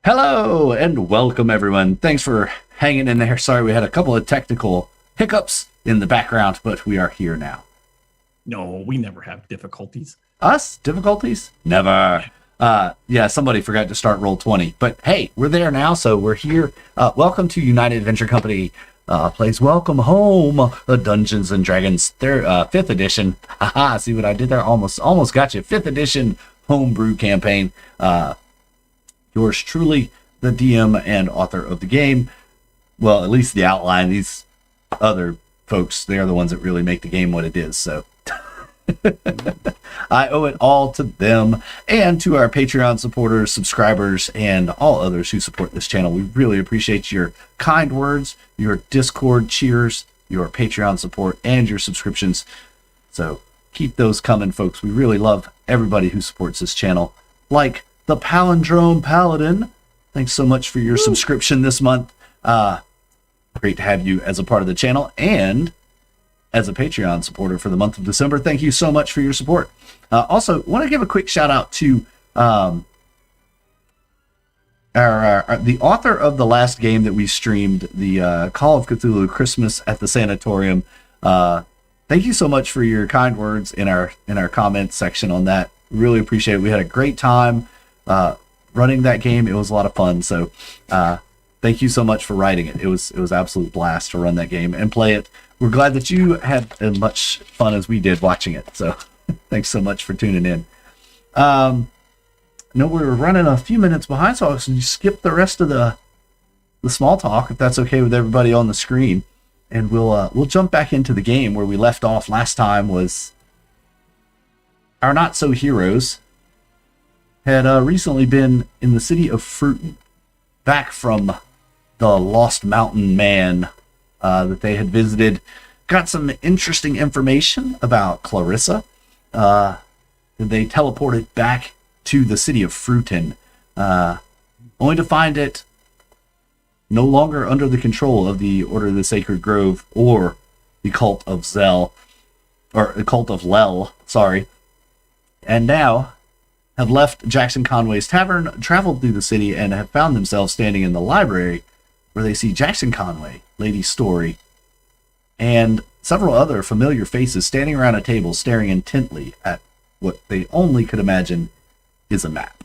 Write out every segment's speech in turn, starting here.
Hello and welcome everyone. Thanks for hanging in there. Sorry we had a couple of technical hiccups in the background, but we are here now. No, we never have difficulties. Us? Difficulties? Never. Yeah, somebody forgot to start Roll20. But hey, we're there now, so we're here. Welcome to United Adventure Company plays Welcome Home, Dungeons and Dragons, their 5th edition. Haha, see what I did there? Almost got you. 5th edition Homebrew campaign. Yours truly, the DM and author of the game. Well, at least the outline. These other folks, they are the ones that really make the game what it is. So I owe it all to them and to our Patreon supporters, subscribers, and all others who support this channel. We really appreciate your kind words, your Discord cheers, your Patreon support, and your subscriptions. So keep those coming, folks. We really love everybody who supports this channel. Like the Palindrome Paladin, thanks so much for your subscription this month. Great to have you as a part of the channel and as a Patreon supporter for the month of December. Thank you so much for your support. Also, want to give a quick shout out to the author of the last game that we streamed, the Call of Cthulhu Christmas at the Sanatorium. Thank you so much for your kind words in our comments section on that. Really appreciate it. We had a great time running that game. It was a lot of fun. So thank you so much for writing it. It was absolute blast to run that game and play it. We're glad that you had as much fun as we did watching it. So thanks so much for tuning in. No, we were running a few minutes behind, so I'll skip the rest of the small talk, if that's okay with everybody on the screen. And we'll jump back into the game where we left off last time. Was our not-so-heroes had recently been in the city of Fruitan, back from the Lost Mountain Man that they had visited. Got some interesting information about Clarissa. They teleported back to the city of Fruitan, only to find it no longer under the control of the Order of the Sacred Grove or the Cult of Zell, or the Cult of Lel, sorry. And now have left Jackson Conway's tavern, traveled through the city, and have found themselves standing in the library where they see Jackson Conway, Lady Story, and several other familiar faces standing around a table staring intently at what they only could imagine is a map.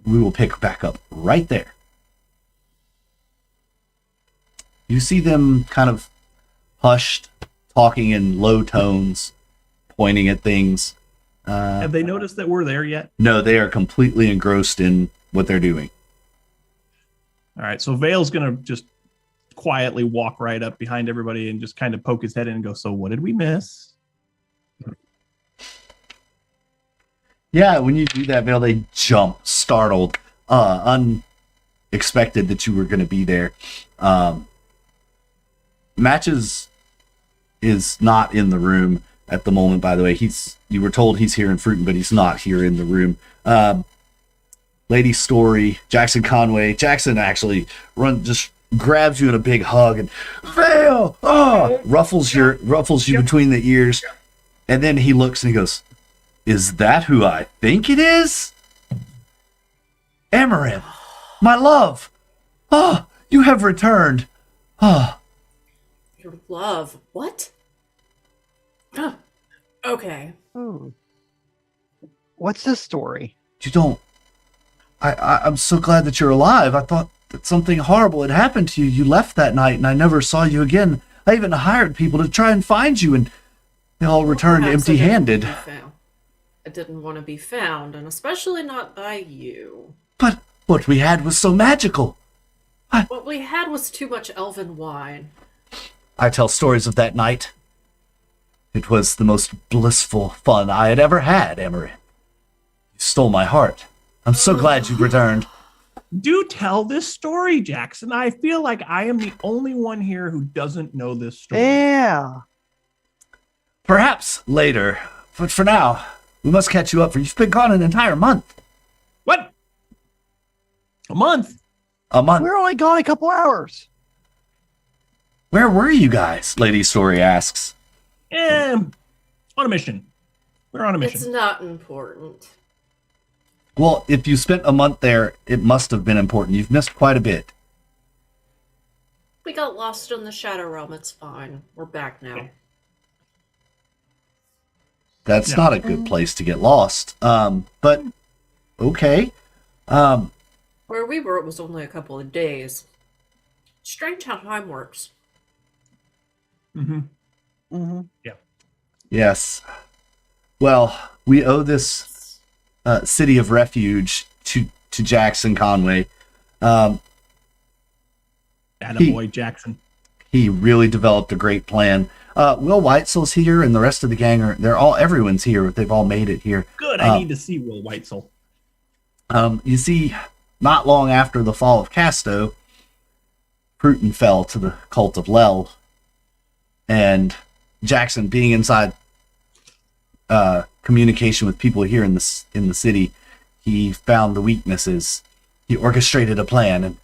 We will pick back up right there. You see them kind of hushed, talking in low tones, pointing at things. Have they noticed that we're there yet? No, they are completely engrossed in what they're doing. All right, so Vale's going to just quietly walk right up behind everybody and just kind of poke his head in and go, so what did we miss? Yeah, when you do that, Vale, they jump, startled, unexpected that you were going to be there. Matches is not in the room at the moment, by the way. You were told he's here in Fruitan, but he's not here in the room. Lady Story, Jackson Conway. Jackson actually just grabs you in a big hug and Vale, ruffles you between the ears, and then he looks and he goes, "Is that who I think it is? Amaranthe, my love. You have returned. Your love? What? Okay. What's the story? You don't. I'm so glad that you're alive. I thought that something horrible had happened to you. You left that night, and I never saw you again. I even hired people to try and find you, and they all returned empty-handed. I didn't want to be found, and especially not by you. But what we had was so magical. What we had was too much elven wine. I tell stories of that night. It was the most blissful fun I had ever had, Amaranthe. You stole my heart. I'm so glad you returned. Do tell this story, Jackson. I feel like I am the only one here who doesn't know this story. Yeah. Perhaps later, but for now, we must catch you up, for you've been gone an entire month. What? A month? A month? We're only gone a couple hours. Where were you guys? Lady Story asks. On a mission. We're on a mission. It's not important. Well, if you spent a month there, it must have been important. You've missed quite a bit. We got lost in the Shadow Realm. It's fine. We're back now. That's Yeah. not a good place to get lost. But okay. Where we were, it was only a couple of days. Strange how time works. Mm-hmm. Mm-hmm. Yes. Well, we owe this city of refuge to Jackson Conway. Attaboy Jackson. He really developed a great plan. Will Whitesell's here, and the rest of the gang everyone's here. They've all made it here. Good. I need to see Will Whitesell. You see, not long after the fall of Casto, Fruitan fell to the cult of Lel, and Jackson, being inside communication with people here in the city, he found the weaknesses. He orchestrated a plan, and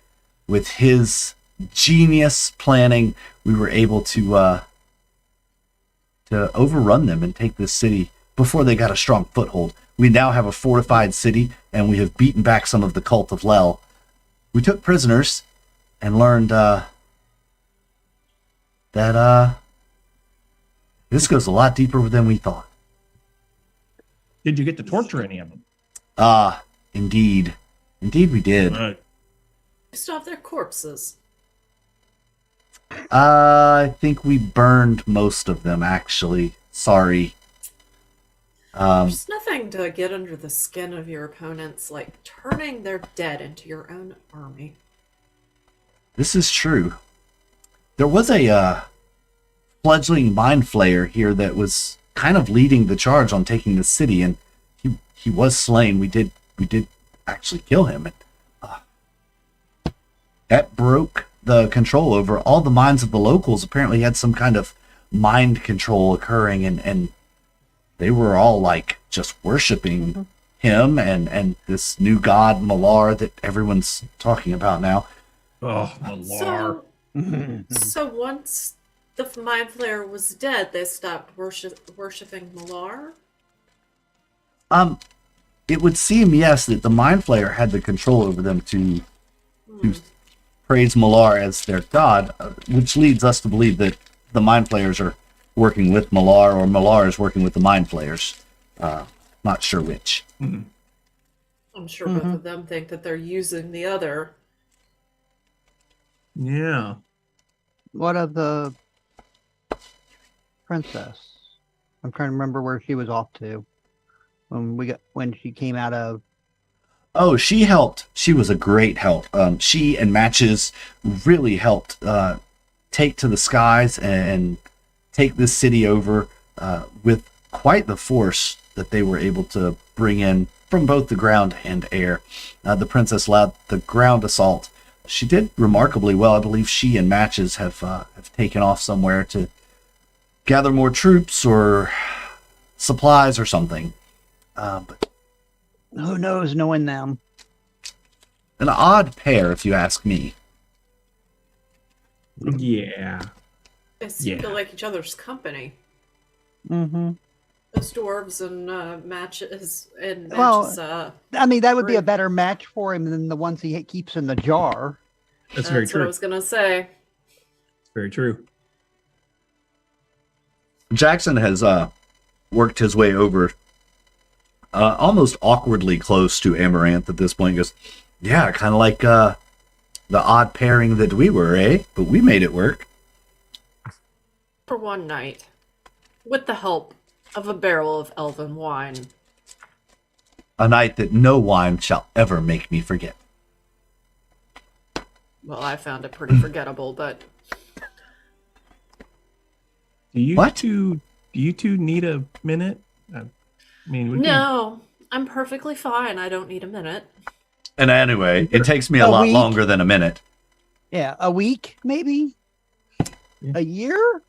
with his genius planning, we were able to overrun them and take this city before they got a strong foothold. We now have a fortified city, and we have beaten back some of the cult of Lel. We took prisoners and learned that this goes a lot deeper than we thought. Did you get to torture any of them? Indeed we did. Right. We still have their corpses. I think we burned most of them, actually. Sorry. There's nothing to get under the skin of your opponents like turning their dead into your own army. This is true. There was a fledgling mind flayer here that was kind of leading the charge on taking the city, and he was slain. We did actually kill him, and that broke the control over all the minds of the locals. Apparently had some kind of mind control occurring, and they were all like just worshiping him and this new god Malar that everyone's talking about now. Oh, Malar. So once the Mind Flayer was dead, they stopped worshipping Malar? It would seem, yes, that the Mind Flayer had the control over them to praise Malar as their god, which leads us to believe that the Mind Flayers are working with Malar, or Malar is working with the Mind Flayers. Not sure which. Mhm. I'm sure both of them think that they're using the other. Yeah. What of the princess? I'm trying to remember where she was off to when she came out of. Oh, she helped. She was a great help. She and Matches really helped take to the skies and take this city over with quite the force that they were able to bring in from both the ground and air. The princess led the ground assault. She did remarkably well. I believe she and Matches have taken off somewhere to gather more troops or supplies or something. But Who knows, knowing them. an odd pair, if you ask me. Yeah. They seem to Yeah. like each other's company. Mm-hmm. Those dwarves and Matches and Well, Matches. I mean, that would be a Great. better match for him than the ones he keeps in the jar. That's very what I true. was gonna say. Very true. Jackson has worked his way over almost awkwardly close to Amaranthe at this point. He goes, yeah, kind of like the odd pairing that we were, eh? But we made it work. For one night, with the help of a barrel of elven wine. A night that no wine shall ever make me forget. Well, I found it pretty forgettable, but Do you What? two need a minute? I mean, we can- no, I'm perfectly fine. I don't need a minute. And anyway, it takes me a A lot week? longer than a minute. Yeah, a week, maybe? Yeah. A year?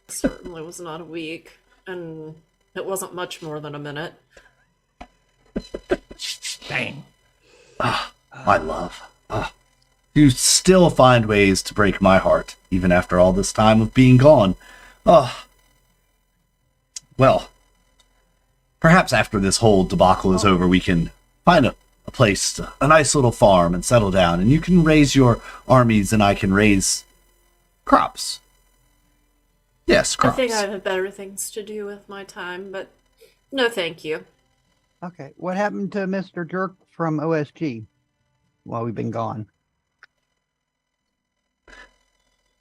Certainly was not a week, and it wasn't much more than a minute. Dang. My love. You still find ways to break my heart, even after all this time of being gone. Well, perhaps after this whole debacle is over, we can find a place, a nice little farm, and settle down. And you can raise your armies, and I can raise crops. Yes, crops. I think I have better things to do with my time, but no, thank you. Okay. What happened to Mr. Jerk from OSG while we've been gone?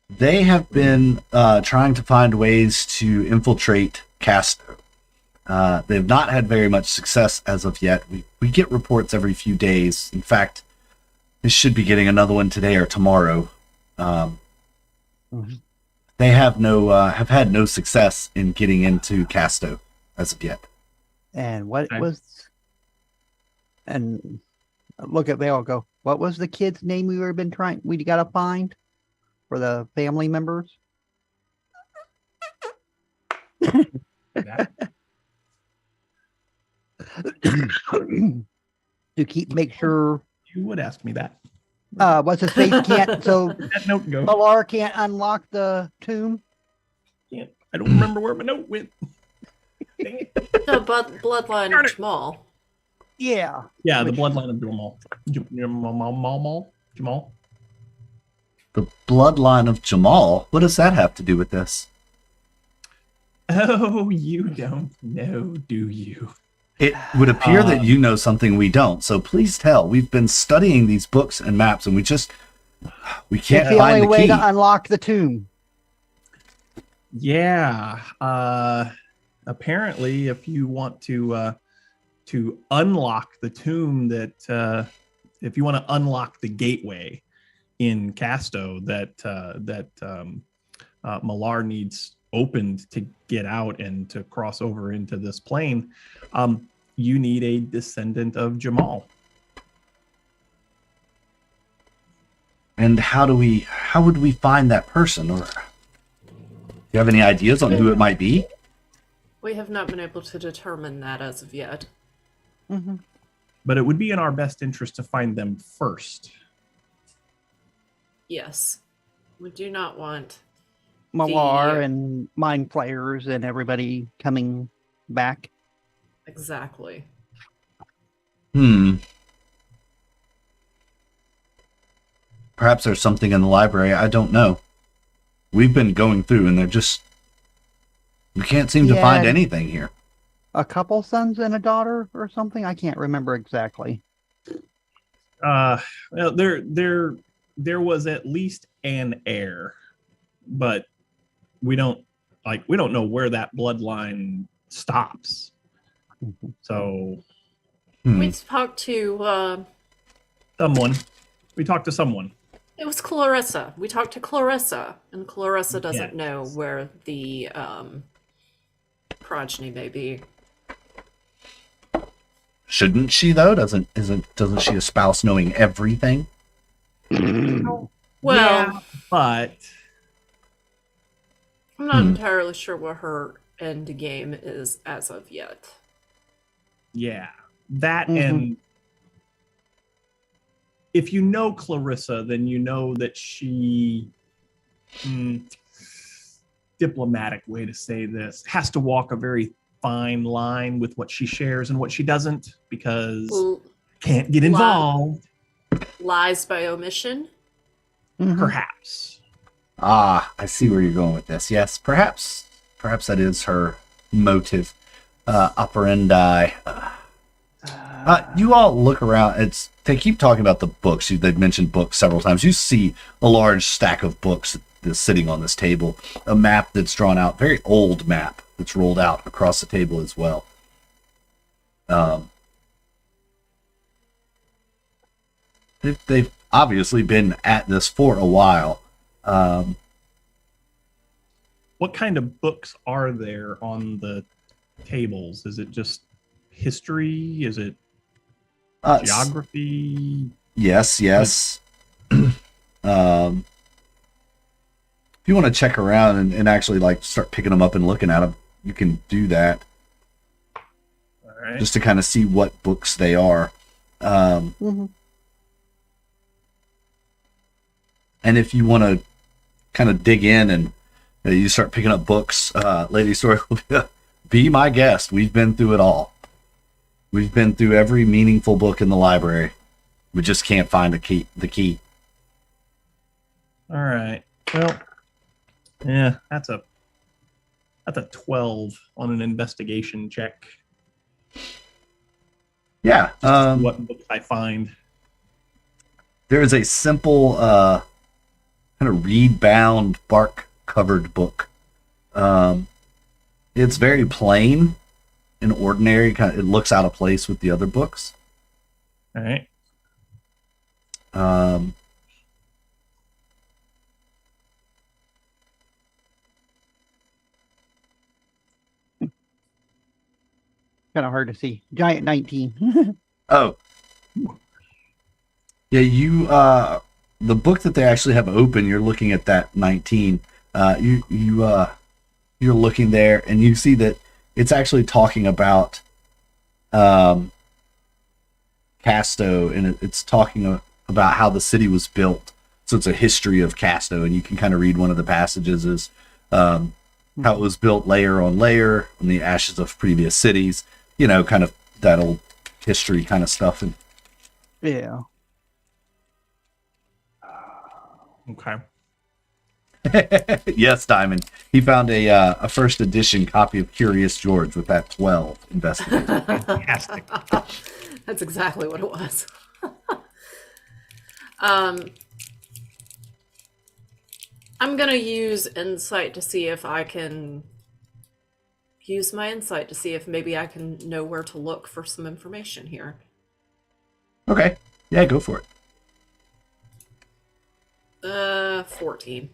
They have been trying to find ways to infiltrate Casto. They have not had very much success as of yet. We get reports every few days. In fact, they should be getting another one today or tomorrow. They have had no success in getting into Casto as of yet. And what was? And look at they all go. What was the kid's name we got to find for the family members? To make sure You would ask me that. what's his face can't so That note can go. Malar can't unlock the tomb. Can't. I don't remember where my note went. Dang it. The bloodline Darn of it. Jamal. Yeah. Yeah, the bloodline of Jamal. Jamal. The bloodline of Jamal? What does that have to do with this? Oh, you don't know, do you? It would appear that you know something we don't, so please tell. We've been studying these books and maps, and we can't It's the find only the way key. to unlock the tomb. Yeah. Apparently, if you want to unlock the tomb, if you want to unlock the gateway in Casto that Malar needs opened to get out and to cross over into this plane, you need a descendant of Jamal. And how would we find that person? Or do you have any ideas on who it might be? We have not been able to determine that as of yet. But it would be in our best interest to find them first. Yes. We do not want Malar and mind players and everybody coming back. exactly. Perhaps there's something in the library. I don't know. We've been going through, and we can't seem to find Yeah. anything here. A couple sons and a daughter or something. I can't remember exactly. Well, there was at least an heir, but we don't know where that bloodline stops. So We talked to someone, we talked to someone. it was Clarissa. We talked to Clarissa, and Clarissa doesn't Yes. know where the progeny may be. Shouldn't she though? Doesn't she espouse knowing everything? Well, Yeah, but I'm not entirely sure what her end game is as of yet. yeah, that and if you know Clarissa, then you know that she, diplomatic way to say this, has to walk a very fine line with what she shares and what she doesn't, because can't get involved. Lies by omission. Perhaps. Ah, I see where you're going with this. Yes, perhaps that is her motive operandi. You all look around. They keep talking about the books. They've mentioned books several times. You see a large stack of books that's sitting on this table. A map that's drawn out, very old map that's rolled out across the table as well. They've obviously been at this for a while. What kind of books are there on the tables? Is it just history? Is it geography? Yes. If you want to check around and actually like start picking them up and looking at them, you can do that. All right. Just to kind of see what books they are. And if you want to kind of dig in and you start picking up books, Lady Story will be my guest. We've been through it all. We've been through every meaningful book in the library. We just can't find the key. All right. Well, yeah, that's a 12 on an investigation check. Yeah. What book I find? There is a simple kind of reed-bound, bark-covered book. It's very plain and ordinary. It looks out of place with the other books. All right. Kind of hard to see. Giant 19. Oh. Yeah, the book that they actually have open, you're looking at that 19. You're looking there, and you see that it's actually talking about Casto, and it's talking about how the city was built. So it's a history of Casto, and you can kind of read one of the passages is how it was built layer on layer on the ashes of previous cities. Kind of that old history kind of stuff. And Yeah. Okay. Yes, Diamond. He found a first edition copy of Curious George with that 12 investigated. Fantastic. That's exactly what it was. I'm gonna use insight to see if I can use my insight to see if maybe I can know where to look for some information here. Okay. Yeah, go for it. 14.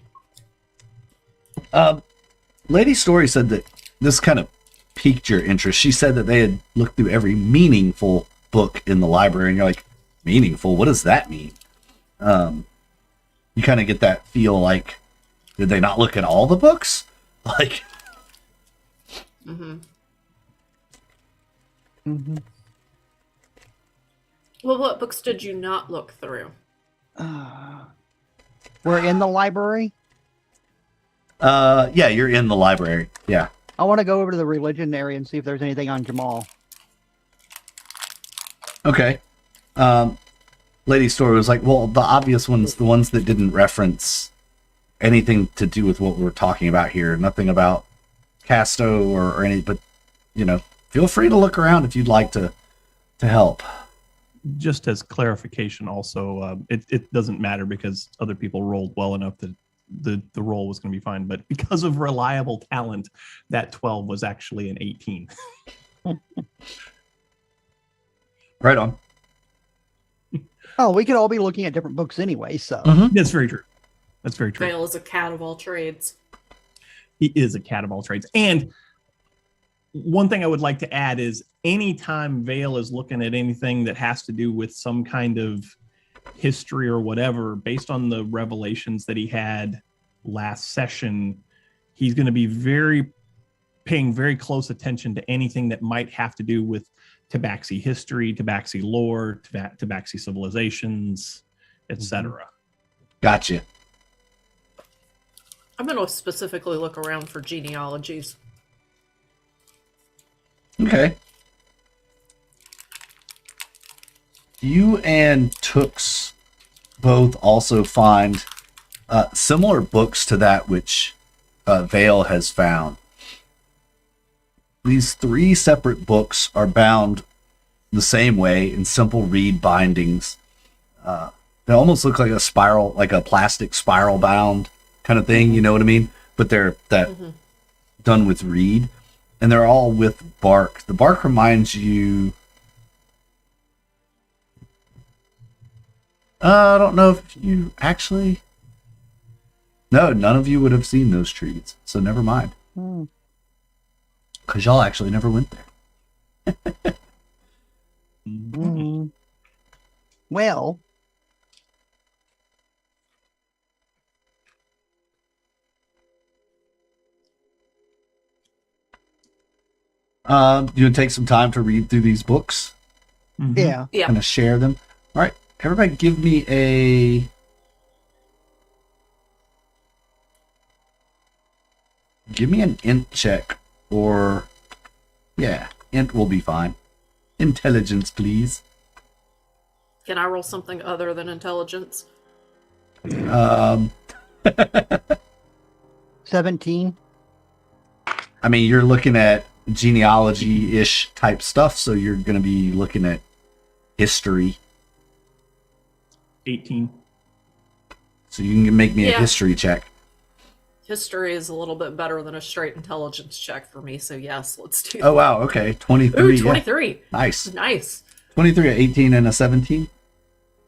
Lady Story said that this kind of piqued your interest. She said that they had looked through every meaningful book in the library, and you're like, meaningful? What does that mean? You kind of get that feel like, did they not look at all the books? Like, Well, what books did you not look through? We're in the library. yeah, you're in the library. Yeah. I want to go over to the religion area and see if there's anything on Jamal. Okay. Lady Story was like, well, the obvious ones, the ones that didn't reference anything to do with what we're talking about here, nothing about Casto or any, but, feel free to look around if you'd like to help. Just as clarification, also, it doesn't matter because other people rolled well enough that the roll was going to be fine. But because of reliable talent, that 12 was actually an 18. Right on. Oh, we could all be looking at different books anyway, so. That's very true. That's very true. Vale is a cat of all trades. He is a cat of all trades. And one thing I would like to add is anytime Vale is looking at anything that has to do with some kind of history or whatever, based on the revelations that he had last session, he's going to be paying very close attention to anything that might have to do with Tabaxi history, Tabaxi lore, Tabaxi civilizations, etc. Gotcha. I'm going to specifically look around for genealogies. Okay. You and Toox both also find similar books to that which Vale has found. These 3 separate books are bound the same way in simple reed bindings. They almost look like a spiral, like a plastic spiral bound kind of thing, you know what I mean? But they're done with reed, and they're all with bark. The bark reminds you... I don't know if you actually... No, none of you would have seen those trees, so never mind. Because y'all actually never went there. Well, you would take some time to read through these books, yeah. kind of share them. All right, everybody, give me an int check, or int will be fine. Intelligence, please. Can I roll something other than intelligence? 17. I mean, you're looking at genealogy-ish type stuff, so you're going to be looking at history. 18. So you can make me a Yeah. history check. History is a little bit better than a straight intelligence check for me, so yes, let's do that. Oh, wow. Okay. 23. Ooh, Yeah. 23. Nice. Nice. 23, 18, and a 17.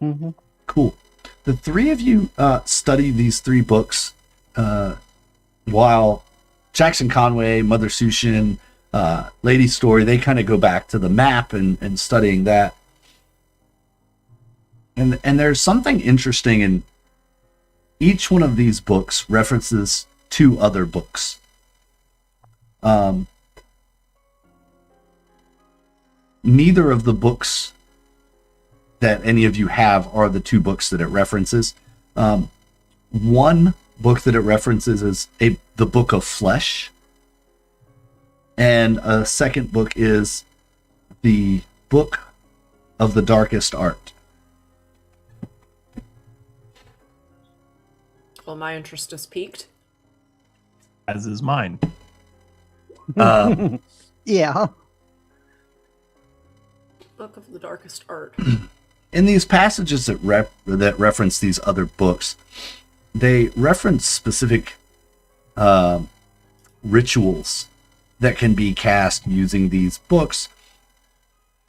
Mm-hmm. Cool. The three of you study these three books while Jackson Conway, Mother Sushin, Lady Story, they kind of go back to the map and studying that. And there's something interesting in each one of these books references two other books. Neither of the books that any of you have are the two books that it references. One book that it references is the Book of Flesh, and a second book is the Book of the Darkest Art. Well, my interest is piqued. As is mine. Yeah. Book of the Darkest Art. In these passages that reference these other books, they reference specific rituals that can be cast using these books.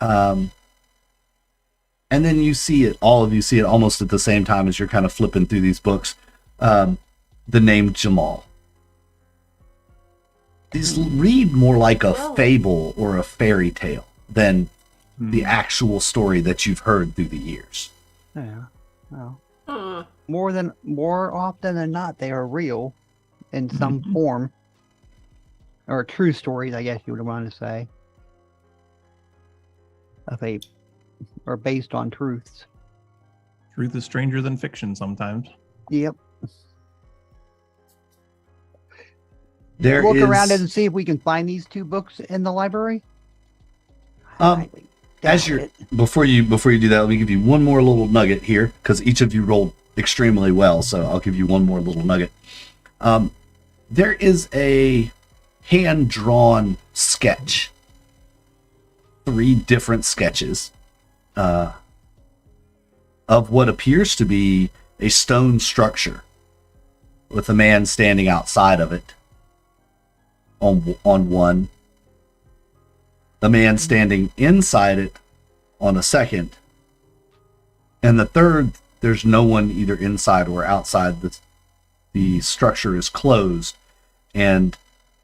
And then all of you see it almost at the same time as you're kind of flipping through these books. The name Jamal. These read more like a fable or a fairy tale than the actual story that you've heard through the years. Yeah. Well, Huh. more often than not, they are real in some form, or true stories, I guess you would want to say, or based on truths. Truth is stranger than fiction sometimes. Yep. There Look is, around and see if we can find these two books in the library. Highly as doubt you're it. before you do that, let me give you one more little nugget here, because each of you rolled extremely well, so I'll give you one more little nugget. There is a hand-drawn sketch, 3 different sketches of what appears to be a stone structure with a man standing outside of it on one, a man standing inside it on a second, and the third, there's no one either inside or outside. The structure is closed, and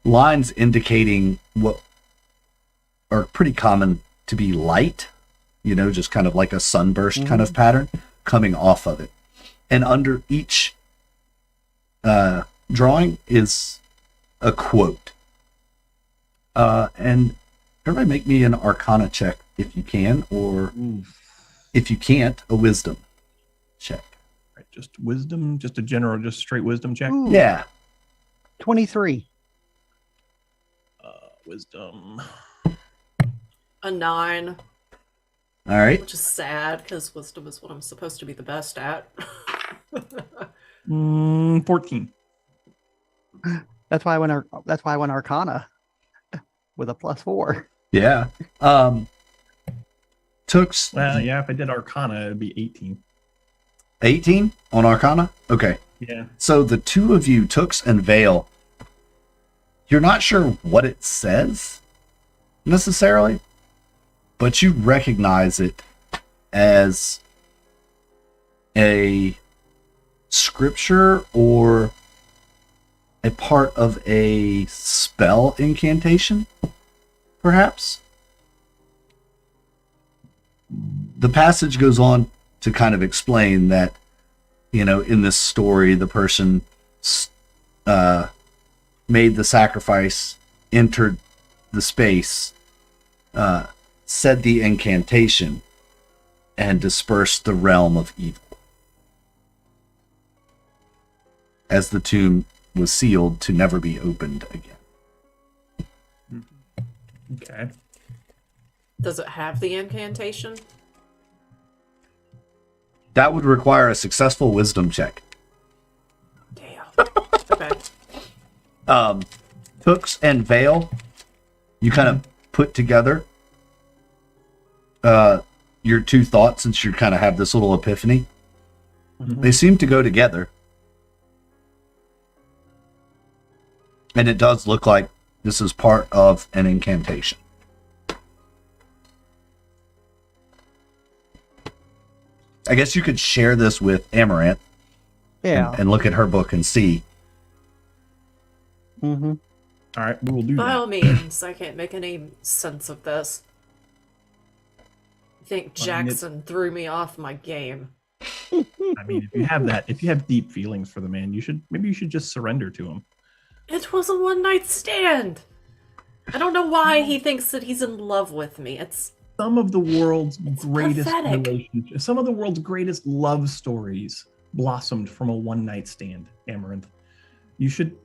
lines indicating what are pretty common to be light, just kind of like a sunburst kind of pattern coming off of it. And under each drawing is a quote. And everybody make me an Arcana check if you can, or if you can't, a Wisdom check. Right, just wisdom, just straight wisdom check. Ooh, Yeah. 23. Wisdom. A 9, All right. which is sad because wisdom is what I'm supposed to be the best at. 14. That's why I went Arcana with a +4. Yeah. Toox, Well, yeah, if I did Arcana, it'd be 18. 18 on Arcana? Okay. Yeah. So the two of you, Toox and Vale, you're not sure what it says necessarily, but you recognize it as a scripture or a part of a spell incantation, perhaps. The passage goes on to kind of explain that, in this story, the person made the sacrifice, entered the space, said the incantation, and dispersed the realm of evil. As the tomb was sealed to never be opened again. Okay. Does it have the incantation? That would require a successful wisdom check. Damn. Okay. Toox and Vale, you kind of put together your two thoughts since you kind of have this little epiphany. They seem to go together. And it does look like this is part of an incantation. I guess you could share this with Amaranthe and look at her book and see. Mm-hmm. All right, we will do By that. all means, I can't make any sense of this. I think Jackson threw me off my game. I mean, if you have deep feelings for the man, you should just surrender to him. It was a one-night stand. I don't know why he thinks that he's in love with me. It's Some of the world's greatest pathetic. relationships, some of the world's greatest love stories blossomed from a one-night stand, Amaranthe. You should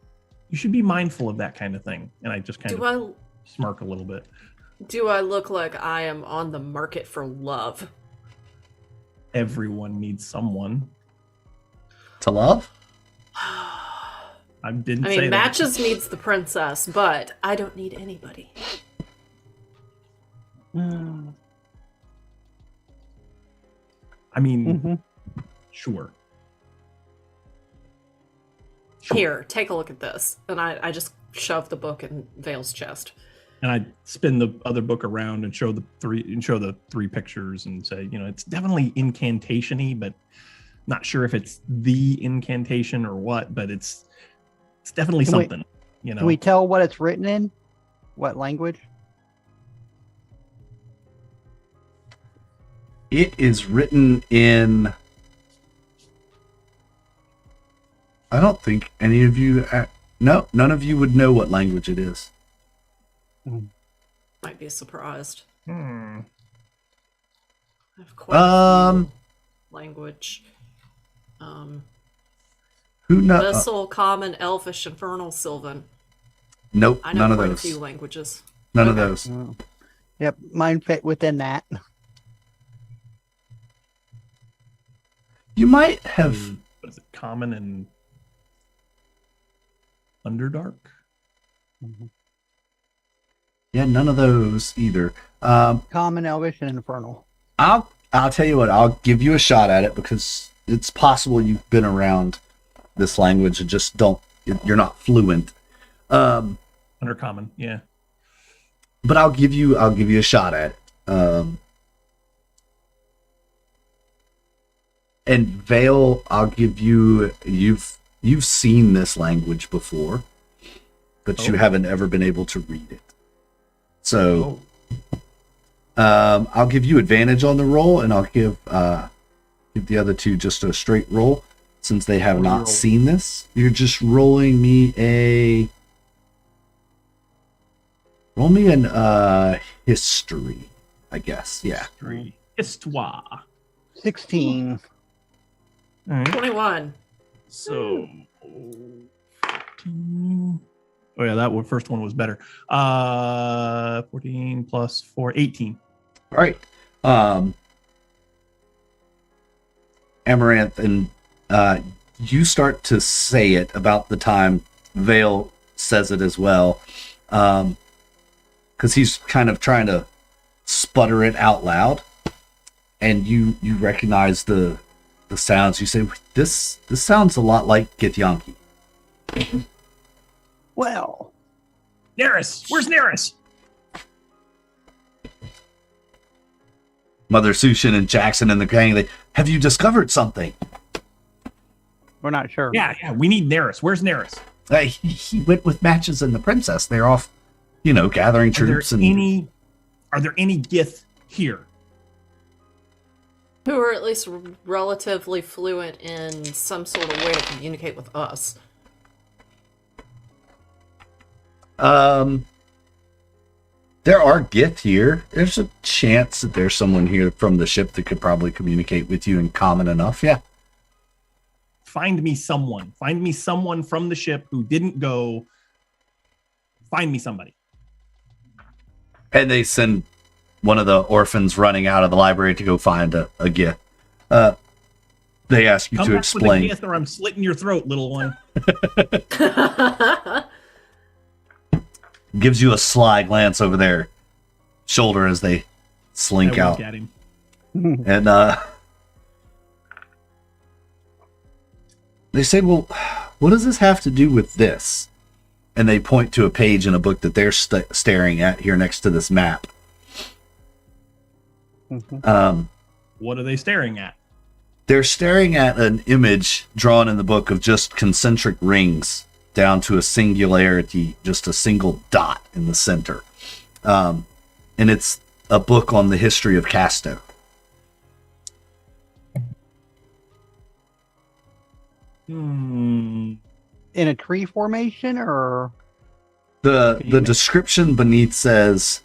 be mindful of that kind of thing. And I just kind of smirk a little bit. Do I look like I am on the market for love? Everyone needs someone. To love? I didn't I say mean, that. Matches needs the princess, but I don't need anybody. I mean, sure. Here, take a look at this. And I just shove the book in Vale's chest. And I spin the other book around and show the three pictures and say, it's definitely incantation-y, but not sure if it's the incantation or what, but it's definitely something. Can we tell what it's written in? What language? It is written in... I don't think any of you... No, none of you would know what language it is. Might be surprised. Hmm. I have quite a few language. Who knows? Vessel, Common, Elfish, Infernal, Sylvan. Nope, I know none of quite those. a few languages. None of Okay. those. Oh. Yep, mine fit within that. You might have... What is it? Common and Underdark? Yeah, none of those either. Common, Elvish, and Infernal. I'll tell you what, I'll give you a shot at it because it's possible you've been around this language and just you're not fluent. Undercommon, yeah. But I'll give you a shot at it. And Vale, I'll give you, you've seen this language before, but you haven't ever been able to read it. So I'll give you advantage on the roll, and I'll give the other two just a straight roll since they have not seen this. You're just rolling me an history, I guess. Yeah. Histoire. 16. All right. 21. So, 14. Oh yeah, that first one was better. 14 plus 4, 18. All right. Amaranthe, and you start to say it about the time Vale says it as well, because he's kind of trying to sputter it out loud, and you recognize the sounds. You say, this sounds a lot like Githyanki. Well, Neris, where's Neris? Mother Sushin and Jackson and the gang, have you discovered something? we're not sure. Yeah, we need Neris. Where's Neris? He went with Matches and the princess. They're off, gathering troops. Are there any Gith here? Who are at least relatively fluent in some sort of way to communicate with us. There are Gith here. There's a chance that there's someone here from the ship that could probably communicate with you in common enough. Yeah. Find me someone. Find me someone from the ship who didn't go. Find me somebody. And they send one of the orphans running out of the library to go find a gift. They ask you Come to back explain. with a gift or I'm slitting your throat, little one. Gives you a sly glance over their shoulder as they slink I out. wink at him. And they say, well, what does this have to do with this? And they point to a page in a book that they're staring at here next to this map. What are they staring at? They're staring at an image drawn in the book of just concentric rings down to a singularity, just a single dot in the center. And it's a book on the history of Casto. Hmm. In a tree formation, or The description beneath says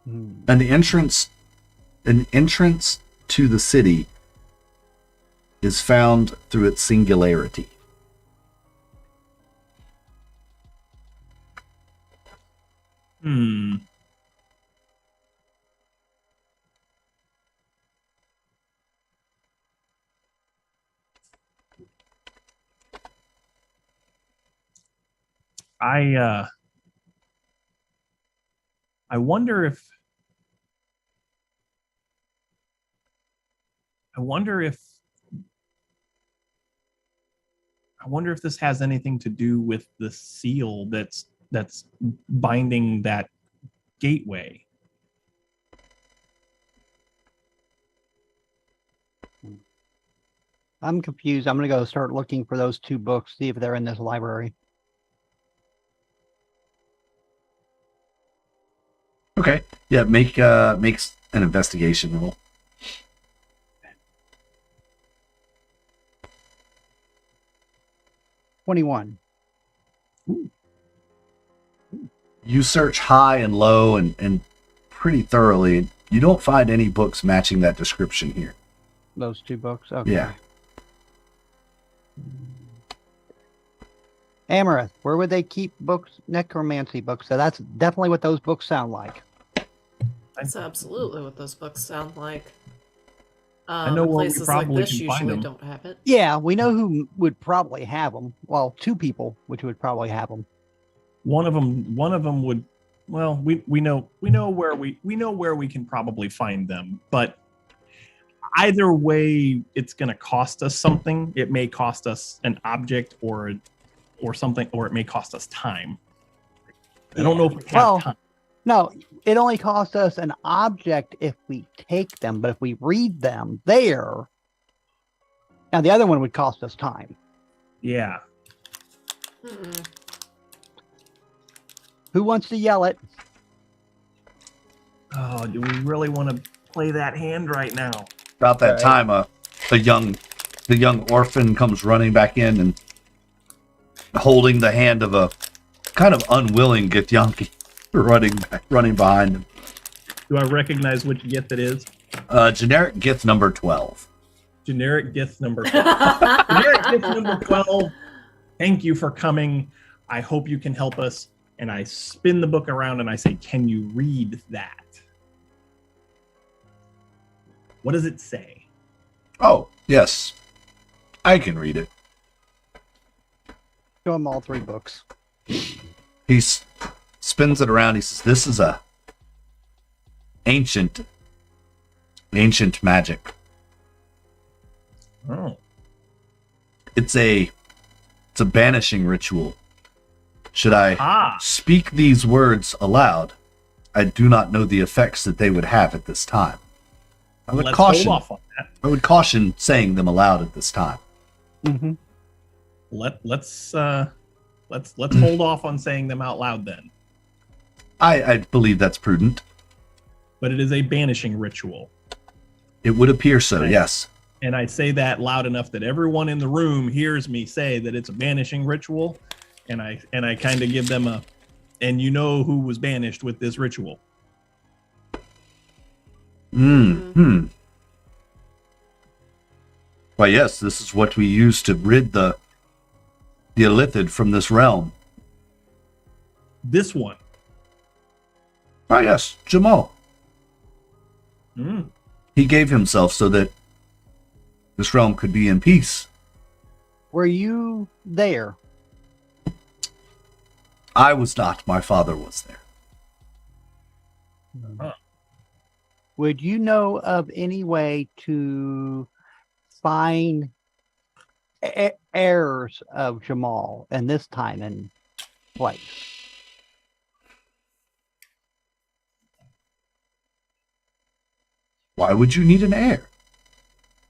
an entrance to the city is found through its singularity. Hmm. I wonder if this has anything to do with the seal that's binding that gateway. I'm confused. I'm gonna go start looking for those two books, see if they're in this library. Okay. Yeah, makes an investigation roll. $21. You search high and low and pretty thoroughly. You don't find any books matching that description here. Those two books. Okay. Yeah. Amaranth, where would they keep books, necromancy books? So that's definitely what those books sound like. That's absolutely what those books sound like. I know where we places probably like this can find usually them. don't have it. Yeah, we know who would probably have them. Well, two people which would probably have them. One of them would. Well, we know where we can probably find them, but either way, it's going to cost us something. It may cost us an object or something, or it may cost us time. I don't know if we have time. No, it only costs us an object if we take them, but if we read them there, now the other one would cost us time. Yeah. Mm-mm. Who wants to yell it? Oh, do we really want to play that hand right now? About that time, the young orphan comes running back in and holding the hand of a kind of unwilling Githyanki running behind him. Do I recognize which Gith it is? Generic Gith number 12. Generic Gith number 12. Generic Gith number 12. Thank you for coming. I hope you can help us. And I spin the book around and I say, can you read that? What does it say? Oh, yes. I can read it. Show him all three books. He spins it around. He says, this is a ancient magic. Oh. It's a banishing ritual. Should I speak these words aloud, I do not know the effects that they would have at this time. Let's hold off on that. I would caution saying them aloud at this time. Mm-hmm. Let's hold off on saying them out loud then. I believe that's prudent. But it is a banishing ritual. It would appear so, yes. And I say that loud enough that everyone in the room hears me say that it's a banishing ritual. And I kind of give them and you know who was banished with this ritual. Why, yes, this is what we use to rid the illithid from this realm. This one. Ah, yes, Jamal. Mm. He gave himself so that this realm could be in peace. Were you there? I was not. My father was there. Would you know of any way to find heirs of Jamal in this time and place? Why would you need an heir?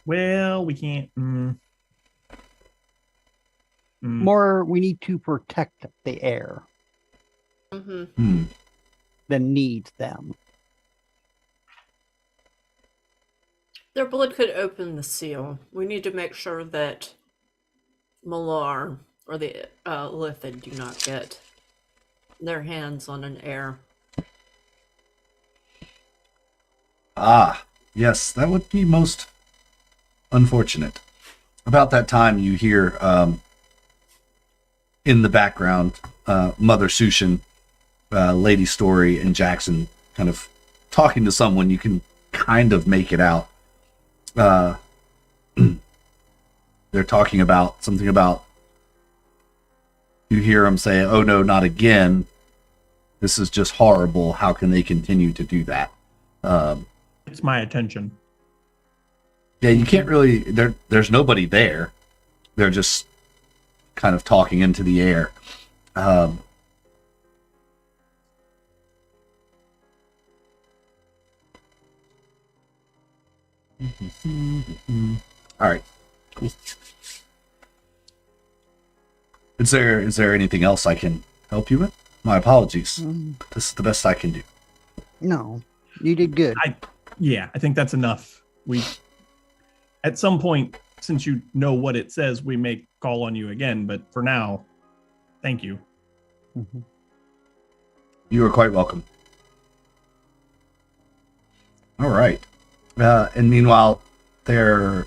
Well, we can't. More, we need to protect the heir Mm-hmm. than needs them. Their blood could open the seal. We need to make sure that Malar or the Lithid do not get their hands on an heir. Ah, yes, that would be most unfortunate. About that time, you hear in the background Mother Sushin, Lady Story, and Jackson kind of talking to someone. You can kind of make it out. They're talking about something about, you hear them say, "Oh no, not again. This is just horrible. How can they continue to do that?" It's my attention. Yeah, you can't really, there's nobody there. They're just kind of talking into the air. All right. Cool. Is there anything else I can help you with? My apologies. This is the best I can do. No, you did good. I think that's enough. We, at some point, since you know what it says, we may call on you again. But for now, thank you. Mhm. You are quite welcome. All right. And meanwhile, the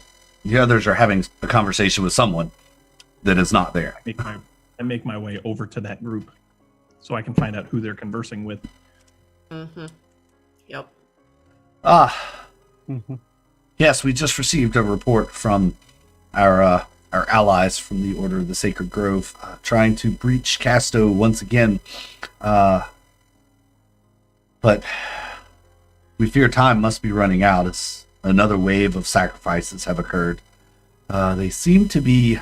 others are having a conversation with someone that is not there. I make my way over to that group so I can find out who they're conversing with. Mm-hmm. Yep. Yes, we just received a report from our allies from the Order of the Sacred Grove, trying to breach Casto once again. But we fear time must be running out as another wave of sacrifices have occurred. They seem to be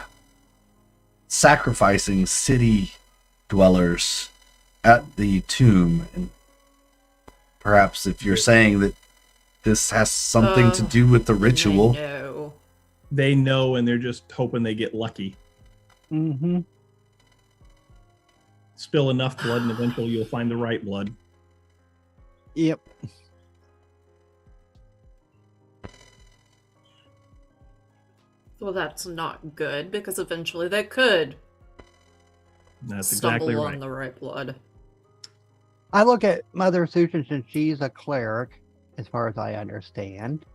sacrificing city dwellers at the tomb, and perhaps if you're saying that this has something to do with the ritual. No. They know, and they're just hoping they get lucky. Mm-hmm. Spill enough blood, and eventually you'll find the right blood. Yep. Well, that's not good because eventually they could That's stumble exactly on right. the right blood. I look at Mother Sushin, since she's a cleric, as far as I understand,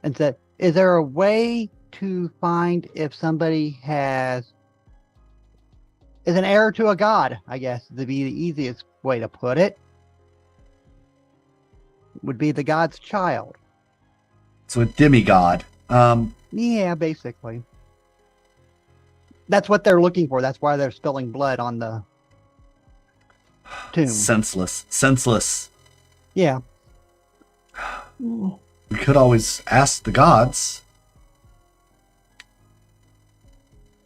and said, is there a way to find if somebody is an heir to a god, I guess, to be the easiest way to put it, would be the god's child. So a demigod. Yeah, basically. That's what they're looking for. That's why they're spilling blood on the tomb. Senseless. Yeah. We could always ask the gods.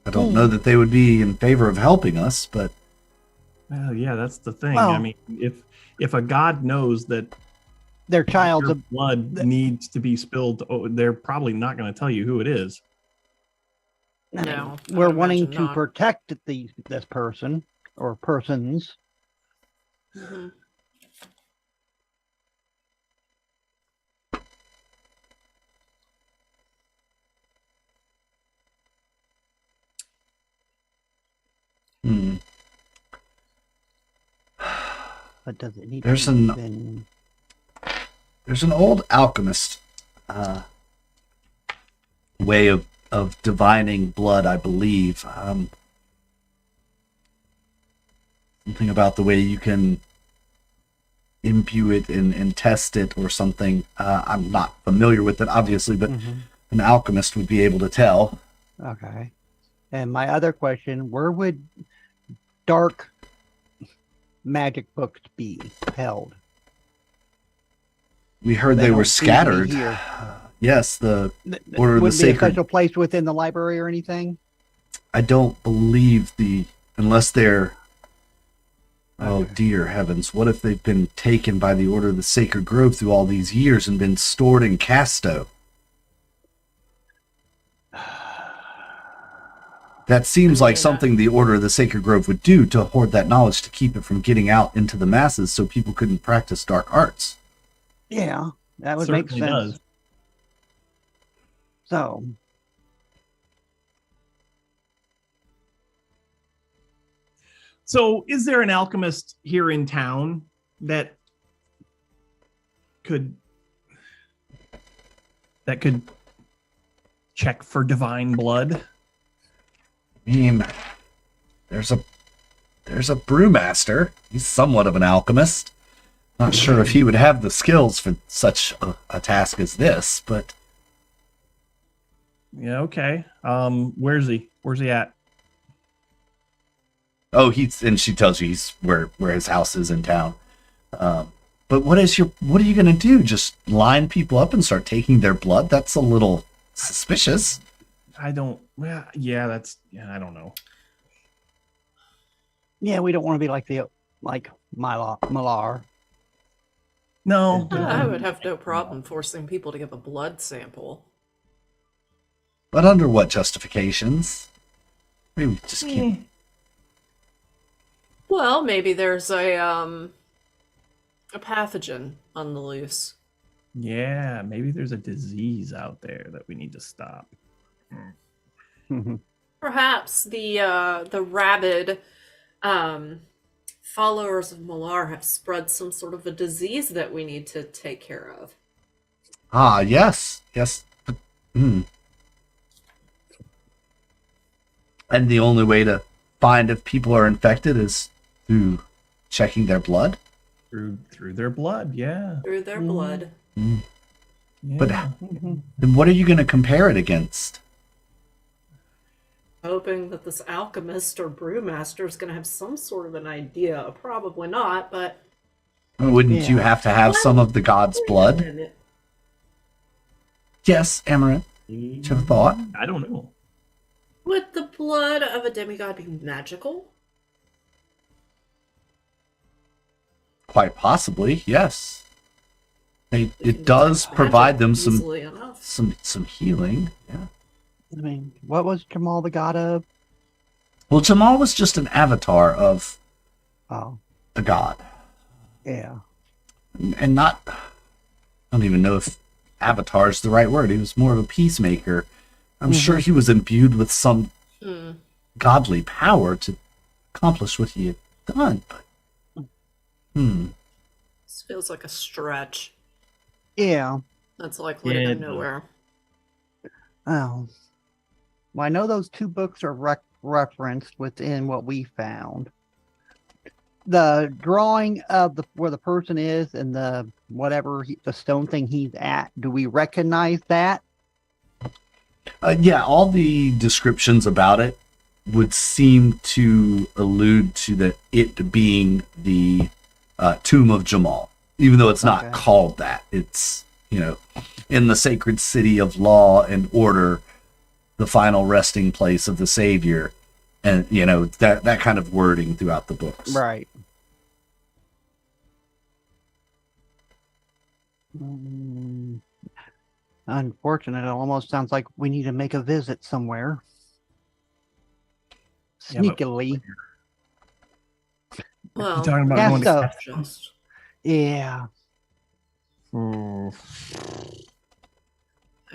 I don't know that they would be in favor of helping us, but Well, yeah, that's the thing. Well- I mean, if a god knows that Their child's your blood needs to be spilled, they're probably not going to tell you who it is. No, I we're would wanting imagine to not. protect this person or persons. Mhm. But does it need There's to an- been... there's an old alchemist way of divining blood, I believe. Something about the way you can imbue it and test it or something. I'm not familiar with it, obviously, but an alchemist would be able to tell. Okay. And my other question, where would dark magic books be held? We heard They they were don't seem to be scattered. here. Yes, the Order of the Wouldn't be a Sacred. special place within the library or anything? I don't believe unless they're. Oh Okay. dear heavens! What if they've been taken by the Order of the Sacred Grove through all these years and been stored in Casto? That seems like something the Order of the Sacred Grove would do to hoard that knowledge to keep it from getting out into the masses so people couldn't practice dark arts. Yeah, that would make Certainly sense. does. So, So, is there an alchemist here in town that could check for divine blood? I mean, there's a brewmaster. He's somewhat of an alchemist. Not sure if he would have the skills for such a task as this, but Yeah, okay. Where's he? Where's he at? oh, and she tells you he's where his house is in town. But what are you gonna do? Just line people up and start taking their blood? That's a little suspicious. I don't. Well, yeah, I don't know. yeah, we don't want to be like Malar. No, I would have no problem forcing people to give a blood sample. But under what justifications? Maybe we just can't. Well, maybe there's a pathogen on the loose. Yeah, maybe there's a disease out there that we need to stop. Perhaps the rabid followers of Malar have spread some sort of a disease that we need to take care of. Ah, yes. But, And the only way to find if people are infected is through checking their blood? Through their blood, yeah. Through their blood. Yeah. But then what are you going to compare it against? Hoping that this alchemist or brewmaster is going to have some sort of an idea. Probably not, but... Wouldn't you have to have some of the god's blood? Wait a minute. Yes, Amaranth. Do you have a thought? I don't know. Would the blood of a demigod be magical? Quite possibly, yes. It can does detect provide magic them easily enough. some healing. Yeah. I mean, what was Jamal the god of? Well, Jamal was just an avatar of Oh, the god, yeah. and not. I don't even know if avatar is the right word. He was more of a peacemaker. I'm sure he was imbued with some godly power to accomplish what he had done. But This feels like a stretch. Yeah. That's likely to Yeah, go nowhere. Oh. Well, I know those two books are referenced within what we found. The drawing of where the person is and the the stone thing he's at, do we recognize that? yeah, all the descriptions about it would seem to allude to it being the tomb of Jamal, even though it's not Okay. called that. It's, in the sacred city of law and order, the final resting place of the Savior, and that kind of wording throughout the books. Right. Unfortunate. It almost sounds like we need to make a visit somewhere. Yeah, but- Sneakily. Well, You talking about Yeah, going to so- Casto? just Yeah. I Are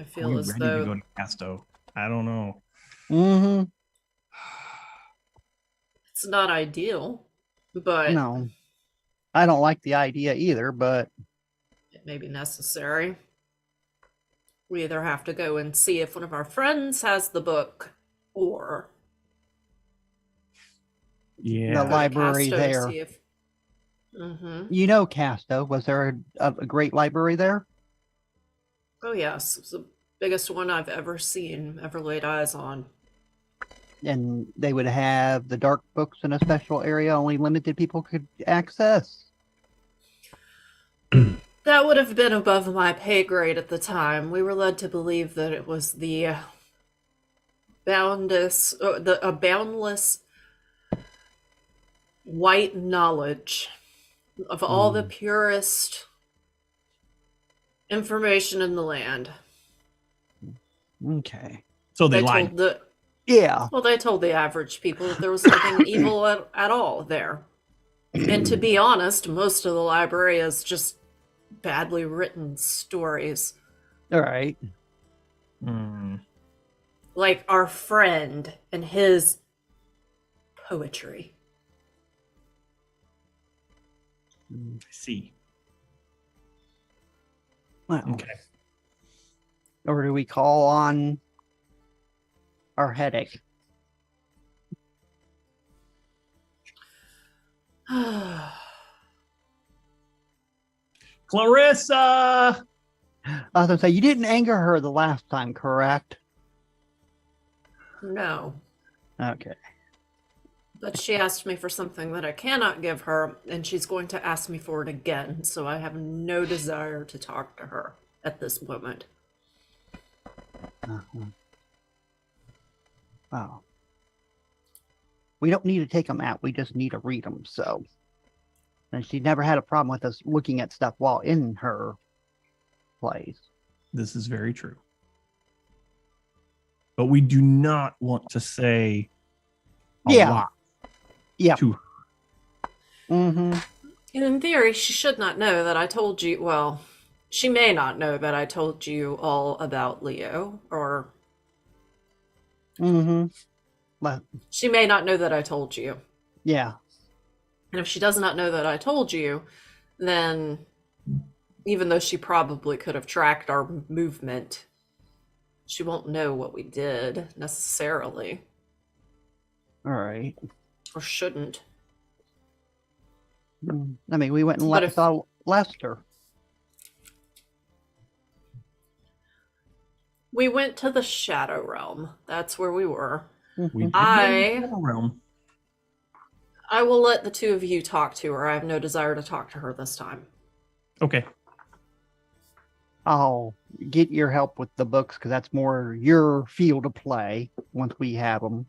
feel we as ready to though go to Casto? I don't know. Mm-hmm. it's not ideal, but No. I don't like the idea either, but it may be necessary. We either have to go and see if one of our friends has the book, or Yeah. The go to library Casto to there. see if You know, Casto, was there a great library there? Oh, yes. It's the biggest one I've ever seen, ever laid eyes on. And they would have the dark books in a special area only limited people could access. That would have been above my pay grade at the time. We were led to believe that it was the boundless white knowledge of all the purest information in the land. Okay. So they lied. They told the average people that there was nothing evil at all there. And to be honest, most of the library is just badly written stories. All right. Like our friend and his poetry. I see. Well, Okay. or do we call on our headache? Clarissa! I was gonna say, you didn't anger her the last time, correct? No. Okay. But she asked me for something that I cannot give her, and she's going to ask me for it again, so I have no desire to talk to her at this moment. Oh. We don't need to take them out. We just need to read them, so. And she never had a problem with us looking at stuff while in her place. This is very true. But we do not want to say a lot to her. Mm-hmm. In theory, she should not know that I told you, well, she may not know that I told you all about Leo, or... Mm-hmm. Well, she may not know that I told you. yeah. And if she does not know that I told you, then even though she probably could have tracked our movement, she won't know what we did necessarily. All right. Or shouldn't. I mean, we went and saw Lester. We went to the Shadow Realm. That's where we were. We did I will let the two of you talk to her. I have no desire to talk to her this time. Okay. I'll get your help with the books because that's more your field of play once we have them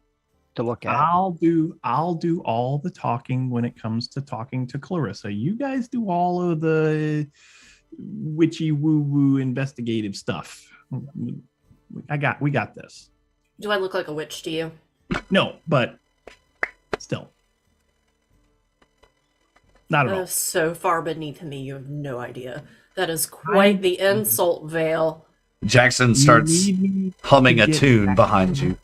to look at. I'll do all the talking when it comes to talking to Clarissa. You guys do all of the witchy woo woo investigative stuff. We got this. Do I look like a witch to you? No, but still. Not at That all. is so far beneath me, you have no idea. That is quite the insult, Vale. Jackson starts humming a tune behind you.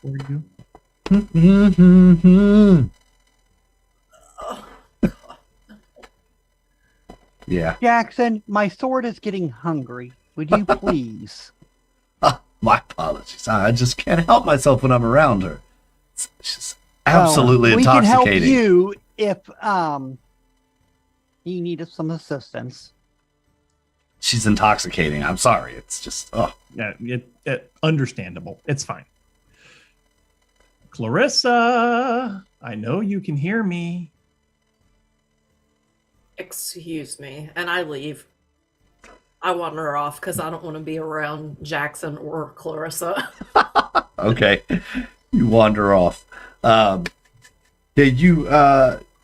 Yeah. Jackson, my sword is getting hungry. Would you please? My apologies. I just can't help myself when I'm around her. It's just absolutely intoxicating. We can help you if you need some assistance. She's intoxicating. I'm sorry. It's just Yeah, understandable. It's fine. Clarissa, I know you can hear me. Excuse me, and I leave. I wander off because I don't want to be around Jackson or Clarissa. Okay. You wander off. Yeah, you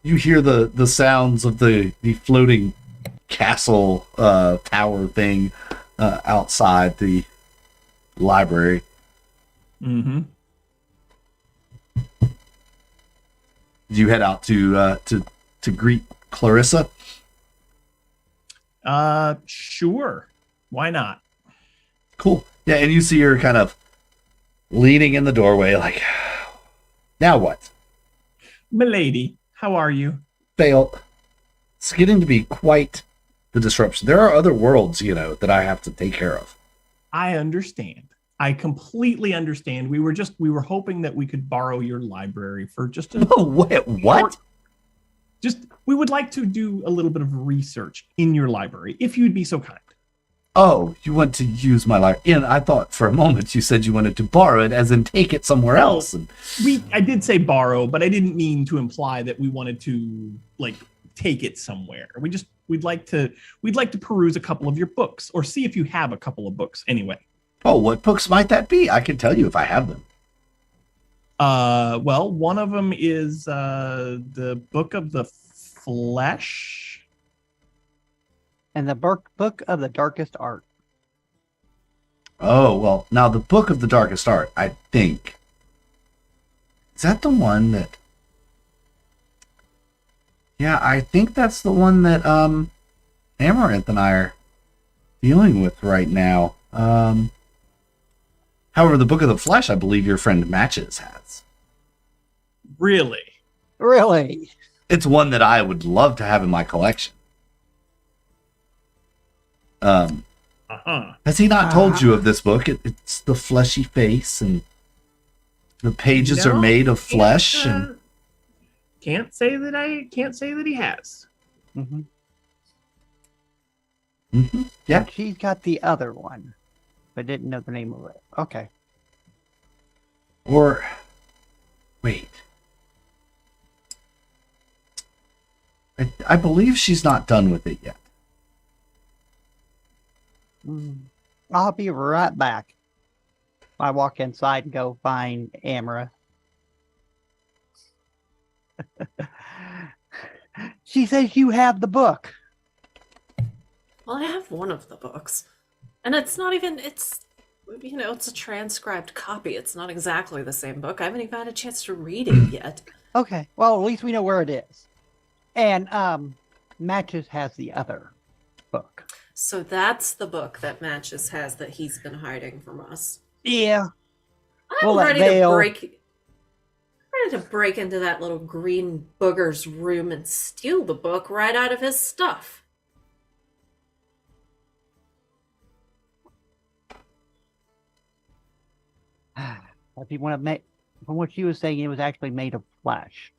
hear the sounds of the floating castle tower thing outside the library. Mm-hmm. Did you head out to greet Clarissa? Sure. Why not? Cool. Yeah, and you see her kind of leaning in the doorway like, now what? Milady, how are you? Fail. It's getting to be quite the disruption. There are other worlds, that I have to take care of. I understand. I completely understand. We were hoping that we could borrow your library for just a Oh, wait, what? we would like to do a little bit of research in your library, if you'd be so kind. Oh, you want to use my library? And I thought for a moment you said you wanted to borrow it, as in take it somewhere No. else. And I did say borrow, but I didn't mean to imply that we wanted to like take it somewhere. We'd like to peruse a couple of your books, or see if you have a couple of books anyway. oh, what books might that be? I can tell you if I have them. Well, one of them is the Book of the Flesh. And the book of the darkest art. Oh, well, now the Book of the Darkest Art, I think. Is that the one that... Yeah, I think that's the one that Amaranth and I are dealing with right now. However, the Book of the Flesh, I believe your friend Matches has. Really? Really? It's one that I would love to have in my collection. Has he not told you of this book? It's the fleshy face, and the pages are made of flesh. And Can't say that he has. Mm-hmm. Mhm, yeah. And she's got the other one, but didn't know the name of it. Okay. Or wait, I believe she's not done with it yet. I'll be right back. I walk inside and go find Amara. She says you have the book. Well, I have one of the books. And it's not even, it's a transcribed copy. It's not exactly the same book. I haven't even had a chance to read it yet. Okay. Well, at least we know where it is. And Matches has the other book. So that's the book that Matches has that he's been hiding from us. Yeah. I'm Well, that ready veil- to break into that little green booger's room and steal the book right out of his stuff. If you want to make, from what she was saying, it was actually made of flesh.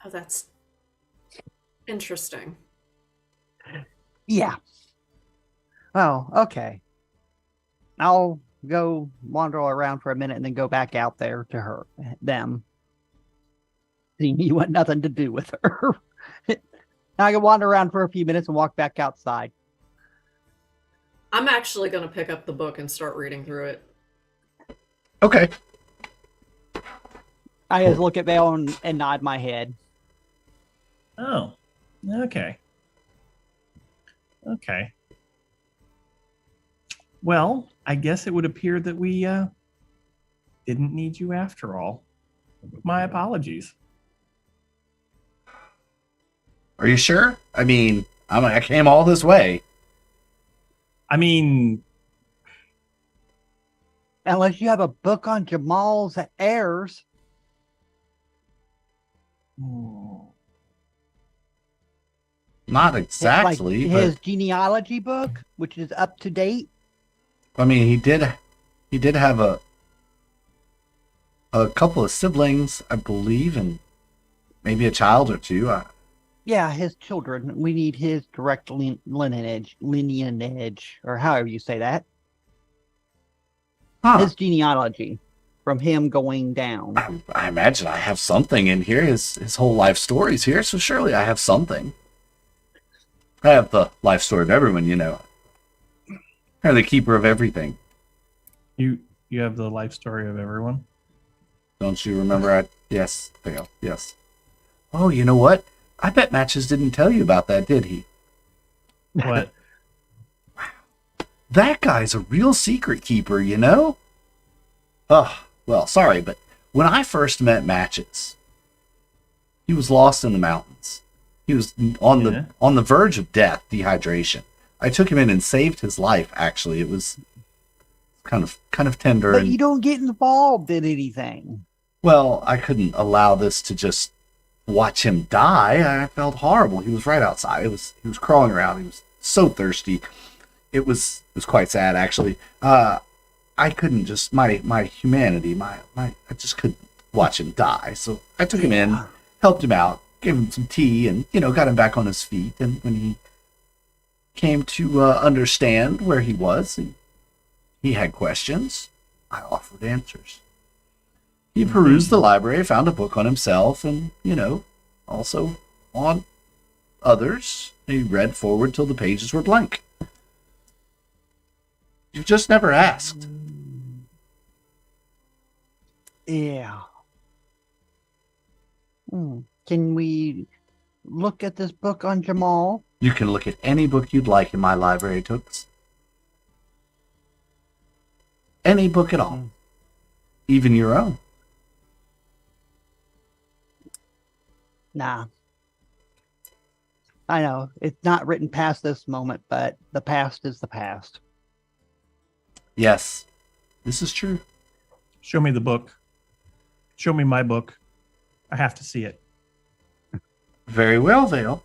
Oh, that's interesting. Yeah. Oh, okay. I'll go wander around for a minute and then go back out there to them. Seeing you want nothing to do with her. I can wander around for a few minutes and walk back outside. I'm actually going to pick up the book and start reading through it. Okay. I just look at Vale and nod my head. Oh, okay. Okay. Well, I guess it would appear that we didn't need you after all. My apologies. Are you sure? I mean, I came all this way. I mean, Unless you have a book on Jamal's heirs. Not exactly, like his genealogy book, which is up to date. but I mean, he did have a couple of siblings, I believe, and maybe a child or two. Yeah, his children. We need his direct lineage, or however you say that. Huh. His genealogy from him going down. I imagine I have something in here. His whole life story's here, so surely I have something. I have the life story of everyone, you know. I'm the keeper of everything. you have the life story of everyone. Don't you remember? Yes, Vale. Yes. Oh, you know what? I bet Matches didn't tell you about that, did he? What? That guy's a real secret keeper, you know? Oh, well, sorry, but when I first met Matches, he was lost in the mountains. He was on the verge of death, dehydration. I took him in and saved his life, actually. It was kind of tender. But and, you don't get involved in anything. well, I couldn't allow this to just watch him die. I felt horrible. He was right outside. He was crawling around. He was so thirsty. It was quite sad, actually. I couldn't just my humanity, I just couldn't watch him die. So I took him in, helped him out, gave him some tea and, got him back on his feet. And when he came to understand where he was, and he had questions, I offered answers. He perused the library, found a book on himself and, also on others. He read forward till the pages were blank. You've just never asked. Yeah. Can we look at this book on Jamal? You can look at any book you'd like in my library, Toox. Any book at all. Even your own. Nah. I know it's not written past this moment, but the past is the past. Yes, this is true. Show me the book. Show me my book. I have to see it. Very well, Vale.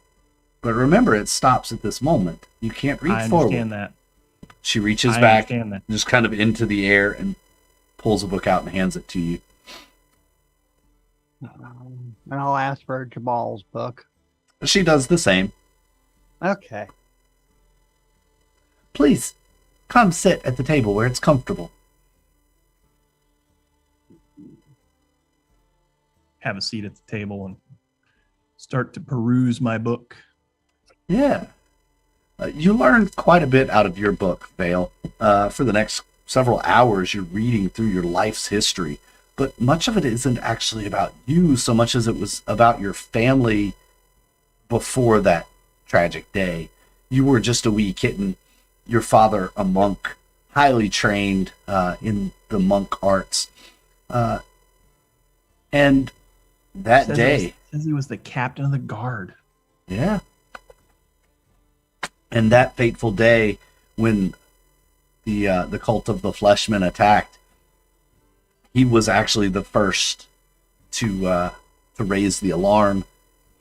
But remember, it stops at this moment. You can't read forward. I understand that. She reaches I back, understand that. just kind of into the air, and pulls a book out and hands it to you. And I'll ask for Jamal's book. She does the same. Okay. Please, come sit at the table where it's comfortable. Have a seat at the table and start to peruse my book. Yeah. You learned quite a bit out of your book, Vale. For the next several hours, you're reading through your life's history. But much of it isn't actually about you so much as it was about your family before that tragic day. You were just a wee kitten. Your father, a monk, highly trained in the monk arts. And that day... Says he was the captain of the guard. Yeah. And that fateful day when the cult of the Fleshmen attacked, he was actually the first to raise the alarm.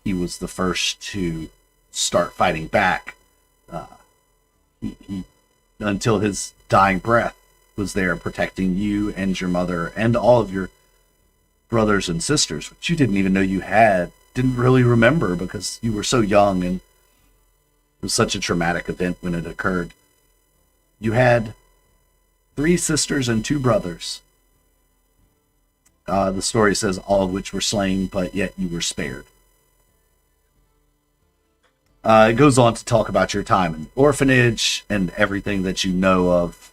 He was the first to start fighting back. He until his dying breath was there protecting you and your mother and all of your brothers and sisters, which you didn't even know you had, didn't really remember because you were so young and it was such a traumatic event when it occurred. You had 3 sisters and 2 brothers. The story says all of which were slain, but yet you were spared. It goes on to talk about your time in the orphanage and everything that you know of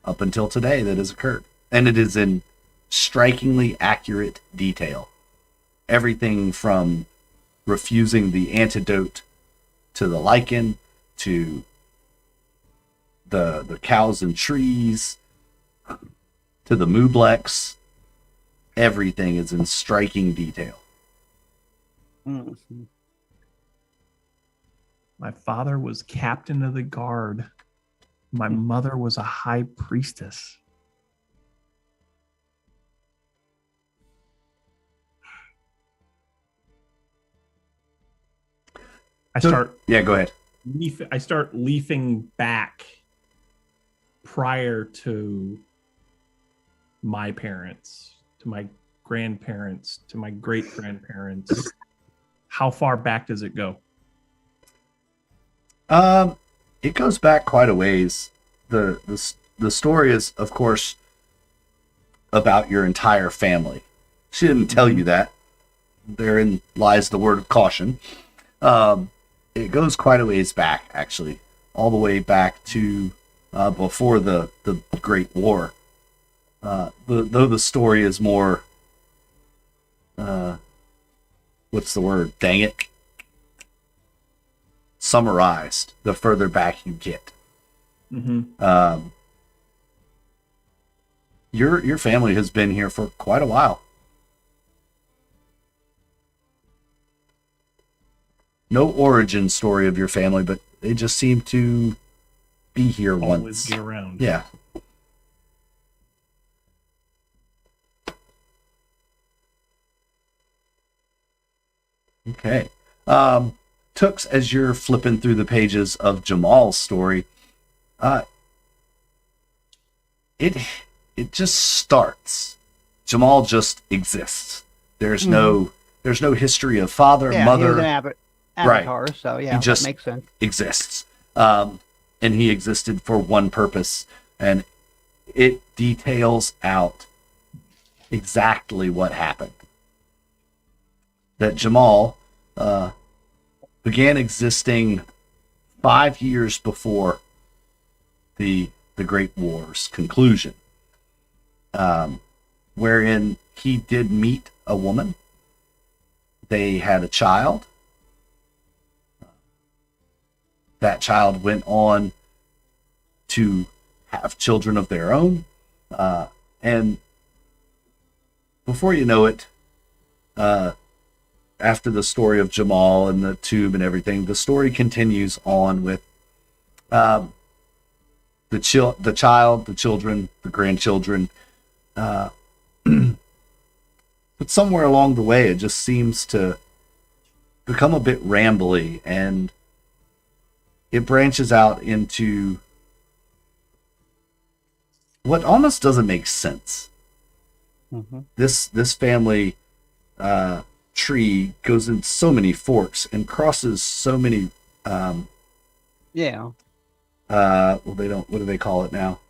up until today that has occurred. And it is in strikingly accurate detail. Everything from refusing the antidote to the lichen, to the cows and trees, to the Mublex. Everything is in striking detail. Mm-hmm. My father was captain of the guard. My mother was a high priestess. Yeah, go ahead. I start leafing back prior to my parents, to my grandparents, to my great-grandparents. How far back does it go? It goes back quite a ways. The story is, of course, about your entire family. She didn't tell you that. Therein lies the word of caution. It goes quite a ways back, actually, all the way back to before the Great War. Though the story is more, what's the word? Dang it. Summarized, the further back you get. Mm-hmm. Your family has been here for quite a while. No origin story of your family, but they just seem to be here Always once. be around. Yeah. Okay. Toox, as you're flipping through the pages of Jamal's story, it just starts. Jamal just exists. There's no There's no history of father, Yeah, he was mother. an avatar, so yeah, just that makes sense. exists. And he existed for one purpose, and it details out exactly what happened. That Jamal began existing 5 years before the Great War's conclusion, wherein he did meet a woman. They had a child. That child went on to have children of their own. And before you know it, after the story of Jamal and the tube and everything, the story continues on with the child, the children, the grandchildren. But somewhere along the way, it just seems to become a bit rambly, and it branches out into what almost doesn't make sense. Mm-hmm. This family tree goes in so many forks and crosses so many Yeah. well, they don't, what do they call it now?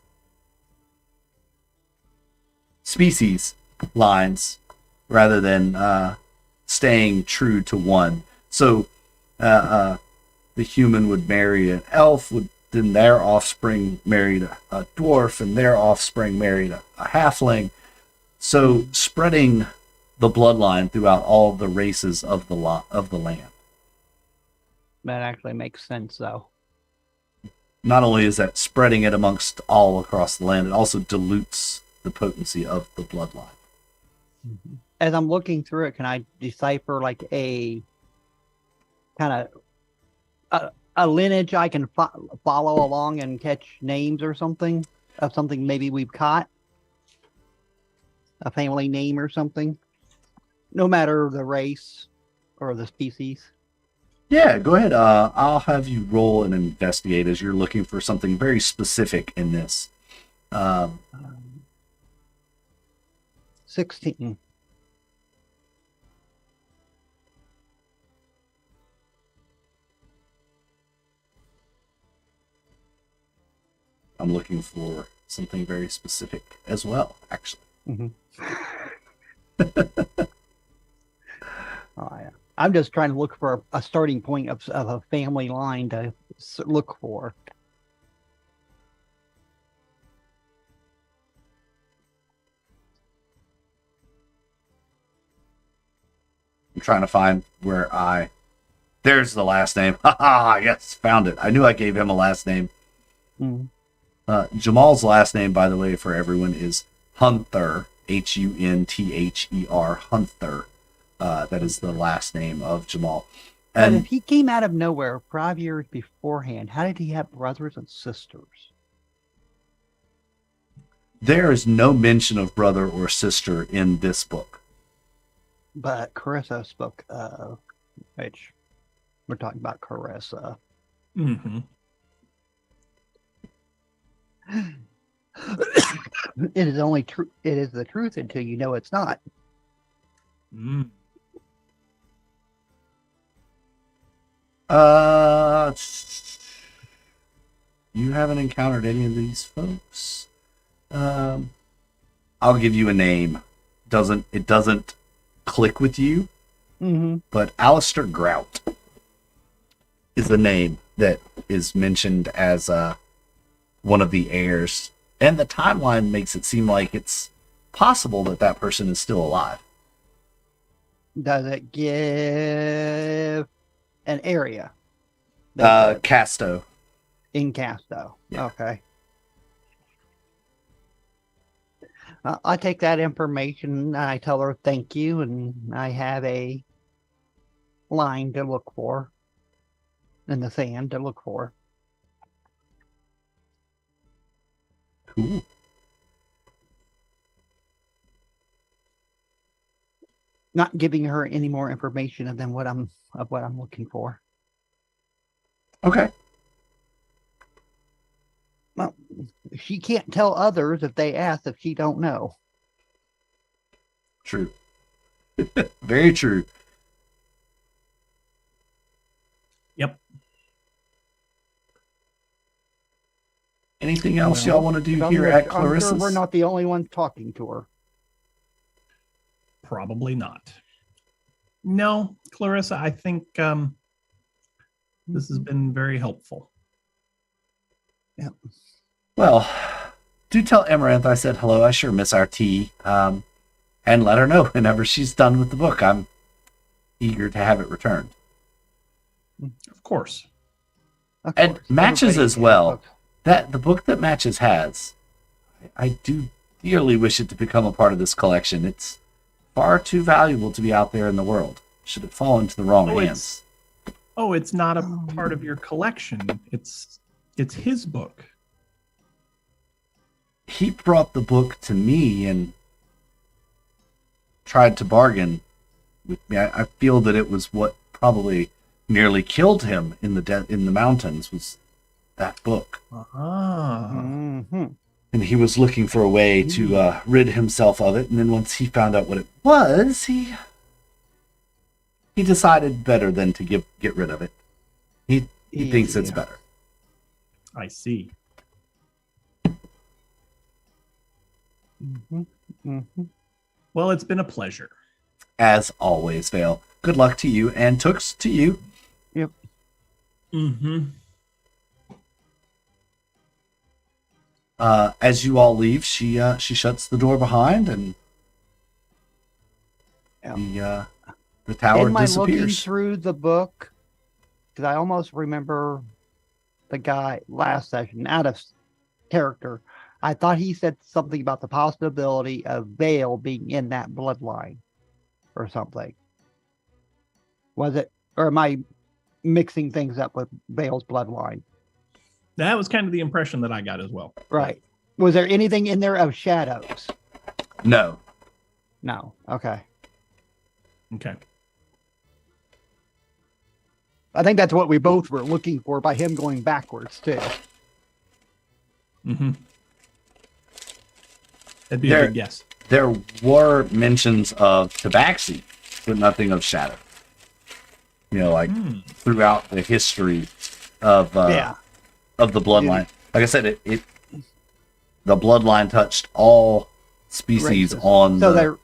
Species lines, rather than staying true to one. So the human would marry an elf, then their offspring married a dwarf, and their offspring married a halfling. So spreading the bloodline throughout all the races of the land. That actually makes sense, though. Not only is that spreading it amongst all across the land, it also dilutes the potency of the bloodline. As I'm looking through it, can I decipher like a kind of a lineage I can follow along and catch names or something of something maybe we've caught? A family name or something? No matter the race or the species. Yeah, go ahead. I'll have you roll and investigate as you're looking for something very specific in this. 16. I'm looking for something very specific as well, actually. Mm-hmm. Oh, yeah. I'm just trying to look for a starting point of a family line to look for. I'm trying to find where there's the last name. Haha, yes, found it. I knew I gave him a last name. Mm. Jamal's last name, by the way, for everyone, is Hunther, Hunther, Hunther. That is the last name of Jamal. And And if he came out of nowhere 5 years beforehand, how did he have brothers and sisters? there is no mention of brother or sister in this book. But Carissa spoke, which we're talking about Carissa. Mm-hmm. It is only true. It is the truth until you know it's not. Mm. You haven't encountered any of these folks. I'll give you a name. It doesn't click with you, Mm-hmm. but Alistair Grout is the name that is mentioned as one of the heirs, and the timeline makes it seem like it's possible that that person is still alive. Does it give an area? Casto. In Casto. Yeah. Okay. I take that information and I tell her thank you, and I have a line to look for in the sand to look for. Cool. Not giving her any more information than what I'm looking for. Okay. Well, she can't tell others if they ask if she don't know. True. Very true. Anything else y'all want to do here at Clarissa's? I'm sure we're not the only ones talking to her. Probably not. No, Clarissa, I think this has been very helpful. Yeah. Well, do tell Amaranth I said hello. I sure miss our tea. And let her know whenever she's done with the book. I'm eager to have it returned. Of course. And Matches as well. That the book that Matches has, I do dearly wish it to become a part of this collection. It's far too valuable to be out there in the world. Should it fall into the wrong hands? It's not a part of your collection. It's his book. He brought the book to me and tried to bargain with me. I feel that it was what probably nearly killed him in the mountains was that book. Mm-hmm. And he was looking for a way to rid himself of it. And then once he found out what it was, he decided better than to get rid of it. He thinks it's better. I see. Mm-hmm. Mm-hmm. Well, it's been a pleasure. As always, Vale. Good luck to you, and Toox to you. Yep. Mm-hmm. As you all leave, she shuts the door behind, and the tower In my looking disappears. through the book, because I almost remember the guy last session out of character. I thought he said something about the possibility of Vale being in that bloodline or something. Was it, or am I mixing things up with Vale's bloodline? That was kind of the impression that I got as well. Right. Was there anything in there of shadows? No. No. Okay. Okay. I think that's what we both were looking for by him going backwards too. Mm-hmm. That'd be a good guess. There were mentions of Tabaxi, but nothing of Shadow. You know, like throughout the history of the bloodline. Like I said, it the bloodline touched all species Races. on So the...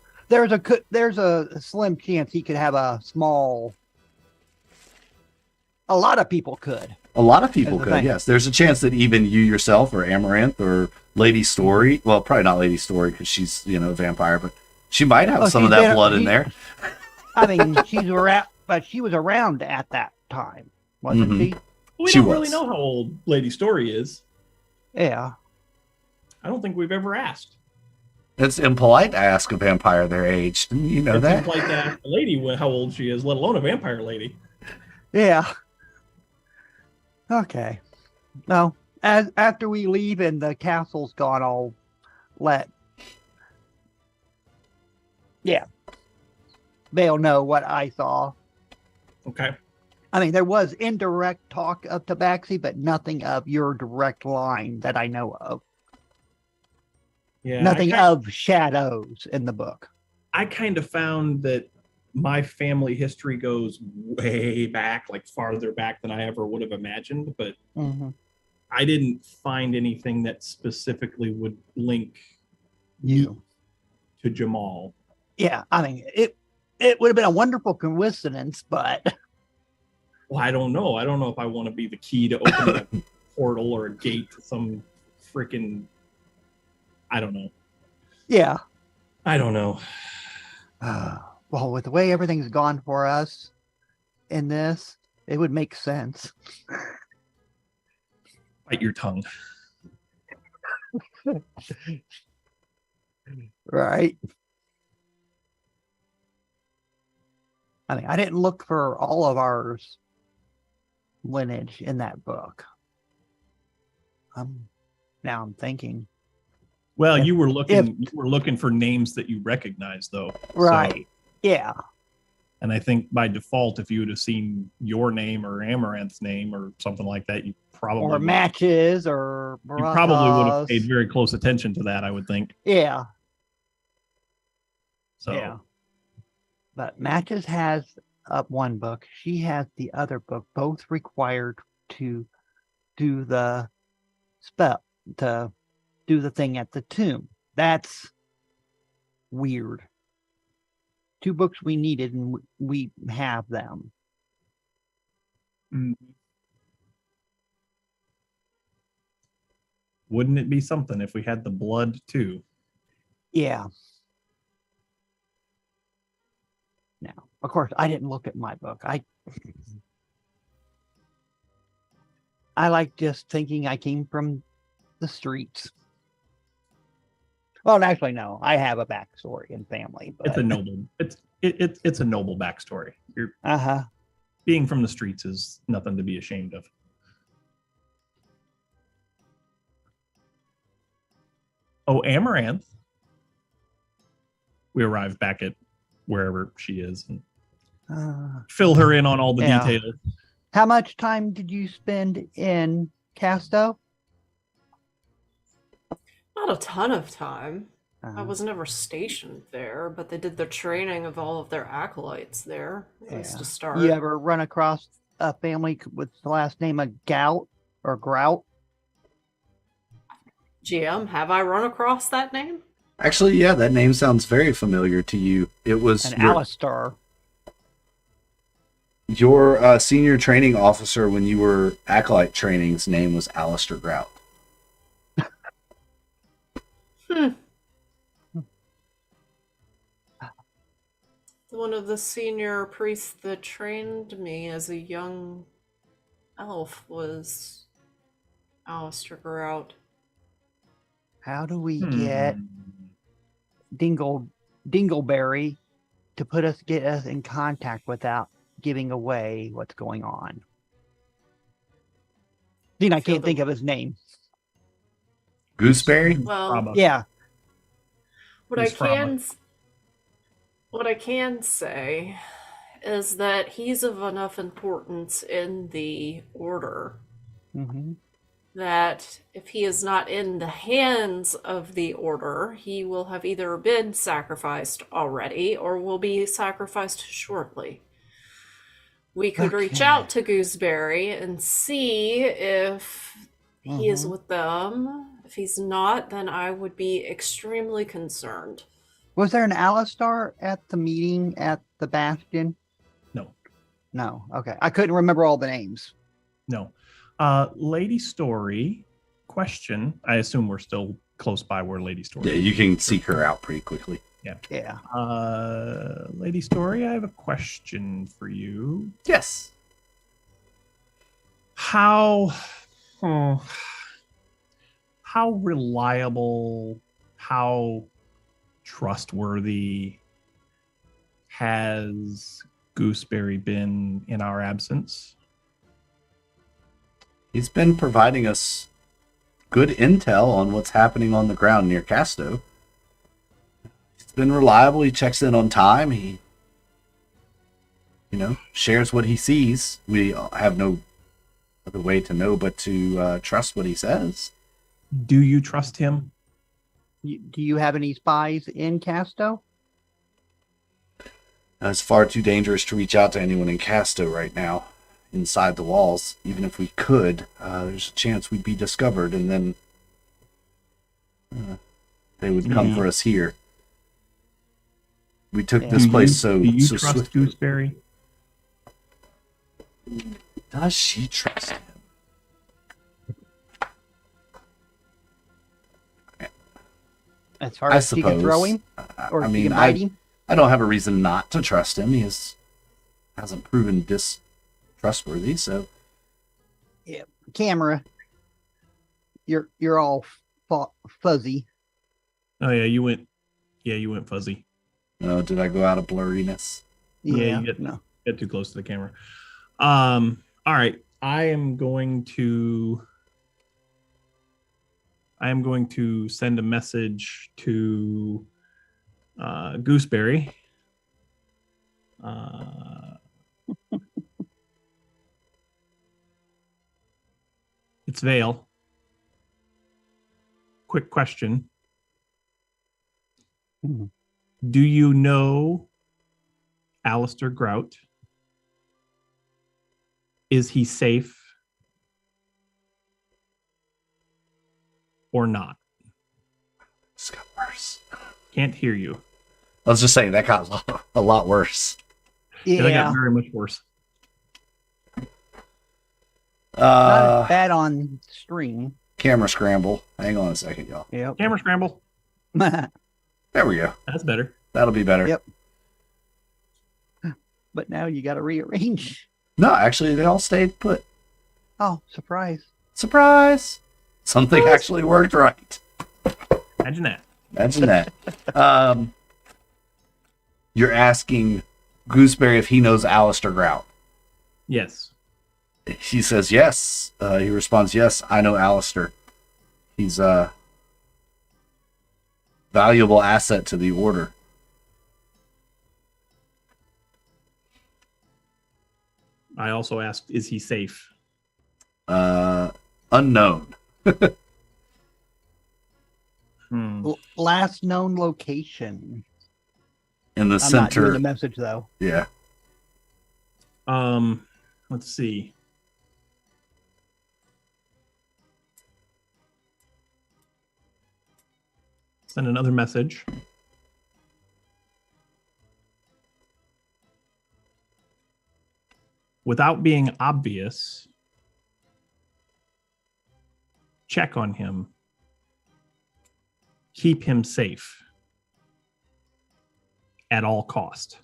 there's a slim chance he could have a small. A lot of people could. A lot of people That's the could, thing. yes. There's a chance that even you yourself or Amaranth or Lady Story, well, probably not Lady Story because she's, a vampire, but she might have some of that blood in there. I mean, she's around, but she was around at that time, wasn't Mhm. she? We She don't was. really know how old Lady Story is. Yeah. I don't think we've ever asked. It's impolite to ask a vampire their age. Didn't you know It's that? like to ask a lady how old she is, let alone a vampire lady. Yeah. Okay. No. As after we leave and the castle's gone, I'll let Vale know what I saw. Okay. I mean, there was indirect talk of Tabaxi, but nothing of your direct line that I know of. Yeah. Nothing of shadows in the book. I kind of found that my family history goes way back, like farther back than I ever would have imagined, but Mm-hmm. I didn't find anything that specifically would link You. to Jamal. Yeah, I mean, it would have been a wonderful coincidence, but Well, I don't know. I don't know if I want to be the key to opening a portal or a gate to some freaking... I don't know. yeah. I don't know. Well, with the way everything's gone for us in this, it would make sense. Bite your tongue. Right. I mean, I didn't look for all of ours lineage in that book. Now I'm thinking. Well, If- you were looking for names that you recognize, though. Right. So, Yeah. and I think by default, if you would have seen your name or Amaranth's name or something like that, you probably Or would- matches or you probably would have Baratas. paid very close attention to that, I would think. Yeah. So Yeah. But Matches has up one book. She has the other book, both required to do the spell, to do the thing at the tomb. That's weird. 2 books we needed, and we have them. Wouldn't it be something if we had the blood too? Yeah. Now, of course, I didn't look at my book. I like just thinking I came from the streets. Well, actually, no. I have a backstory and family, but It's a noble. It's a noble backstory. You're being from the streets is nothing to be ashamed of. Oh, Amaranth. We arrive back at wherever she is and fill her in on all the details. How much time did you spend in Casto? Not a ton of time. I was never stationed there, but they did the training of all of their acolytes there. At least to start. You ever run across a family with the last name of Gout or Grout? GM, have I run across that name? Actually, yeah, that name sounds very familiar to you. It was Alistair. Your senior training officer when you were acolyte training's name was Alistair Grout. One of the senior priests that trained me as a young elf was Alistair Grout. How do we get Dingleberry to get us in contact without giving away what's going on? I can't think of his name. Gooseberry? Well, yeah. What I can say is that he's of enough importance in the order that if he is not in the hands of the order, he will have either been sacrificed already or will be sacrificed shortly. We could reach out to Gooseberry and see if he is with them. If he's not, then I would be extremely concerned. Was there an Alistair at the meeting at the Bastion? No. Okay. I couldn't remember all the names. No. Lady Story, question. I assume we're still close by where Lady Story Yeah, is. you can seek her out pretty quickly. Yeah. Lady Story, I have a question for you. Yes. How reliable, how trustworthy has Gooseberry been in our absence? He's been providing us good intel on what's happening on the ground near Casto. He's been reliable. He checks in on time. He, shares what he sees. We have no other way to know but to trust what he says. Do you trust him? Do you have any spies in Casto? It's far too dangerous to reach out to anyone in Casto right now. Inside the walls, even if we could, there's a chance we'd be discovered, and then they would come for us here. We took this place so Do you so trust swiftly. Gooseberry? Does she trust him? As far I as she can throw him? Or I she mean, can bite him? I don't have a reason not to trust him. He hasn't proven distrustworthy, so Yeah. Camera. You're all fuzzy. Oh yeah, you went fuzzy. no, did I go out of blurriness? Yeah, you get too close to the camera. All right. I am going to send a message to Gooseberry. It's Vale. Quick question. Do you know Alistair Grout? Is he safe? or not? It's got worse. Can't hear you. I was just saying that got a lot worse. Yeah, that got Yeah, very much worse. not as bad on stream. Camera scramble. Hang on a second, y'all. Yep. Camera scramble. There we go. That's better. That'll be better. Yep. But now you got to rearrange. No, actually, they all stayed put. Oh, surprise. Surprise! Something actually worked right. Imagine that. Imagine that. You're asking Gooseberry if he knows Alistair Grout. Yes. He says yes. He responds, yes, I know Alistair. He's a valuable asset to the Order. I also asked, is he safe? Unknown. Last known location. In the I'm not doing center. the message though. Yeah. Let's see. Send another message. Without being obvious, check on him. Keep him safe at all cost.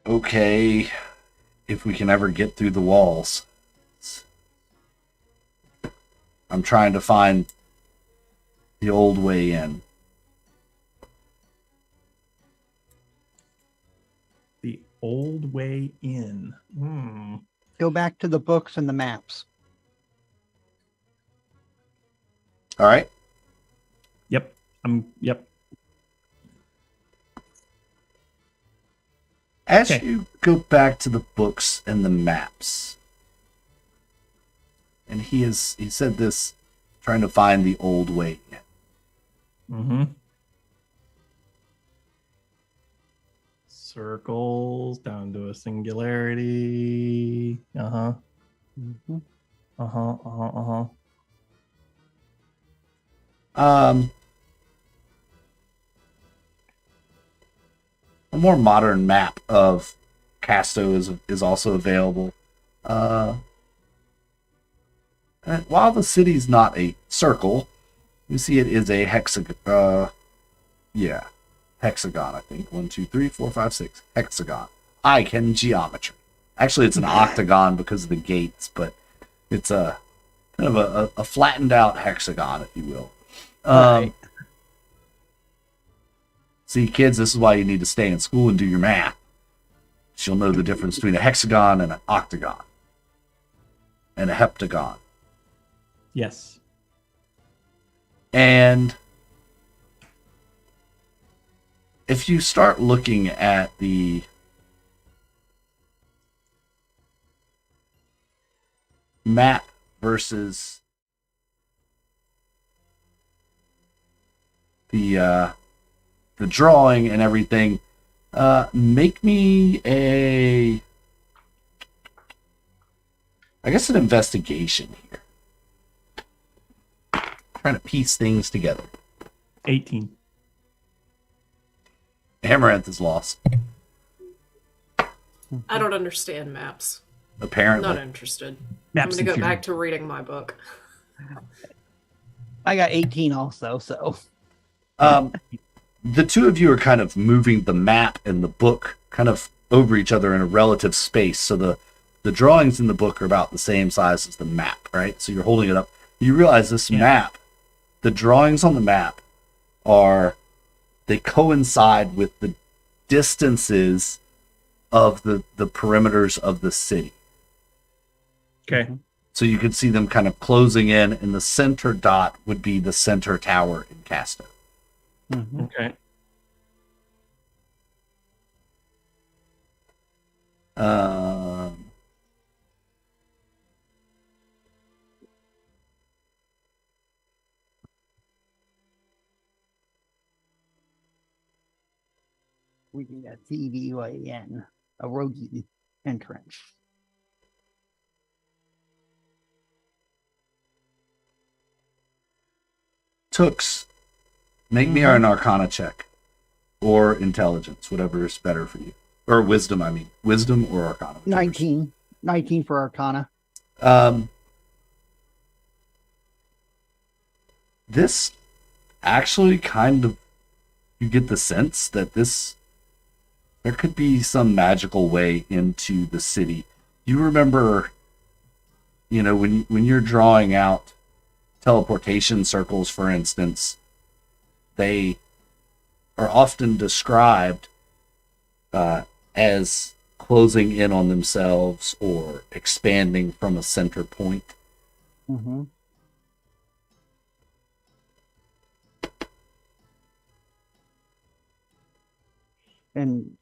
Okay. If we can ever get through the walls. I'm trying to find the old way in. The old way in. Go back to the books and the maps. All right. Yep. Yep. As Okay. you go back to the books and the maps, and he said this, trying to find the old way in. Mm-hmm. Circles down to a singularity. Uh-huh. Mm-hmm. Uh-huh. Uh-huh. Uh-huh. A more modern map of Casto is also available. And while the city's not a circle, you see it is a hexagon. Hexagon. I think 1, 2, 3, 4, 5, 6 hexagon. I can geometry. Actually, it's an octagon because of the gates, but it's a kind of a flattened out hexagon, if you will. Right. See, kids, this is why you need to stay in school and do your math. You'll know the difference between a hexagon and an octagon and a heptagon. Yes. And if you start looking at the map versus the drawing and everything, make me I guess an investigation here. Trying to piece things together. 18. Amaranthe is lost. I don't understand maps. Apparently. Not interested. Maps I'm going to go inferior. back to reading my book. I got 18 also, so. The two of you are kind of moving the map and the book kind of over each other in a relative space. So the drawings in the book are about the same size as the map, right? So you're holding it up. You realize this map, the drawings on the map they coincide with the distances of the perimeters of the city. Okay. So you could see them kind of closing in, and the center dot would be the center tower in Casto. Mhm. Okay. We need a CVUAN, a road entrance. Toox, make me an Arcana check. Or intelligence, whatever is better for you. Or wisdom, I mean. Wisdom or Arcana. 19 for Arcana. This actually kind of, you get the sense that there could be some magical way into the city. You remember, when you're drawing out teleportation circles, for instance, they are often described as closing in on themselves or expanding from a center point. Mm-hmm. And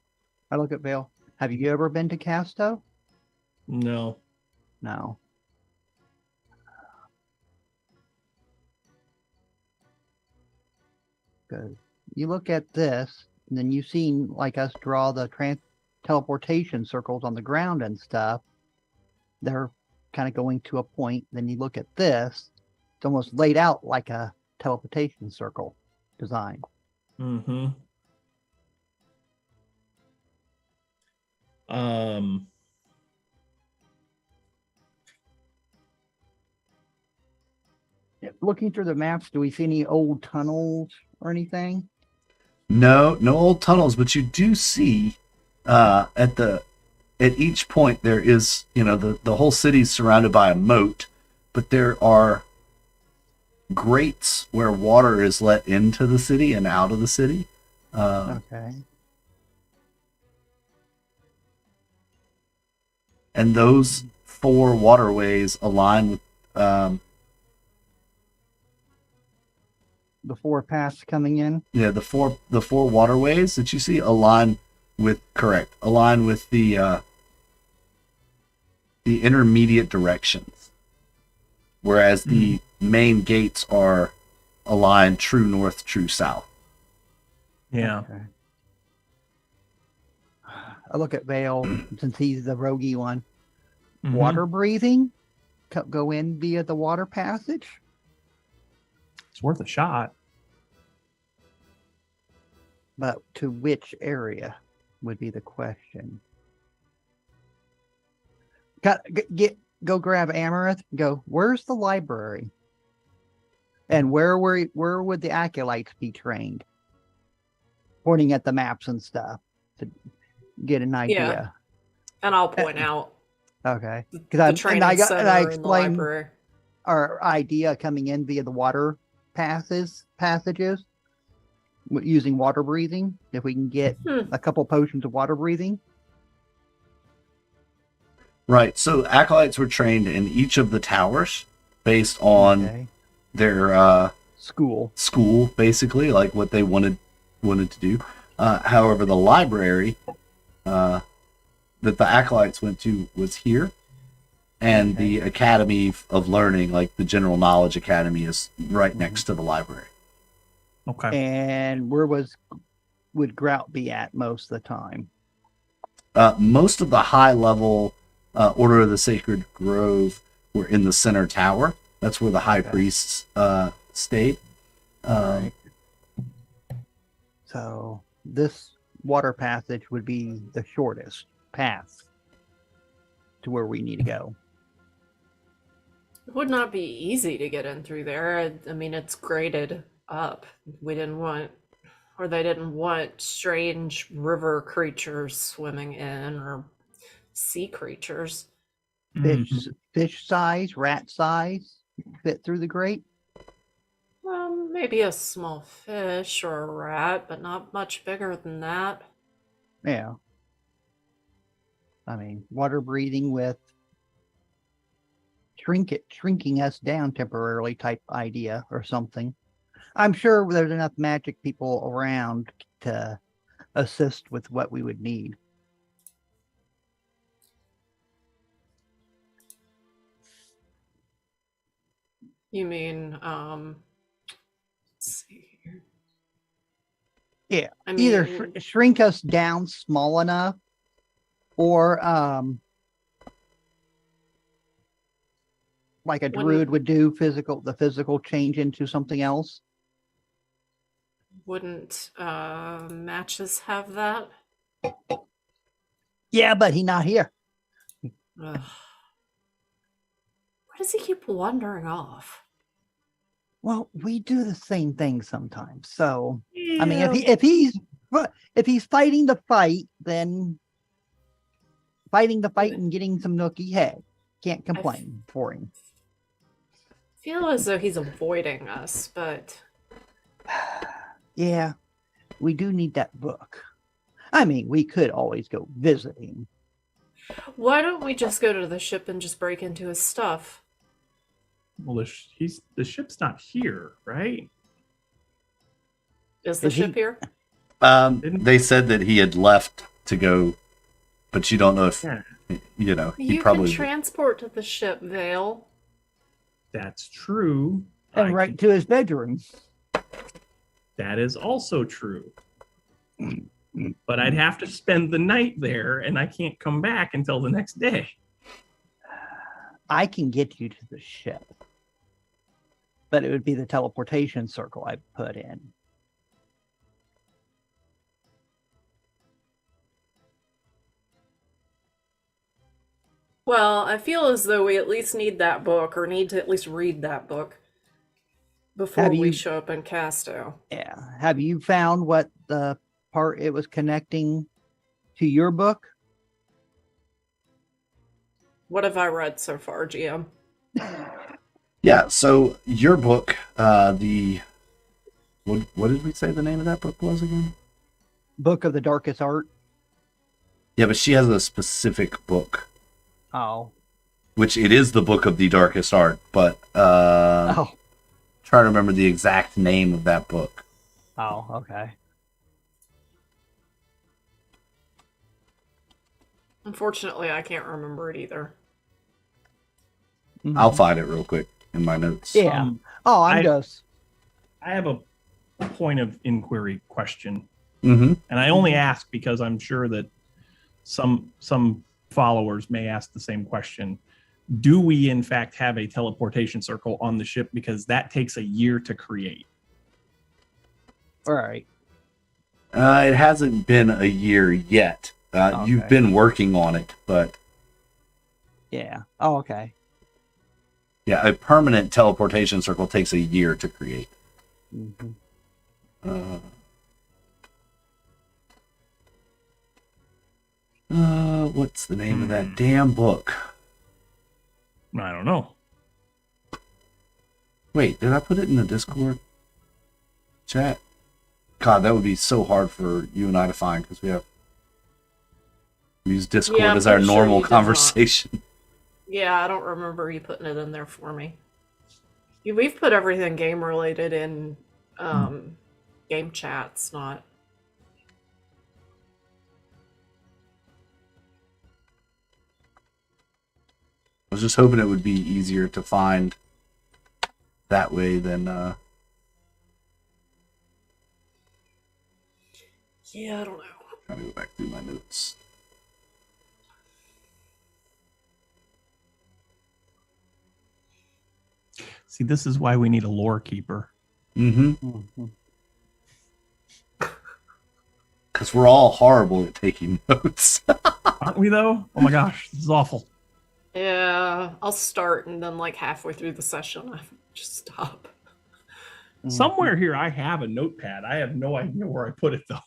I look at Vale. Have you ever been to Casto? No. No. Good. You look at this, and then you've seen like us draw the teleportation circles on the ground and stuff. They're kind of going to a point. Then you look at this; it's almost laid out like a teleportation circle design. Mm-hmm. Looking through the maps, do we see any old tunnels or anything? No old tunnels, but you do see at each point there is, the whole city's surrounded by a moat, but there are grates where water is let into the city and out of the city. Okay. And those 4 waterways align with The 4 paths coming in. the four waterways that you see align with the intermediate directions, whereas the main gates are aligned true north, true south. Yeah. Okay. I look at Vale since he's the roguey one. Mhm. Water breathing, go in via the water passage. It's worth a shot. But to which area would be the question. Go grab Amaranth. Go. Where's the library? And where would the acolytes be trained? Pointing at the maps and stuff to get an idea. And I'll point out Okay. the training center I and the explained library. our idea coming in via the water passages using water breathing. If we can get a couple potions of water breathing. Right. So acolytes were trained in each of the towers based on their school, basically, like what they wanted to do. However, the library that the acolytes went to was here, and the Academy of Learning, like the General Knowledge Academy, is right next to the library. Okay. And where would Grout be at most of the time? Most of the high level Order of the Sacred Grove were in the center tower. That's where the high priests stayed. Right. So this water passage would be the shortest path to where we need to go. It would not be easy to get in through there. I mean, it's graded up. They didn't want strange river creatures swimming in, or sea creatures. Fish size, rat size, fit through the grate? Maybe a small fish or a rat, but not much bigger than that. Yeah. I mean, water breathing with shrinking us down temporarily type idea or something. I'm sure there's enough magic people around to assist with what we would need. You mean, let's see here. Yeah, I mean, either shrink us down small enough, or like a druid would do, the physical change into something else. Wouldn't Matches have that? Yeah, but he not here. Ugh. Where does he keep wandering off? Well, we do the same thing sometimes. So I mean, Yeah. if he's fighting the fight, then fighting the fight and getting some nookie, hey, can't complain for him. Feel as though he's avoiding us, but Yeah, we do need that book. I mean, we could always go visit him. why don't we just go to the ship and just break into his stuff? Well, the ship's not here, right? Is the Is he- ship here? They said that he had left to go, but you don't know if Yeah. you know. He You probably can transport to the ship, Vale. That's true. And right to his bedroom. That is also true. But I'd have to spend the night there, and I can't come back until the next day. I can get you to the ship, but it would be the teleportation circle I put in. Well, I feel as though we at least need that book, or need to at least read that book before Have we you- show up in Casto. Yeah. Have you found what the part it was connecting to your book? What have I read so far, GM? Yeah, so your book, the what did we say the name of that book was again? Book of the Darkest Art. Yeah, but she has a specific book, Oh. which it is the Book of the Darkest Art, but Oh. try to remember the exact name of that book. Oh, okay. Unfortunately, I can't remember it either. Mhm. I'll find it real quick in my notes. Yeah. Oh, I'm I- just. I have a point of inquiry question, Mm-hmm. and I only ask because I'm sure that some followers may ask the same question. Do we in fact have a teleportation circle on the ship? Because that takes a year to create. All right. It hasn't been a year yet. You've Okay. been working on it, but Yeah. Oh, okay. yeah, a permanent teleportation circle takes a year to create. Mhm. What's the name of that damn book? I don't know. Wait, did I put it in the Discord chat? God, that would be so hard for you and I to find because we use Discord Yeah, I'm as our pretty sure normal you did not. conversation. Yeah, I don't remember you putting it in there for me. We've put everything game related in game chats, not. I was just hoping it would be easier to find that way than Yeah, I don't know. trying to go back through my notes. See, this is why we need a lore keeper. Mm-hmm. Mhm. Because we're all horrible at taking notes. Aren't we though? Oh my gosh, this is awful. Yeah, I'll start and then like halfway through the session, I just stop. Mhm. Somewhere here I have a notepad. I have no idea where I put it though.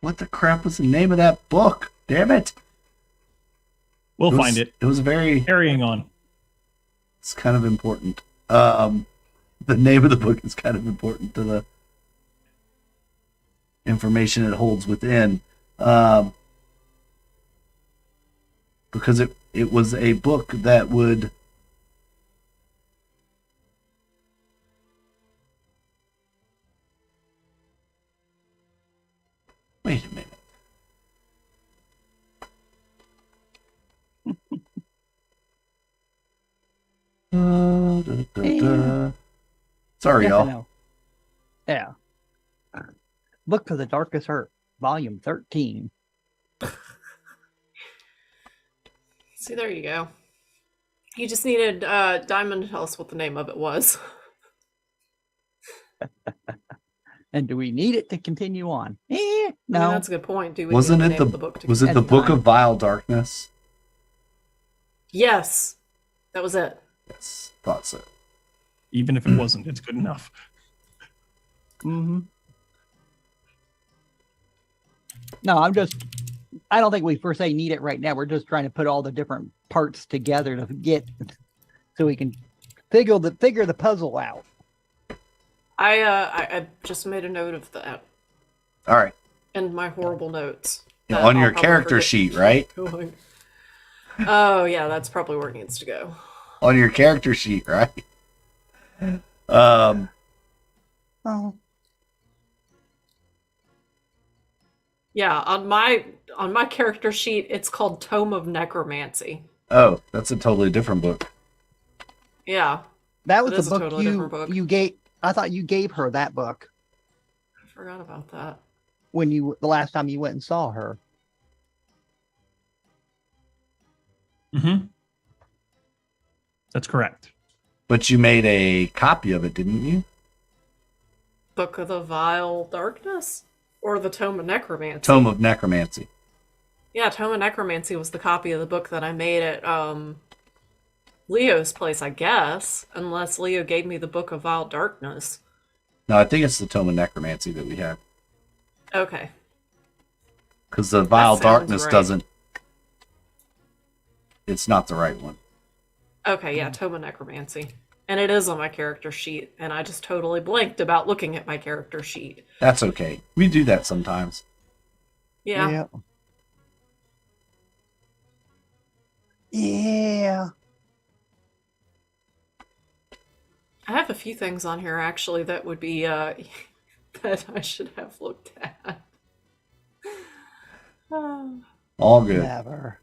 What the crap was the name of that book? Damn it! We'll was- find it. It was very. Carrying on. It's kind of important. The name of the book is kind of important to the information it holds within, because it was a book that would. Wait a minute. Yeah. Sorry, Yes, I y'all. know. Yeah. Book of the Darkest Art, Volume 13. See, there you go. He just needed Diamond to tell us what the name of it was. And do we need it to continue on? No. I mean, that's a good point. Do we Wasn't need the it name of the book to was it the That's Book fine. of Vile Darkness? Yes, that was it. Yes, thought so. Even if it wasn't, it's good enough. Mm-hmm. No, I don't think we per se need it right now. We're just trying to put all the different parts together to get so we can figure the puzzle out. I just made a note of that All right. in my horrible notes. You know, that on I'll your probably character forget sheet, right? going. Oh yeah, that's probably where it needs to go. On your character sheet, right? Oh. Yeah, on my character sheet, it's called Tome of Necromancy. Oh, that's a totally different book. Yeah, That was It the is a book totally different book. you gave. I thought you gave her that book I forgot about that. when the last time you went and saw her. Mm-hmm. That's correct. But you made a copy of it, didn't you? Book of the Vile Darkness? Or the Tome of Necromancy? Tome of Necromancy. Yeah, Tome of Necromancy was the copy of the book that I made at Leo's place, I guess. Unless Leo gave me the Book of Vile Darkness. No, I think it's the Tome of Necromancy that we have. Okay. Because the Vile sounds Darkness right. doesn't... It's not the right one. Okay, yeah, Tome of Necromancy. And it is on my character sheet, and I just totally blanked about looking at my character sheet. That's okay. We do that sometimes. Yeah. Yeah. I have a few things on here actually that would be that I should have looked at. All good. Never.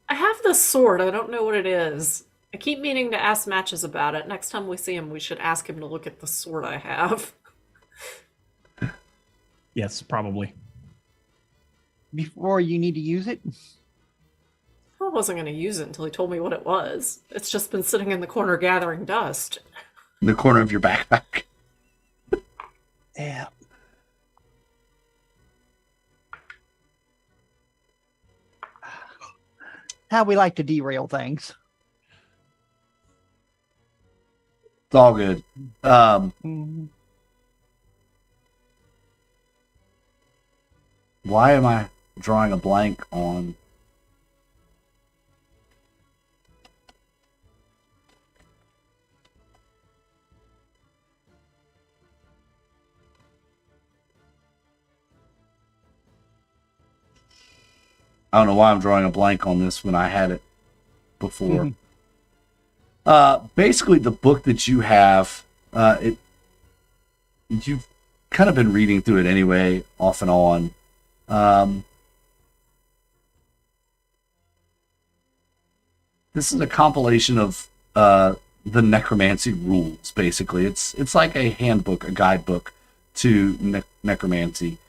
I have this sword. I don't know what it is. I keep meaning to ask Matches about it. Next time we see him, we should ask him to look at the sword I have. Yes, probably. Before you need to use it. I wasn't going to use it until he told me what it was. It's just been sitting in the corner gathering dust. In the corner of your backpack. Yeah. How we like to derail things. It's all good. Why am I drawing a blank on... I don't know why I'm drawing a blank on this when I had it before. Basically, the book that you have, you've kind of been reading through it anyway, off and on. This is a compilation of the necromancy rules. Basically, it's like a handbook, a guidebook to necromancy.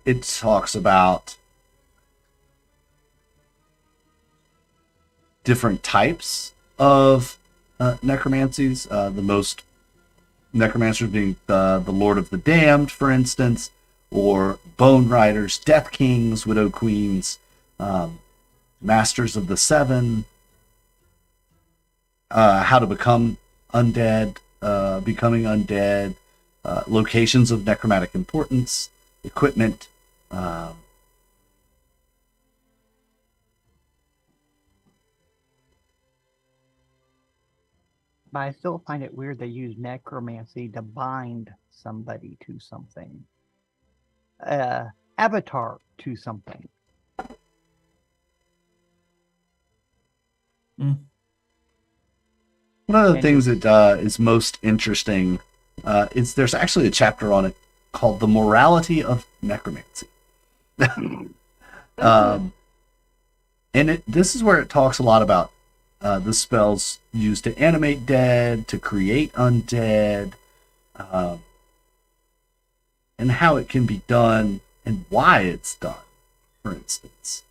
It talks about different types of necromancies. The most necromancers being the Lord of the Damned, for instance, or Bone Riders, Death Kings, Widow Queens, Masters of the Seven, how to become undead, becoming undead, locations of necromantic importance, equipment. But I still find it weird they use necromancy to bind somebody to something. Avatar to something. Mm. One of the things that is most interesting is there's actually a chapter on it called The Morality of Necromancy. And this is where it talks a lot about the spells used to animate dead, to create undead, and how it can be done and why it's done, for instance.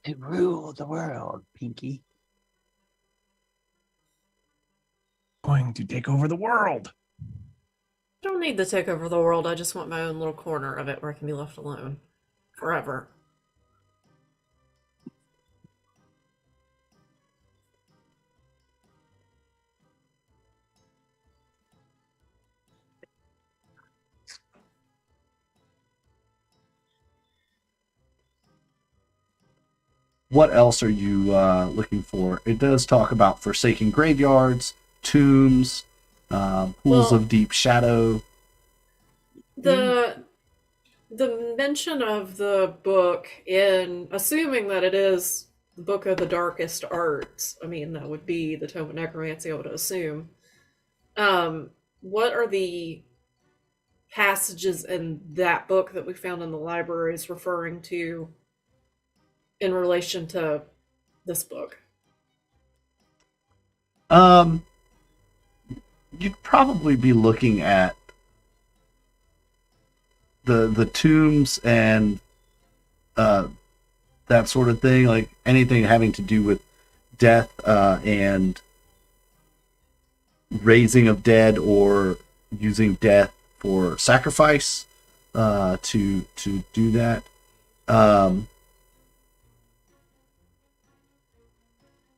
To rule the world, Pinky. Going to take over the world. Don't need to take over the world. I just want my own little corner of it where I can be left alone forever. What else are you looking for? It does talk about forsaken graveyards, tombs, pools Well, of deep shadow. The mention of the book in assuming that it is the book of the darkest arts, I mean that would be the tome of necromancy, I would assume. What are the passages in that book that we found in the libraries referring to in relation to this book? You'd probably be looking at the tombs and that sort of thing, like anything having to do with death and raising of dead or using death for sacrifice to do that.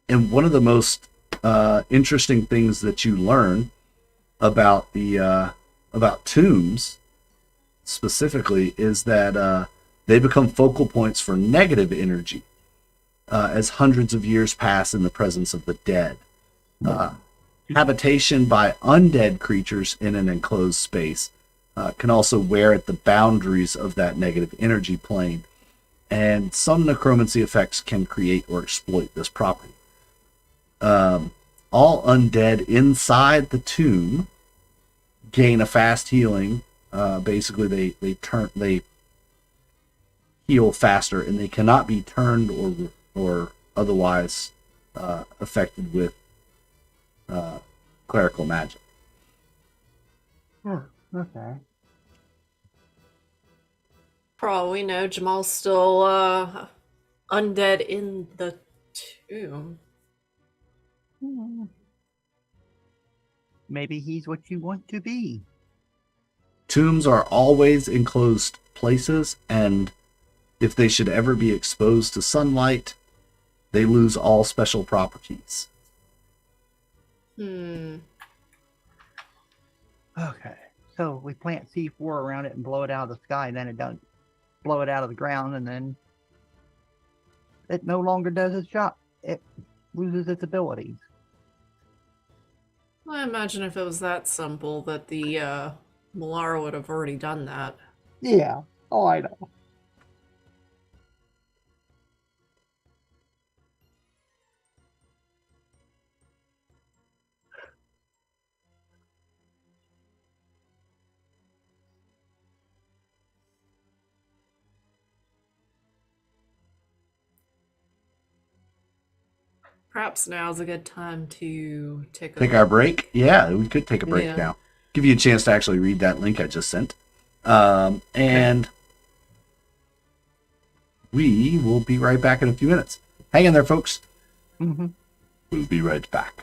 And one of the most interesting things that you learn about the about tombs specifically is that they become focal points for negative energy as hundreds of years pass in the presence of the dead. Habitation by undead creatures in an enclosed space can also wear at the boundaries of that negative energy plane, and some necromancy effects can create or exploit this property. All undead inside the tomb gain a fast healing. Basically, they heal faster, and they cannot be turned or otherwise affected with clerical magic. Oh, okay. For all we know, Jamal's still undead in the tomb. Maybe he's what you want to be. Tombs are always enclosed places, and if they should ever be exposed to sunlight, they lose all special properties. Hmm. Okay. So we plant C4 around it and blow it out of the sky, and then it doesn't blow it out of the ground, and then it no longer does its job. It loses its abilities. I imagine if it was that simple that the Malara would have already done that. Yeah. Oh, I know. Perhaps now's a good time to take Our break? Yeah, we could take a break Yeah. now. Give you a chance to actually read that link I just sent. And we will be right back in a few minutes. Hang in there, folks. Mm-hmm. We'll be right back.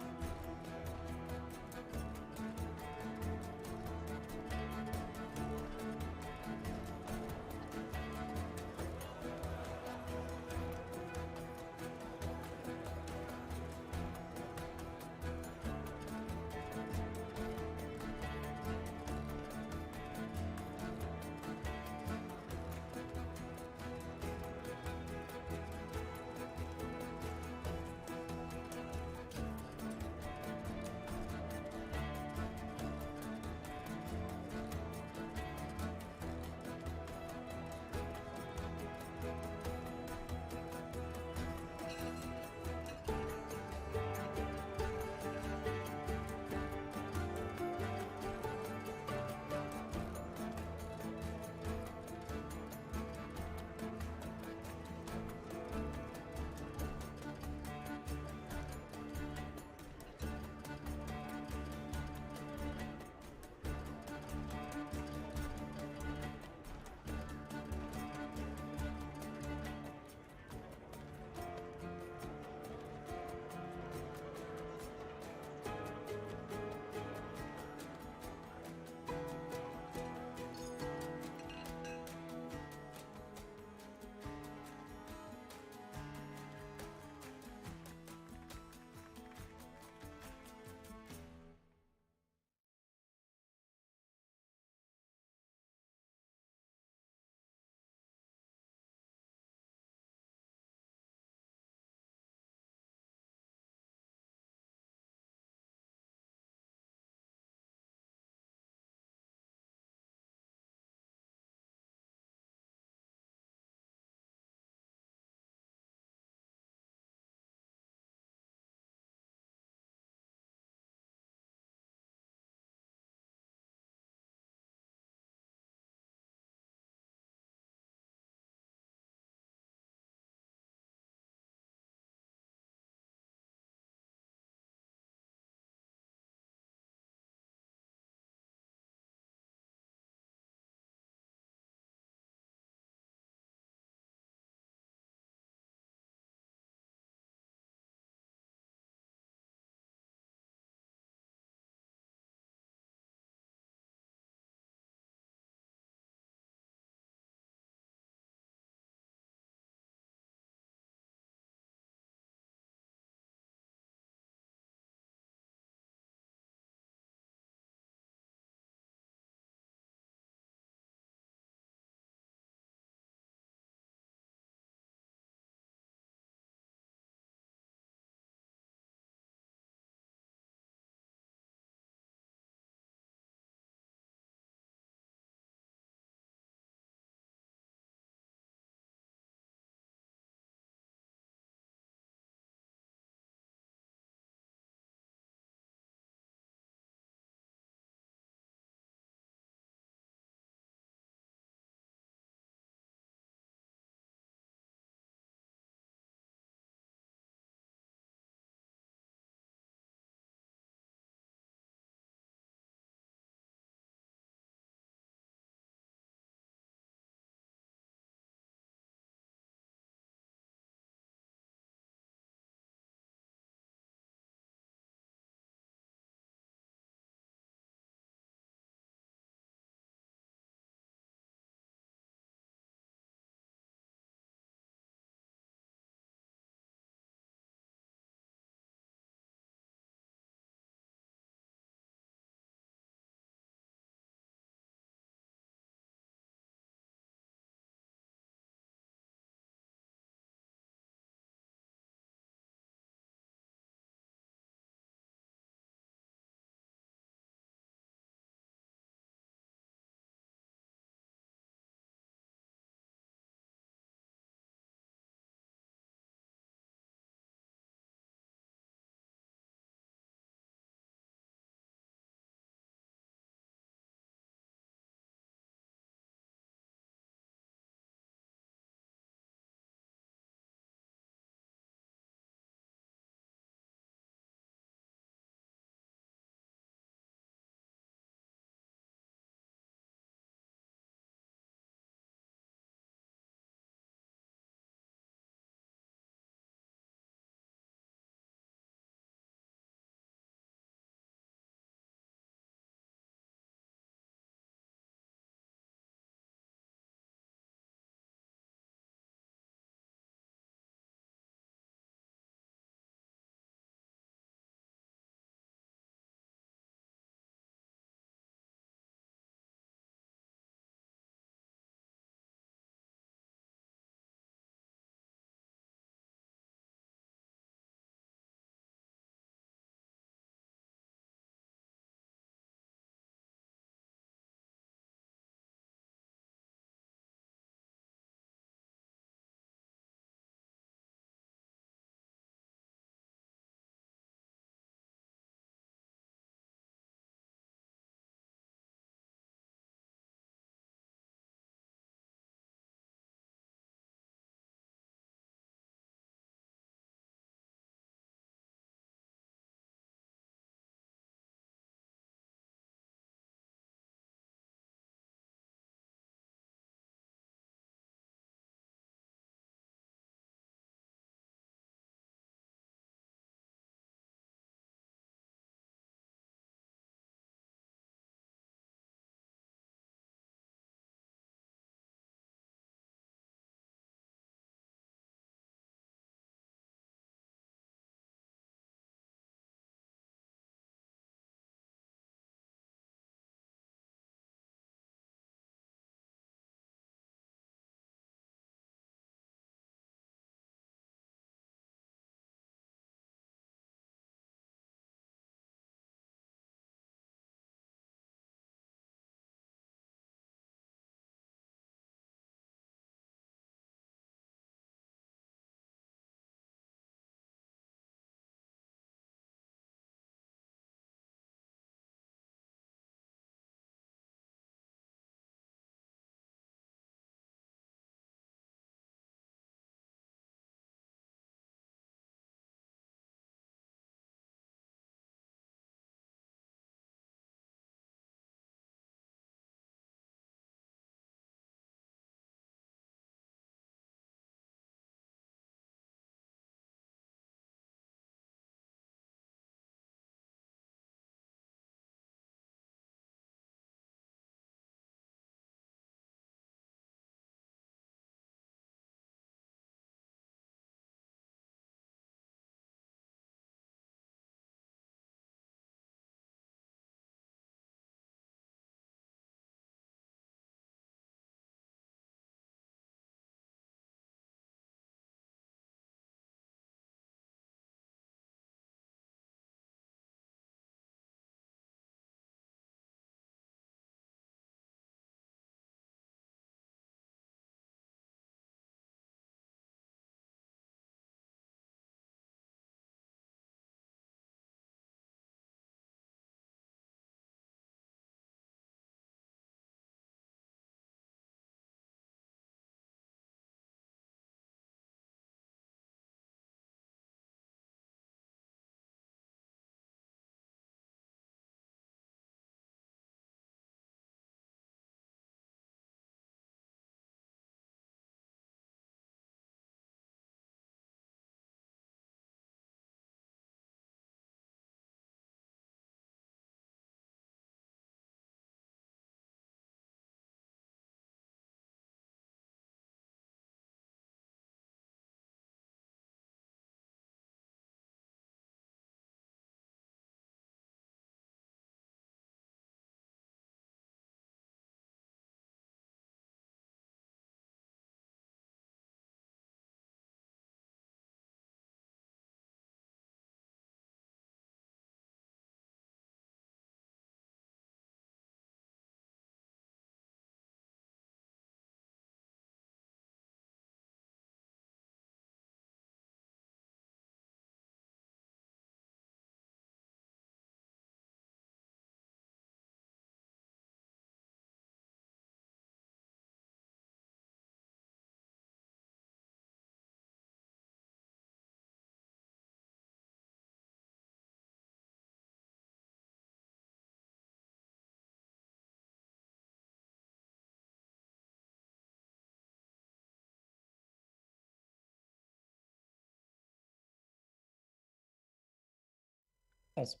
Awesome.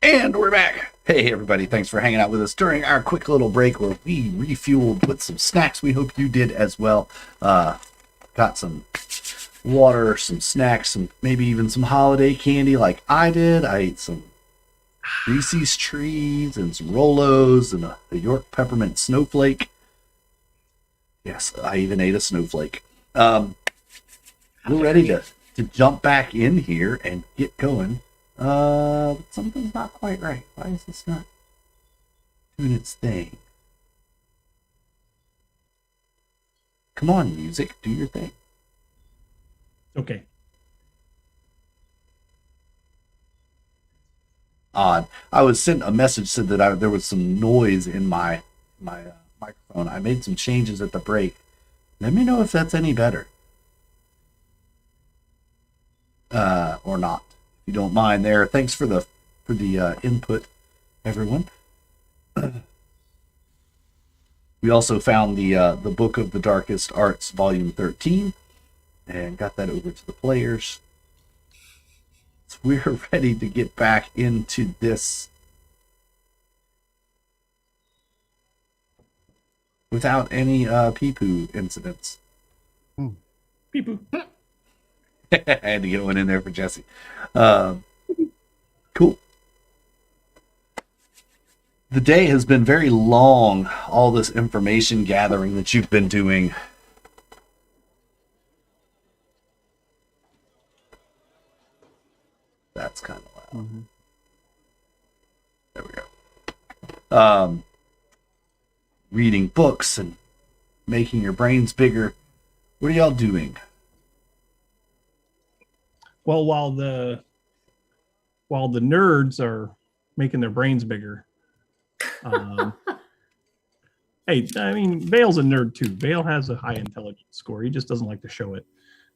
And we're back. Hey, everybody. Thanks for hanging out with us during our quick little break where we refueled with some snacks. We hope you did as well. Got some water, some snacks, some maybe even some holiday candy like I did. I ate some Reese's Trees and some Rolos and a York Peppermint Snowflake. Yes, I even ate a snowflake. We're ready to jump back in here and get going. But something's not quite right. Why is this not doing its thing? Come on, music, do your thing. Okay. Odd. I was sent a message said that there was some noise in my microphone. I made some changes at the break. Let me know if that's any better. Or not. If you don't mind there. Thanks for the input, everyone. We also found the Book of the Darkest Arts, Volume 13, and got that over to the players. So we're ready to get back into this without any pee-poo incidents. Pee-poo. I had to get one in there for Jesse. Cool. The day has been very long, all this information gathering that you've been doing. That's kind of loud. Mm-hmm. There we go. Reading books and making your brains bigger. What are y'all doing? Well, while the nerds are making their brains bigger, hey, I mean, Vale's a nerd too. Vale has a high intelligence score. He just doesn't like to show it.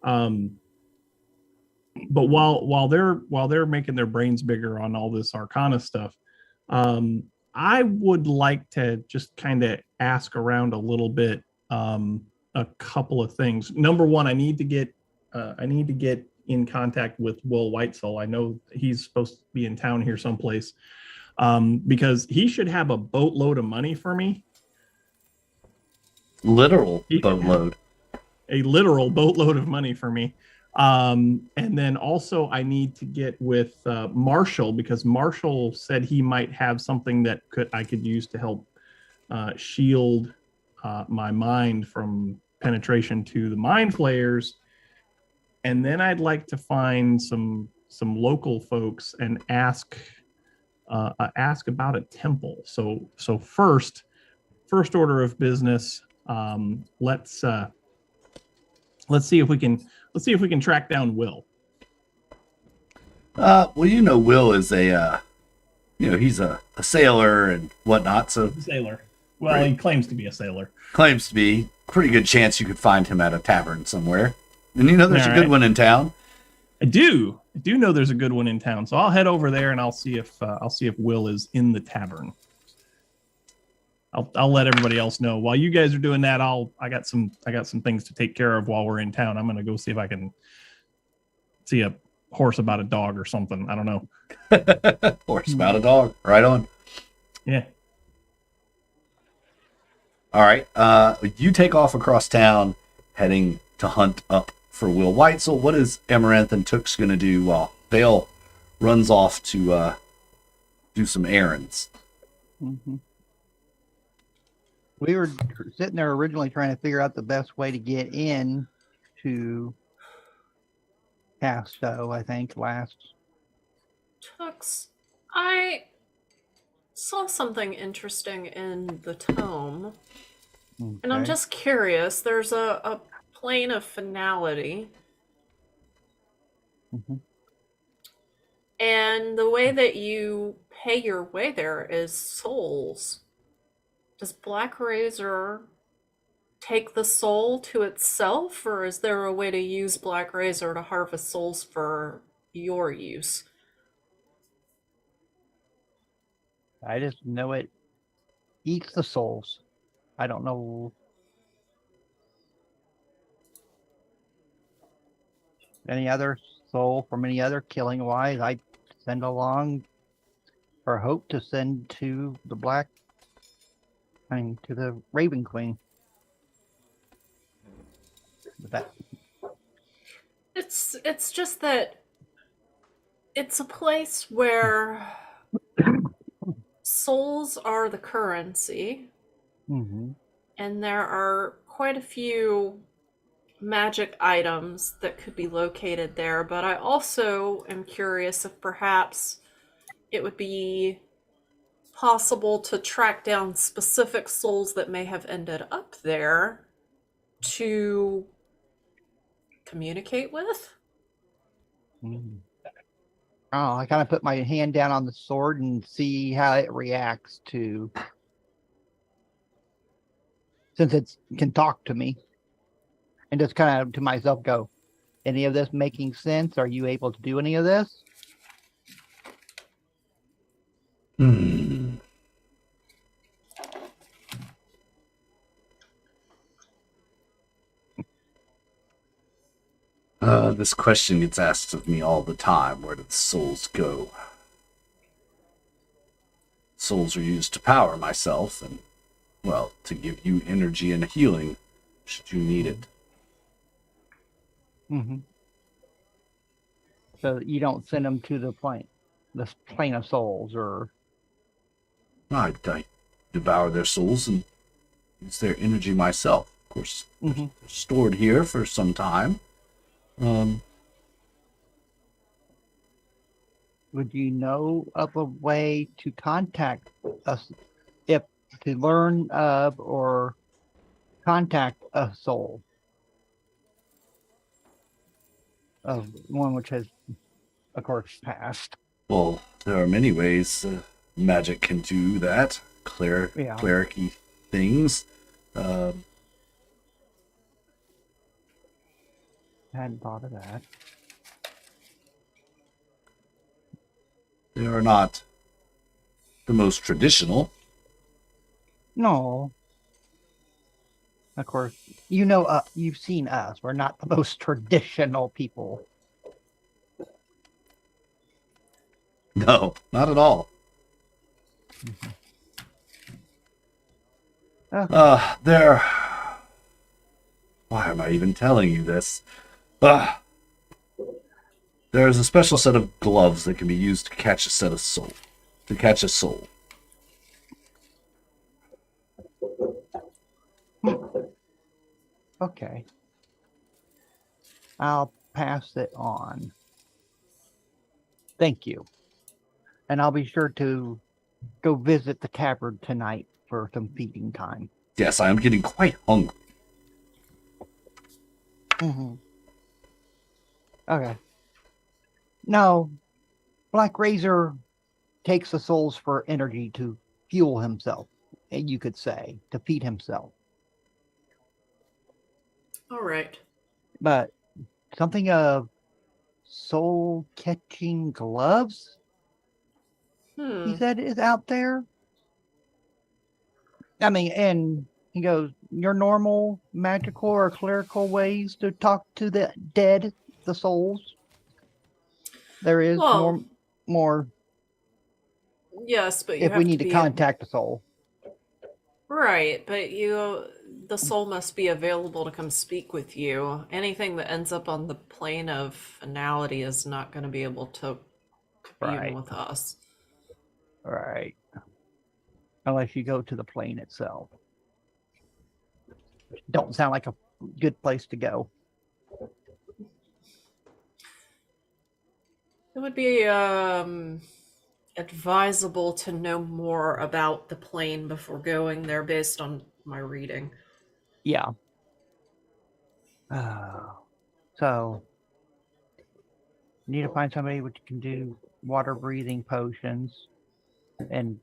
But while they're making their brains bigger on all this Arcana stuff, I would like to just kind of ask around a little bit, a couple of things. Number one, I need to get in contact with Will Whitesell. I know he's supposed to be in town here someplace, because he should have a boatload of money for me. Literal boatload. A literal boatload of money for me. And then also I need to get with Marshall, because Marshall said he might have something that I could use to help shield my mind from penetration to the mind flayers. And then I'd like to find some local folks and ask about a temple. So first order of business, let's see if we can track down Will. Well, Will is he's a sailor and whatnot. So Sailor. Well, right. He claims to be a sailor. Claims to be. Pretty good chance you could find him at a tavern somewhere. And there's a good one in town. I do know there's a good one in town. So I'll head over there and I'll see if Will is in the tavern. I'll let everybody else know. While you guys are doing that, I got some things to take care of while we're in town. I'm gonna go see if I can see a horse about a dog or something. I don't know. Horse about a dog. Right on. Yeah. All right. You take off across town, heading to hunt up for Will Whitesell. What is Amaranthe and Toox gonna do while Vale runs off to do some errands? Mm-hmm. We were sitting there originally trying to figure out the best way to get in to Casto, I think, last. Toox, I saw something interesting in the tome, and I'm just curious. There's a plane of finality, and the way that you pay your way there is souls. Does Black Razor take the soul to itself, or is there a way to use Black Razor to harvest souls for your use? I just know it eats the souls. I don't know any other soul from any other killing wise. I send along, or hope to send to the to the Raven Queen. That It's just that it's a place where souls are the currency, mm-hmm. and there are quite a few magic items that could be located there, but I also am curious if perhaps it would be possible to track down specific souls that may have ended up there to communicate with. Mm-hmm. Oh, I kind of put my hand down on the sword and see how it reacts to, since it can talk to me, and just kind of to myself go, any of this making sense? Are you able to do any of this? Hmm. This question gets asked of me all the time. Where do the souls go? Souls are used to power myself and, well, to give you energy and healing should you need it. Mm-hmm. So you don't send them to the plane of souls, or I devour their souls and use their energy myself. Of course, mm-hmm. they're stored here for some time. Would you know of a way to contact us, if to learn of or contact a soul of one which has, of course, passed? Well, there are many ways magic can do that. Yeah. Clericy things. Hadn't thought of that. They are not the most traditional. No. Of course, you've seen us. We're not the most traditional people. No, not at all. Okay. Why am I even telling you this? There's a special set of gloves that can be used to catch a soul. Okay. I'll pass it on. Thank you. And I'll be sure to go visit the cavern tonight for some feeding time. Yes, I am getting quite hungry. Mm-hmm. Okay. No, Black Razor takes the souls for energy to fuel himself, you could say, to feed himself. All right. But something of soul catching gloves, he said, is out there. I mean, and he goes, your normal magical or clerical ways to talk to the dead, the souls. There is more. Yes, but you if have we need to be contact the soul. right, but the soul must be available to come speak with you. Anything that ends up on the plane of finality is not going to be able to commune with us. Right. Unless you go to the plane itself. Don't sound like a good place to go. It would be advisable to know more about the plane before going there based on my reading. Yeah. So, you need to find somebody which can do water breathing potions, and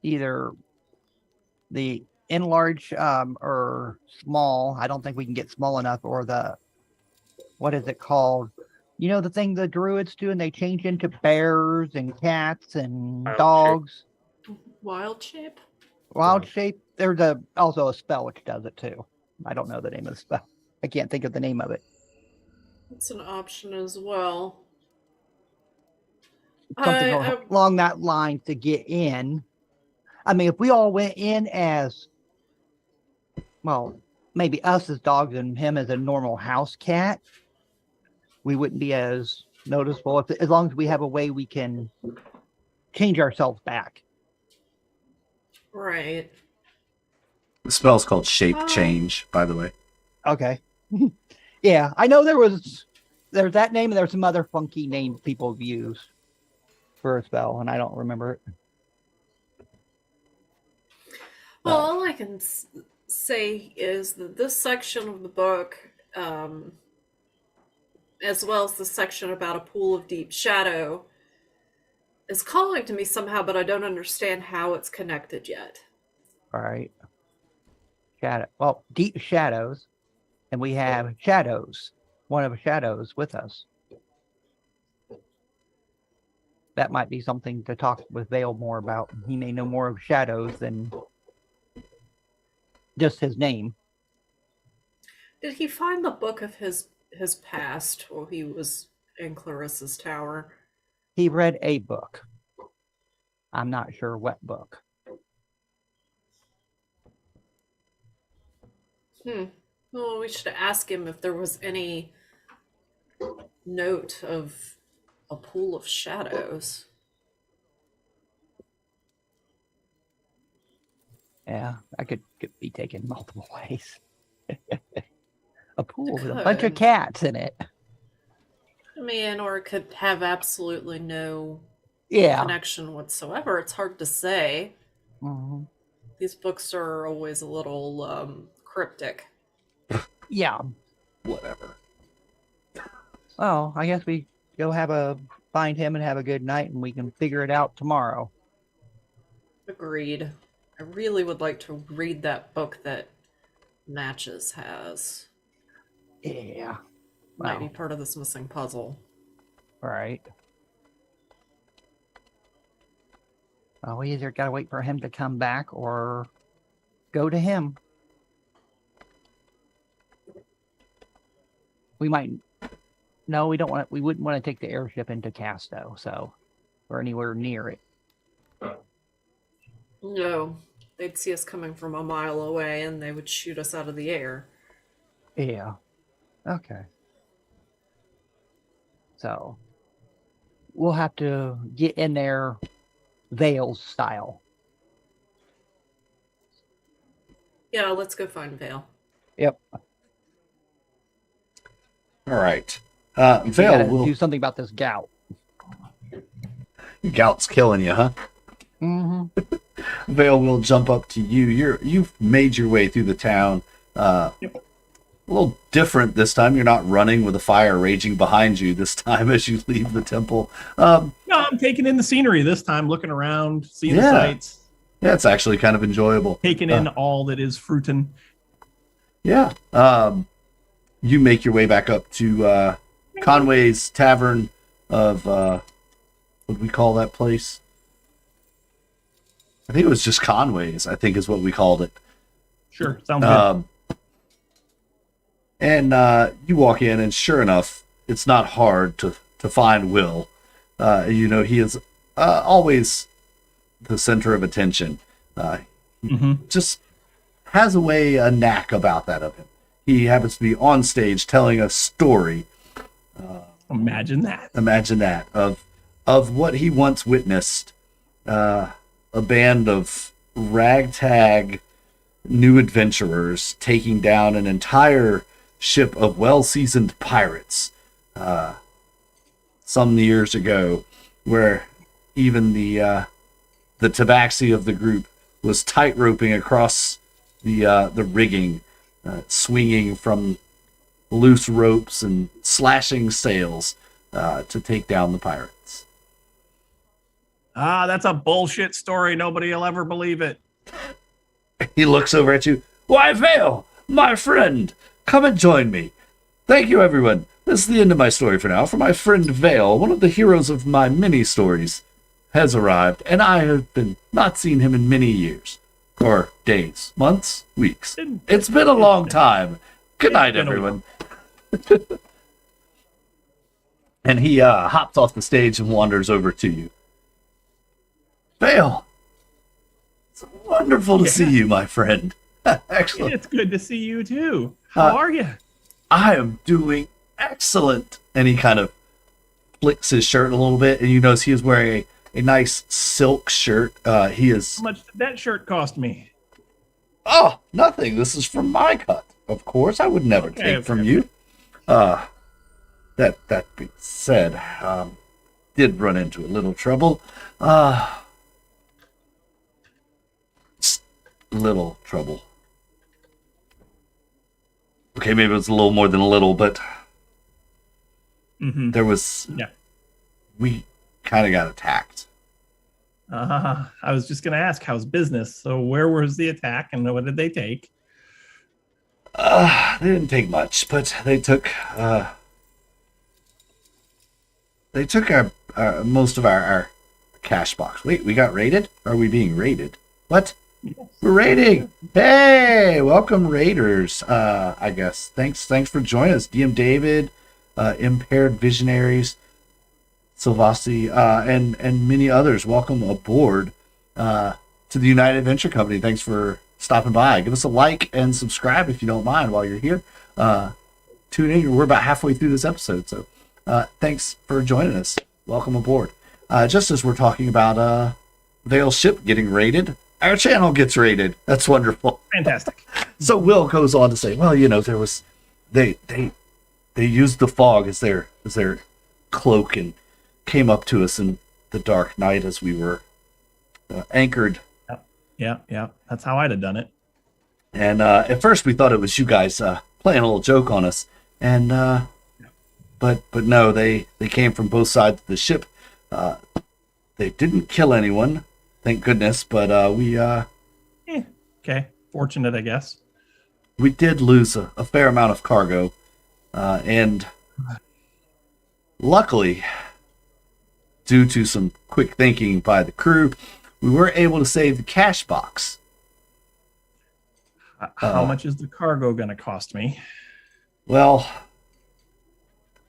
either the enlarge or small. I don't think we can get small enough, or what is it called? You know, the thing the druids do, and they change into bears and cats and dogs. Wild shape? Wild shape. There's also a spell which does it too. I don't know the name of the spell. I can't think of the name of it. It's an option as well. something I- along that line to get in. I mean, if we all went in as, well, maybe us as dogs and him as a normal house cat, we wouldn't be as noticeable as long as we have a way we can change ourselves back. Right. The spell's called Shape Oh. Change, by the way. Okay. Yeah, I know there's that name and there's some other funky names people have used for a spell, and I don't remember it. Well, all I can say is that this section of the book, as well as the section about a pool of deep shadow, is calling to me somehow, but I don't understand how it's connected yet. All right. Shadow. Well, deep shadows, and we have shadows. One of the shadows with us. That might be something to talk with Vale more about. He may know more of shadows than just his name. Did he find the book of his past while he was in Clarissa's tower? He read a book. I'm not sure what book. Well, we should ask him if there was any note of a pool of shadows. Yeah, I could be taken multiple ways. A pool with a bunch of Could. cats in it. I mean, or it could have absolutely no Yeah. connection whatsoever. It's hard to say. Mhm. These books are always a little cryptic. Yeah. Whatever. Well, I guess we go find him and have a good night, and we can figure it out tomorrow. Agreed. I really would like to read that book that Matches has. Yeah. Might be Wow. part of this missing puzzle. All right. Well, we either got to wait for him to come back or go to him. We might. No, we don't want. We wouldn't want to take the airship into Casto, so or anywhere near it. No, they'd see us coming from a mile away and they would shoot us out of the air. Yeah. Okay. So we'll have to get in there, Vale's style. Yeah, let's go find Vale. Yep. All right. We gotta Vale will. do something about this gout. Gout's killing you, huh? Mm-hmm. Vale will jump up to you. You've made your way through the town. Yep. A little different this time. You're not running with a fire raging behind you this time as you leave the temple. No, I'm taking in the scenery this time, looking around, seeing the Yeah. sights, Yeah, it's actually kind of enjoyable. taking in all that is Fruitan. Yeah. You make your way back up to Conway's Tavern of what do we call that place? I think it was just Conway's, I think is what we called it. Sure, sounds good. And you walk in, and sure enough, it's not hard to find Will. He is always the center of attention. Just has a knack about that of him. He happens to be on stage telling a story. Imagine that. Imagine that of what he once witnessed. A band of ragtag new adventurers taking down an entire ship of well-seasoned pirates some years ago, where even the tabaxi of the group was tight-roping across the rigging, swinging from loose ropes and slashing sails to take down the pirates. That's a bullshit story. Nobody will ever believe it. He looks over at you. Why, Vale, my friend, come and join me. Thank you, everyone. This is the end of my story for now. For my friend Vale, one of the heroes of my many stories, has arrived, and I have been not seen him in many years. Or days, months, weeks. It's been a long time. Good night, been a everyone. And he hops off the stage and wanders over to you. Vale, it's wonderful to see you, my friend. Excellent. It's good to see you too. How are you? I am doing excellent. And he kind of flicks his shirt a little bit, and you notice he is wearing a nice silk shirt. He is... How much did that shirt cost me? Oh, nothing. This is from my cut. Of course, I would never take from you. That being said, did run into a little trouble. Little trouble. Okay, maybe it was a little more than a little, but there was... Yeah. We kind of got attacked. I was just going to ask, how's business? So where was the attack and what did they take? They didn't take much, but they took our most of our cash box. Wait, we got raided? Are we being raided? What? Yes. We're raiding. Hey, welcome raiders. I guess. Thanks for joining us. DM David, Impaired Visionaries, Silvasti, and many others. Welcome aboard to the United Venture Company. Thanks for stopping by. Give us a like and subscribe if you don't mind while you're here. Tune in. We're about halfway through this episode, so thanks for joining us. Welcome aboard. Just as we're talking about Vale's ship getting raided, our channel gets raided. That's wonderful. Fantastic. So Will goes on to say, well, there was they used the fog as their cloak and came up to us in the dark night as we were anchored. Yeah. That's how I'd have done it. And at first we thought it was you guys playing a little joke on us. And but no, they came from both sides of the ship. They didn't kill anyone, thank goodness. But Okay. Fortunate, I guess. we did lose a fair amount of cargo, and luckily, due to some quick thinking by the crew, we were able to save the cash box. How much is the cargo going to cost me? Well,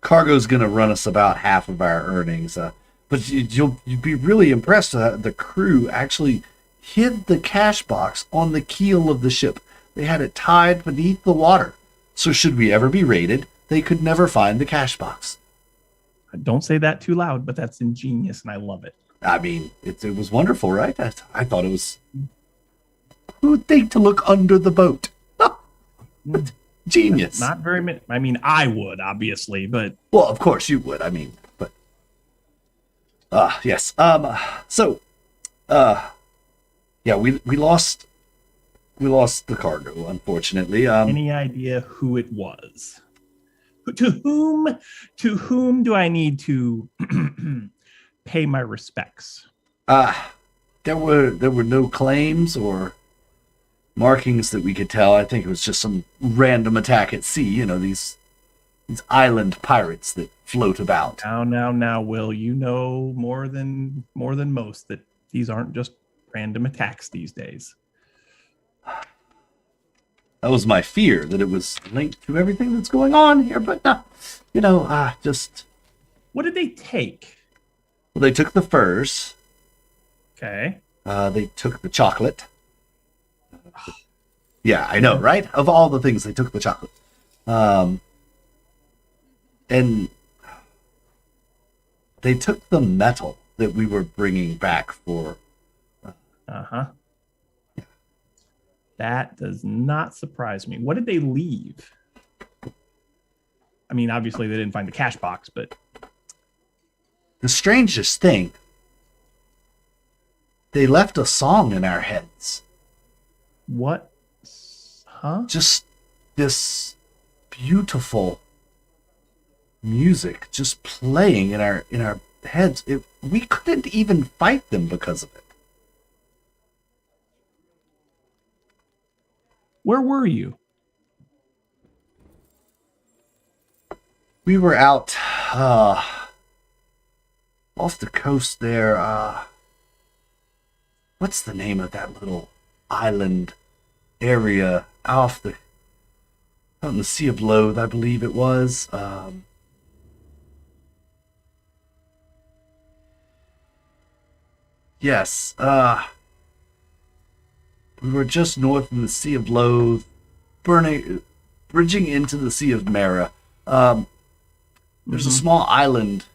cargo's going to run us about half of our earnings, but you'd be really impressed that the crew actually hid the cash box on the keel of the ship. They had it tied beneath the water, so should we ever be raided, they could never find the cash box. Don't say that too loud, but that's ingenious and I love it. I mean, it was wonderful, right? I thought it was... Who would think to look under the boat? Genius. Not very many. I mean, I would, obviously, but... Well, of course you would. I mean, but... yes. So, yeah, we lost the cargo, unfortunately. Any idea who it was? To whom do I need to pay my respects? There were no claims or markings that we could tell. I think it was just some random attack at sea. These island pirates that float about. Now, Will, you know more than most that these aren't just random attacks these days. That was my fear, that it was linked to everything that's going on here, but no, just... What did they take? Well, they took the furs. Okay. They took the chocolate. Yeah, I know, right? Of all the things, they took the chocolate. And they took the metal that we were bringing back for... Uh-huh. That does not surprise me. What did they leave? I mean, obviously they didn't find the cash box, but... The strangest thing, they left a song in our heads. What? Huh? Just this beautiful music just playing in our heads. We couldn't even fight them because of it. Where were you? We were out off the coast there. What's the name of that little island area out in the Sea of Loath, I believe it was. Yes. We were just north in the Sea of Loath, bridging into the Sea of Mara. There's a small island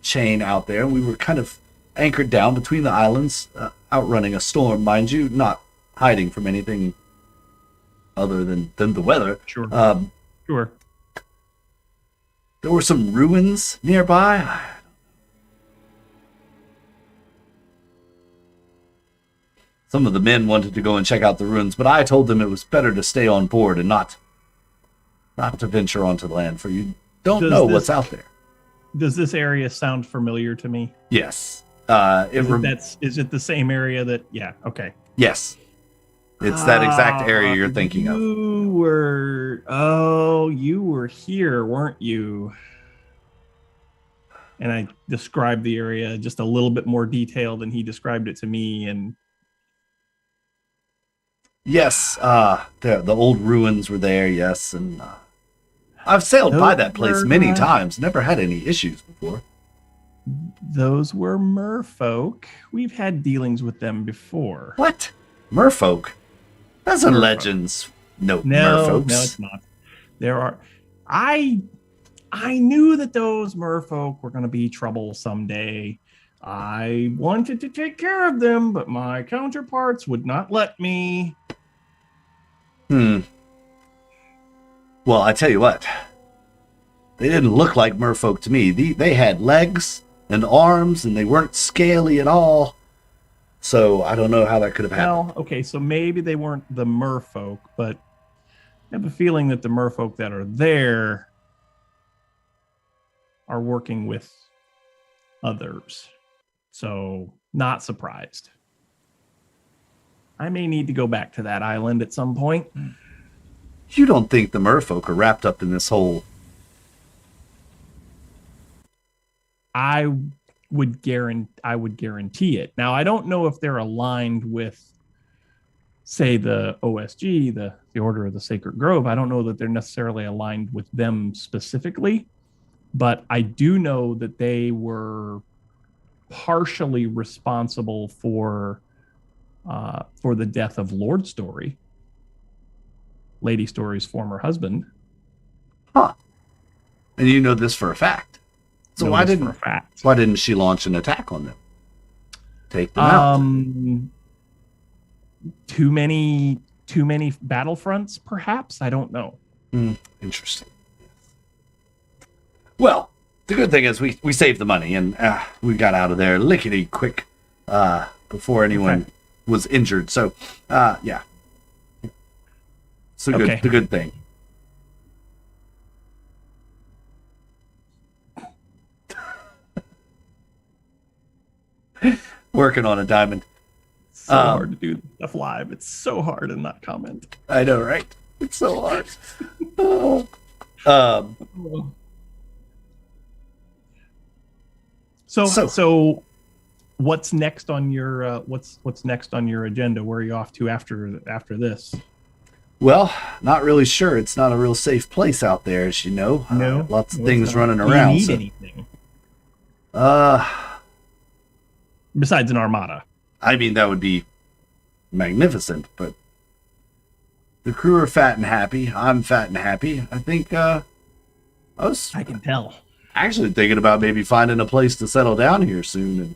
chain out there, and we were kind of anchored down between the islands, outrunning a storm, mind you, not hiding from anything other than the weather. Sure. Um, Sure. there were some ruins nearby. Some of the men wanted to go and check out the ruins, but I told them it was better to stay on board and not to venture onto the land, for you don't know what's out there. Does this area sound familiar to me? Yes. Is it the same area that? Yeah. Okay. Yes. It's that exact area you're thinking of. You were here, weren't you? And I described the area just a little bit more detail than he described it to me. And Yes, the old ruins were there, yes, and I've sailed by that place many times, never had any issues before. those were merfolk. We've had dealings with them before. What? Merfolk? That's in Merfolk. Legends. No, No, merfolks. no, it's not. There are. I knew that those merfolk were going to be trouble someday. I wanted to take care of them, but my counterparts would not let me. Well, I tell you what. They didn't look like merfolk to me. They had legs and arms, and they weren't scaly at all. So I don't know how that could have happened. Well, okay, so maybe they weren't the merfolk, but I have a feeling that the merfolk that are there are working with others. So, not surprised. I may need to go back to that island at some point. You don't think the merfolk are wrapped up in this whole... I would guarantee it. Now, I don't know if they're aligned with, say, the OSG, the Order of the Sacred Grove. I don't know that they're necessarily aligned with them specifically, but I do know that they were partially responsible for the death of Lord Story, Lady Story's former husband. Huh. And you know this for a fact. So Know why this didn't for a fact? why didn't she launch an attack on them? Take them out. Too many battlefronts, perhaps. I don't know. Interesting. Well, the good thing is we saved the money and we got out of there lickety quick before anyone was injured. So yeah, it's the good thing. Working on a diamond. So hard to do stuff live. It's so hard to not comment. I know, right? It's so hard. So what's next on your what's next on your agenda? Where are you off to after this? Well, not really sure. It's not a real safe place out there, as you know. No, lots of no, things it's not. running Do you around. need so- anything besides besides an armada? I mean, that would be magnificent, but the crew are fat and happy. I'm fat and happy. I think I was I can tell. actually thinking about maybe finding a place to settle down here soon.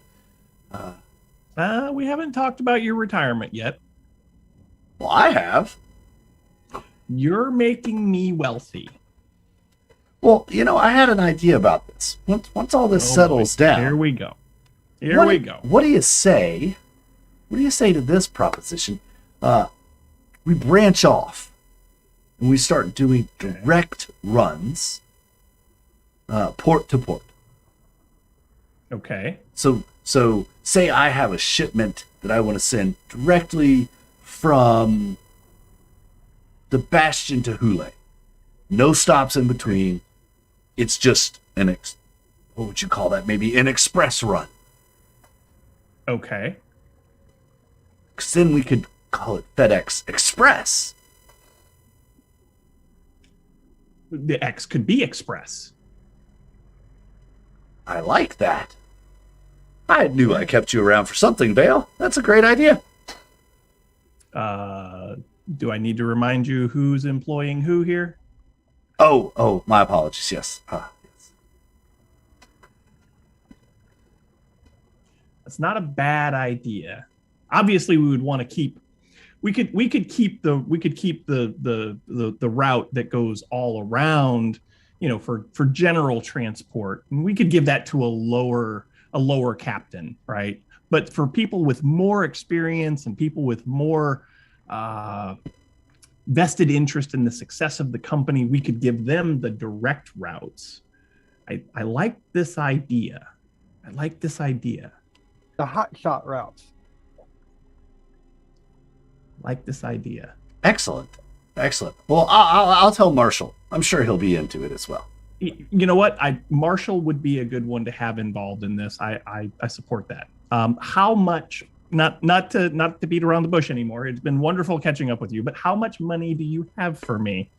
And We haven't talked about your retirement yet. well, I have. You're making me wealthy. Well, I had an idea about this. Once all this settles down, Here we go. Here we go. What do you say? What do you say to this proposition? We branch off and we start doing direct runs, port to port. Okay. So say I have a shipment that I want to send directly from the Bastion to Hule. No stops in between. It's just what would you call that? Maybe an express run. Okay. Because then we could call it FedEx Express. The X could be express. I like that. I knew I kept you around for something, Vale. That's a great idea. Do I need to remind you who's employing who here? Oh, my apologies. Yes. Yes. That's not a bad idea. Obviously, we would want to keep. We could keep the route that goes all around, for general transport, and we could give that to a lower captain, right? But for people with more experience and people with more vested interest in the success of the company, we could give them the direct routes. I like this idea. The hot shot routes. Excellent. Well, I'll tell Marshall. I'm sure he'll be into it as well. You know what? Marshall would be a good one to have involved in this. I support that. How much? Not to beat around the bush anymore. It's been wonderful catching up with you. But how much money do you have for me?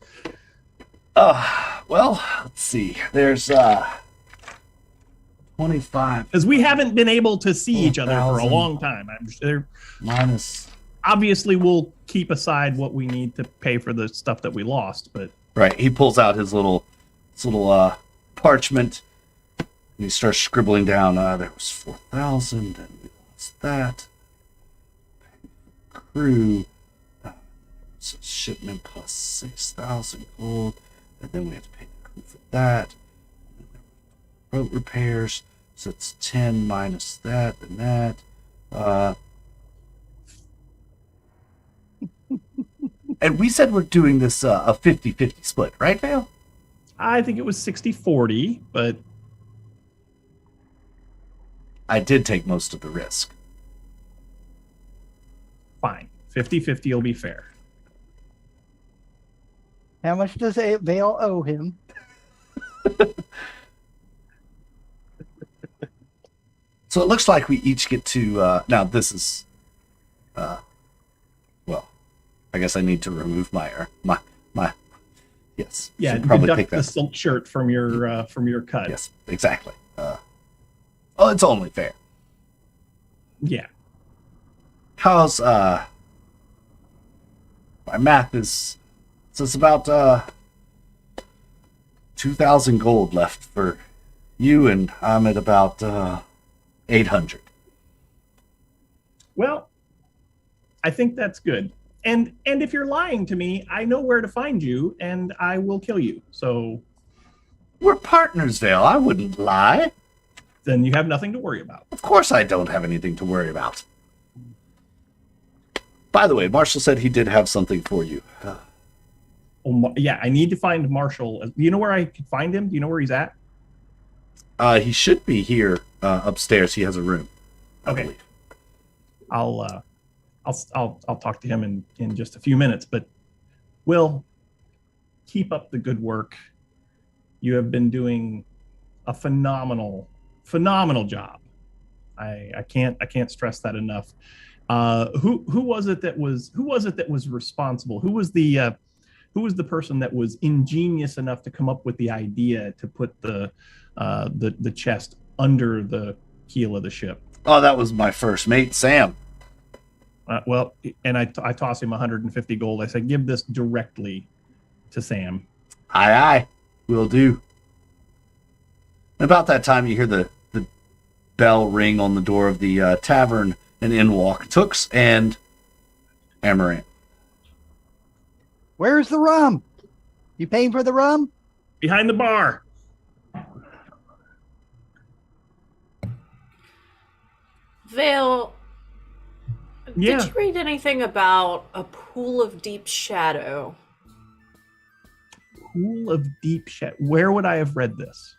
Well, let's see. There's 25. Because we haven't been able to see each other for a long time. I'm sure. Minus. Obviously, we'll keep aside what we need to pay for the stuff that we lost. But right, he pulls out his little parchment, and he starts scribbling down. There was 4,000, and we lost that. Crew, so shipment plus 6,000 gold, and then we have to pay the crew for that. And then boat repairs, so it's 10 minus that and that. And we said we're doing this a 50-50 split, right, Vale? I think it was 60-40, but I did take most of the risk. fine. 50-50 will be fair. How much does Vale owe him? So it looks like we each get to... now, this is... well, I guess I need to remove my yes. Yeah, should probably deduct take the that. silk shirt from your cut. Yes, exactly. Oh, it's only fair. Yeah. How's my math is... So it's about 2,000 gold left for you, and I'm at about 800. Well, I think that's good. And if you're lying to me, I know where to find you, and I will kill you. So We're partners, Vale. I wouldn't lie. then you have nothing to worry about. Of course I don't have anything to worry about. By the way, Marshall said he did have something for you. Oh, yeah, I need to find Marshall. Do you know where I could find him? Do you know where he's at? He should be here upstairs. He has a room. I Okay. believe. I'll talk to him in just a few minutes, but Will, keep up the good work. You have been doing a phenomenal job. I can't stress that enough. Who was it that was responsible? Who was the person that was ingenious enough to come up with the idea to put the chest under the keel of the ship? Oh, that was my first mate, Sam. Well, and I toss him 150 gold. I said, give this directly to Sam. Aye, will do. About that time, you hear the bell ring on the door of the tavern, and in walk Toox and Amaranthe. Where's the rum? You paying for the rum? Behind the bar. Vale, Yeah. did you read anything about a pool of deep shadow? Pool of deep shadow. Where would I have read this?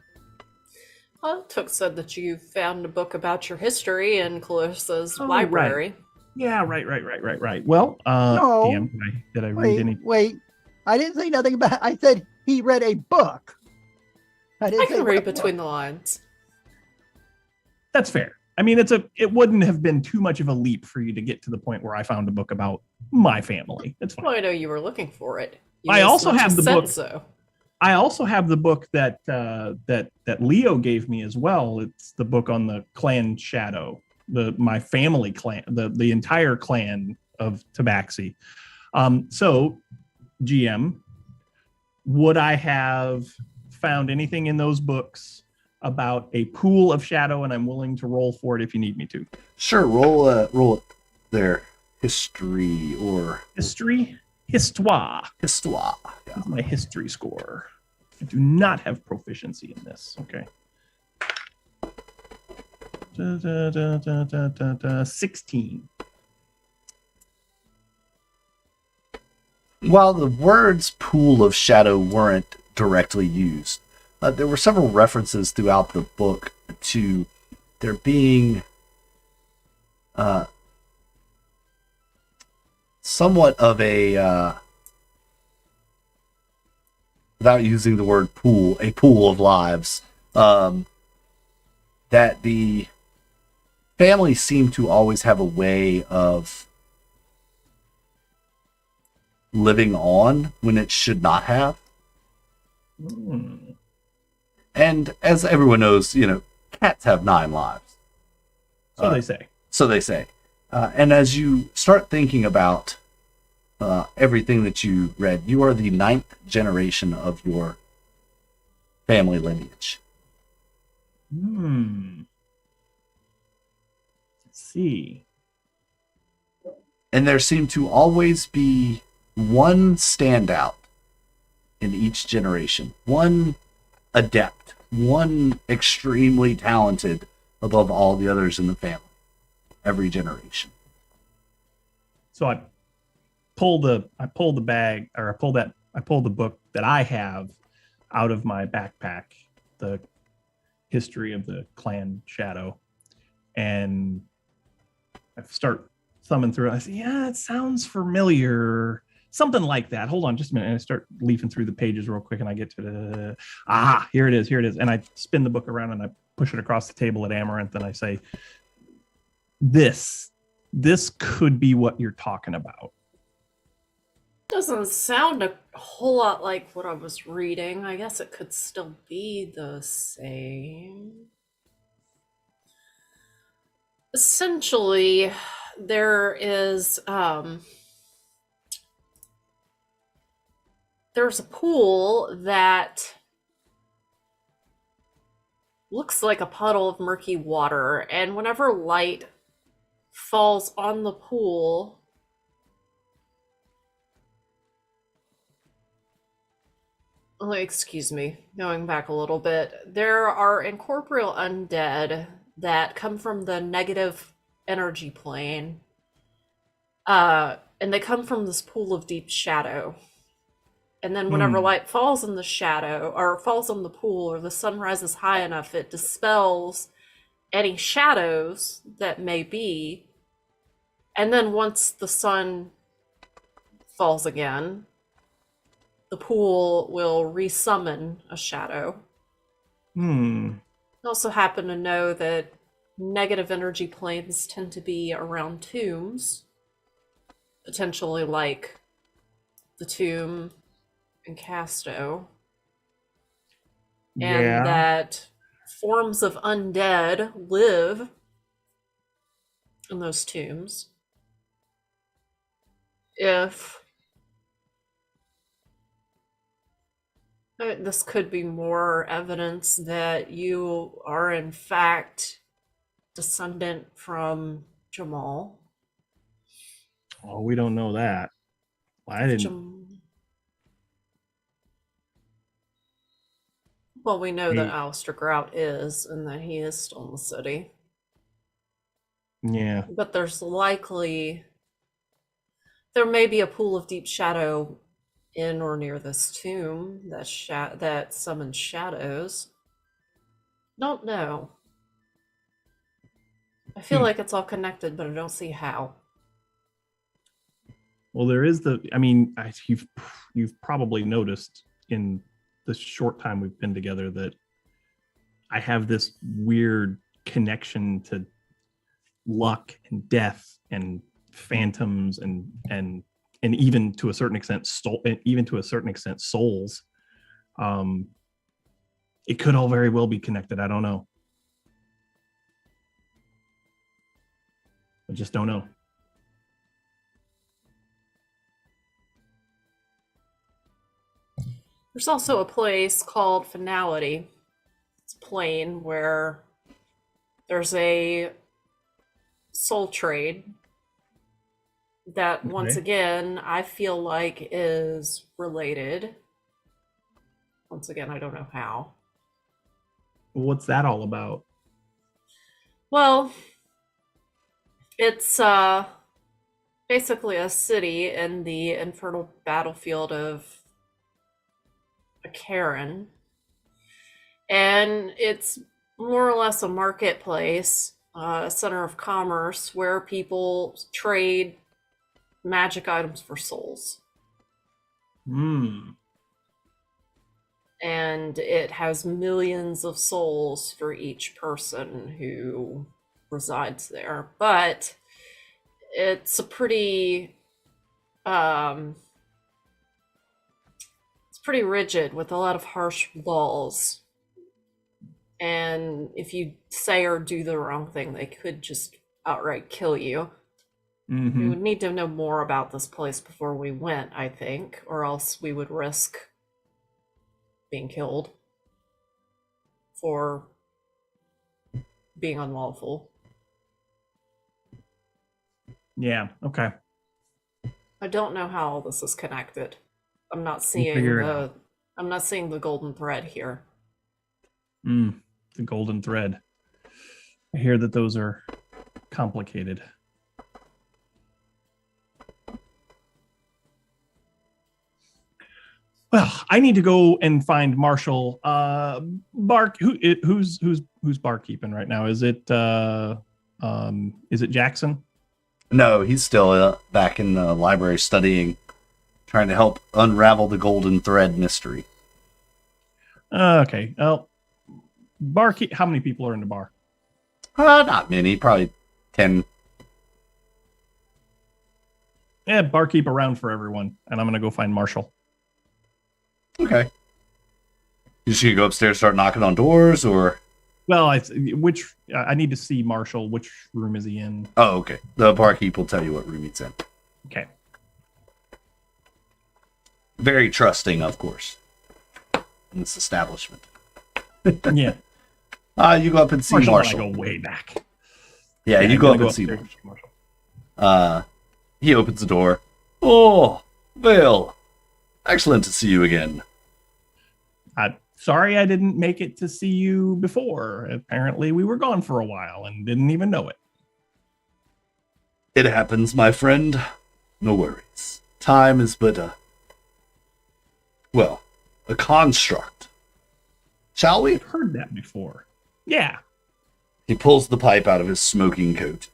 Well, Toox said that you found a book about your history in Clarissa's Oh, library. Yeah, right. Well, No. damn, did I read any? Wait. I didn't say nothing about. I said he read a book. I didn't say can read what between book. the lines. That's fair. I mean, it wouldn't have been too much of a leap for you to get to the point where I found a book about my family. It's fine. Well, I know you were looking for it. I also have the said book. So. I also have the book that that Leo gave me as well. It's the book on the clan Shadow, my family clan, the entire clan of Tabaxi. So, GM, would I have found anything in those books about a pool of shadow? And I'm willing to roll for it if you need me to. Sure, roll their history or History, histoire. histoire. Yeah. That's my history score. I do not have proficiency in this. Okay. 16. While the words pool of shadow weren't directly used, there were several references throughout the book to there being somewhat of a, without using the word pool, a pool of lives, that the family seemed to always have a way of living on when it should not have. And as everyone knows, cats have 9 lives. So they say. So they say. And as you start thinking about everything that you read, you are the 9th generation of your family lineage. Let's see. And there seemed to always be one standout in each generation, one adept, one extremely talented above all the others in the family, every generation. So I pulled the bag, or I pulled the book that I have out of my backpack, the history of the clan Shadow, and I start thumbing through it. I say, yeah, it sounds familiar. Something like that. Hold on just a minute. And I start leafing through the pages real quick, and I get to here it is. And I spin the book around and I push it across the table at Amaranthe, and I say, this could be what you're talking about. Doesn't sound a whole lot like what I was reading. I guess it could still be the same. Essentially, there is there's a pool that looks like a puddle of murky water, and whenever light falls on the pool, excuse me, going back a little bit, there are incorporeal undead that come from the negative energy plane, and they come from this pool of deep shadow. And then whenever light falls in the shadow, or falls on the pool, or the sun rises high enough, it dispels any shadows that may be. And then once the sun falls again, the pool will resummon a shadow. I also happen to know that negative energy planes tend to be around tombs, potentially like the tomb in Casto, and that forms of undead live in those tombs. If this could be more evidence that you are in fact descendant from Jamal. Oh, we don't know that. I didn't. Well, we know that Alistair Grout is, and that he is still in the city. Yeah. But there may be a pool of deep shadow in or near this tomb that summons shadows. Don't know. I feel like it's all connected, but I don't see how. Well, there is you've probably noticed in the short time we've been together that I have this weird connection to luck and death and phantoms and even to a certain extent souls. It could all very well be connected. I don't know. I just don't know. There's also a place called Finality. It's a plane where there's a soul trade that, once Okay. again, I feel like is related. Once again, I don't know how. What's that all about? Well, it's basically a city in the infernal battlefield of a Karen. And it's more or less a marketplace, a center of commerce where people trade magic items for souls. Hmm. And it has millions of souls for each person who resides there. But it's a pretty it's pretty rigid with a lot of harsh laws. And if you say or do the wrong thing, they could just outright kill you. We Mm-hmm. would need to know more about this place before we went, I think, or else we would risk being killed for being unlawful. Yeah. Okay. I don't know how all this is connected. I'm not We'll seeing figure it out. I'm not seeing the golden thread here. The golden thread. I hear that those are complicated. Well, I need to go and find Marshall. Who's barkeeping right now? Is it Jackson? No, he's still back in the library studying, trying to help unravel the golden thread mystery. Okay. Well, barkeep. How many people are in the bar? Not many, probably 10. Yeah, barkeep around for everyone, and I'm gonna go find Marshall. Okay. You just gonna go upstairs, start knocking on doors, or? Well, I need to see Marshall. Which room is he in? Oh, okay. The barkeep will tell you what room he's in. Okay. Very trusting, of course, in this establishment. Yeah. You go up and see Marshall. Marshall. And I go way back. Yeah, you I'm go gonna up and see upstairs Marshall. to Marshall. He opens the door. Oh, Vale. Excellent to see you again. Sorry I didn't make it to see you before. Apparently we were gone for a while and didn't even know it. It happens, my friend. No worries. Time is but a construct. Shall we? I've heard that before. Yeah. He pulls the pipe out of his smoking coat.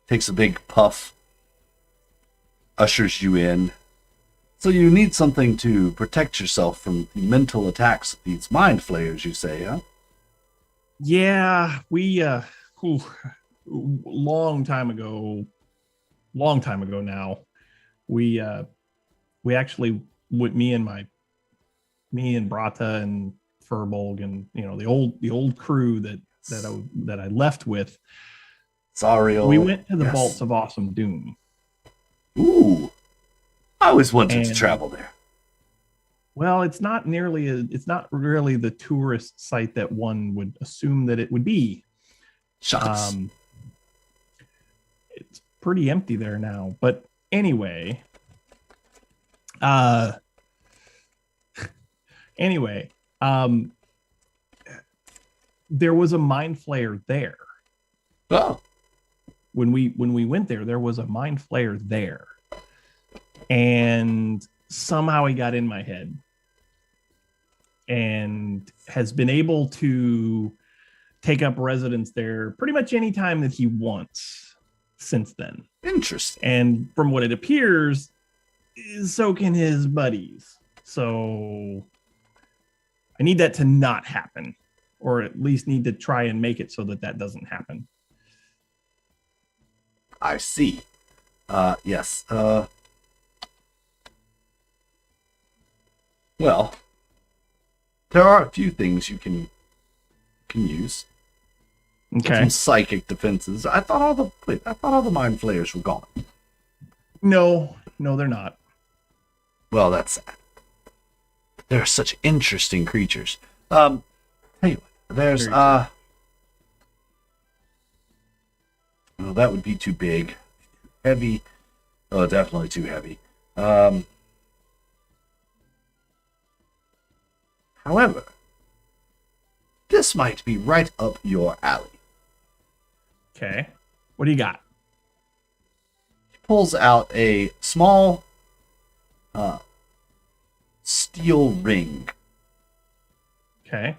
Takes a big puff. Ushers you in. So you need something to protect yourself from the mental attacks of these mind flayers, you say, huh? Yeah, we long time ago now, we actually with me and Brata and Furbolg and the old crew that I left with. Zariel. We went to the yes. Vaults of Awesome Doom. Ooh. I always wanted to travel there. Well, it's not really the tourist site that one would assume that it would be. Shucks. It's pretty empty there now. But anyway, there was a mind flayer there. Oh. When we went there was a mind flayer there. And somehow he got in my head and has been able to take up residence there pretty much any time that he wants since then. Interesting. And from what it appears, so can his buddies. So I need that to not happen, or at least need to try and make it so that doesn't happen. I see. Yes. Well, there are a few things you can use. Okay. Some psychic defenses. I thought all the mind flayers were gone. No, they're not. Well, that's sad. They're such interesting creatures. Tell you what, there's Very well, that would be too big, heavy. Oh, definitely too heavy. However, this might be right up your alley. Okay. What do you got? He pulls out a small steel ring. Okay.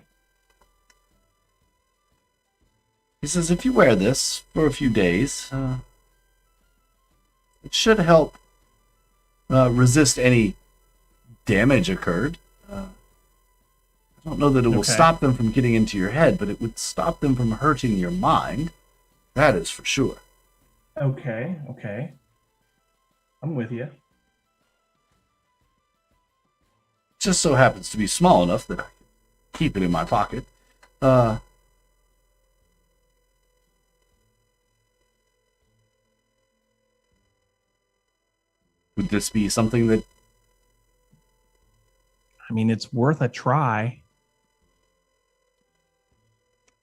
He says, if you wear this for a few days, it should help resist any damage occurred. I don't know that it will Okay. stop them from getting into your head, but it would stop them from hurting your mind. That is for sure. Okay. I'm with you. Just so happens to be small enough that I can keep it in my pocket. Would this be something that I mean, it's worth a try.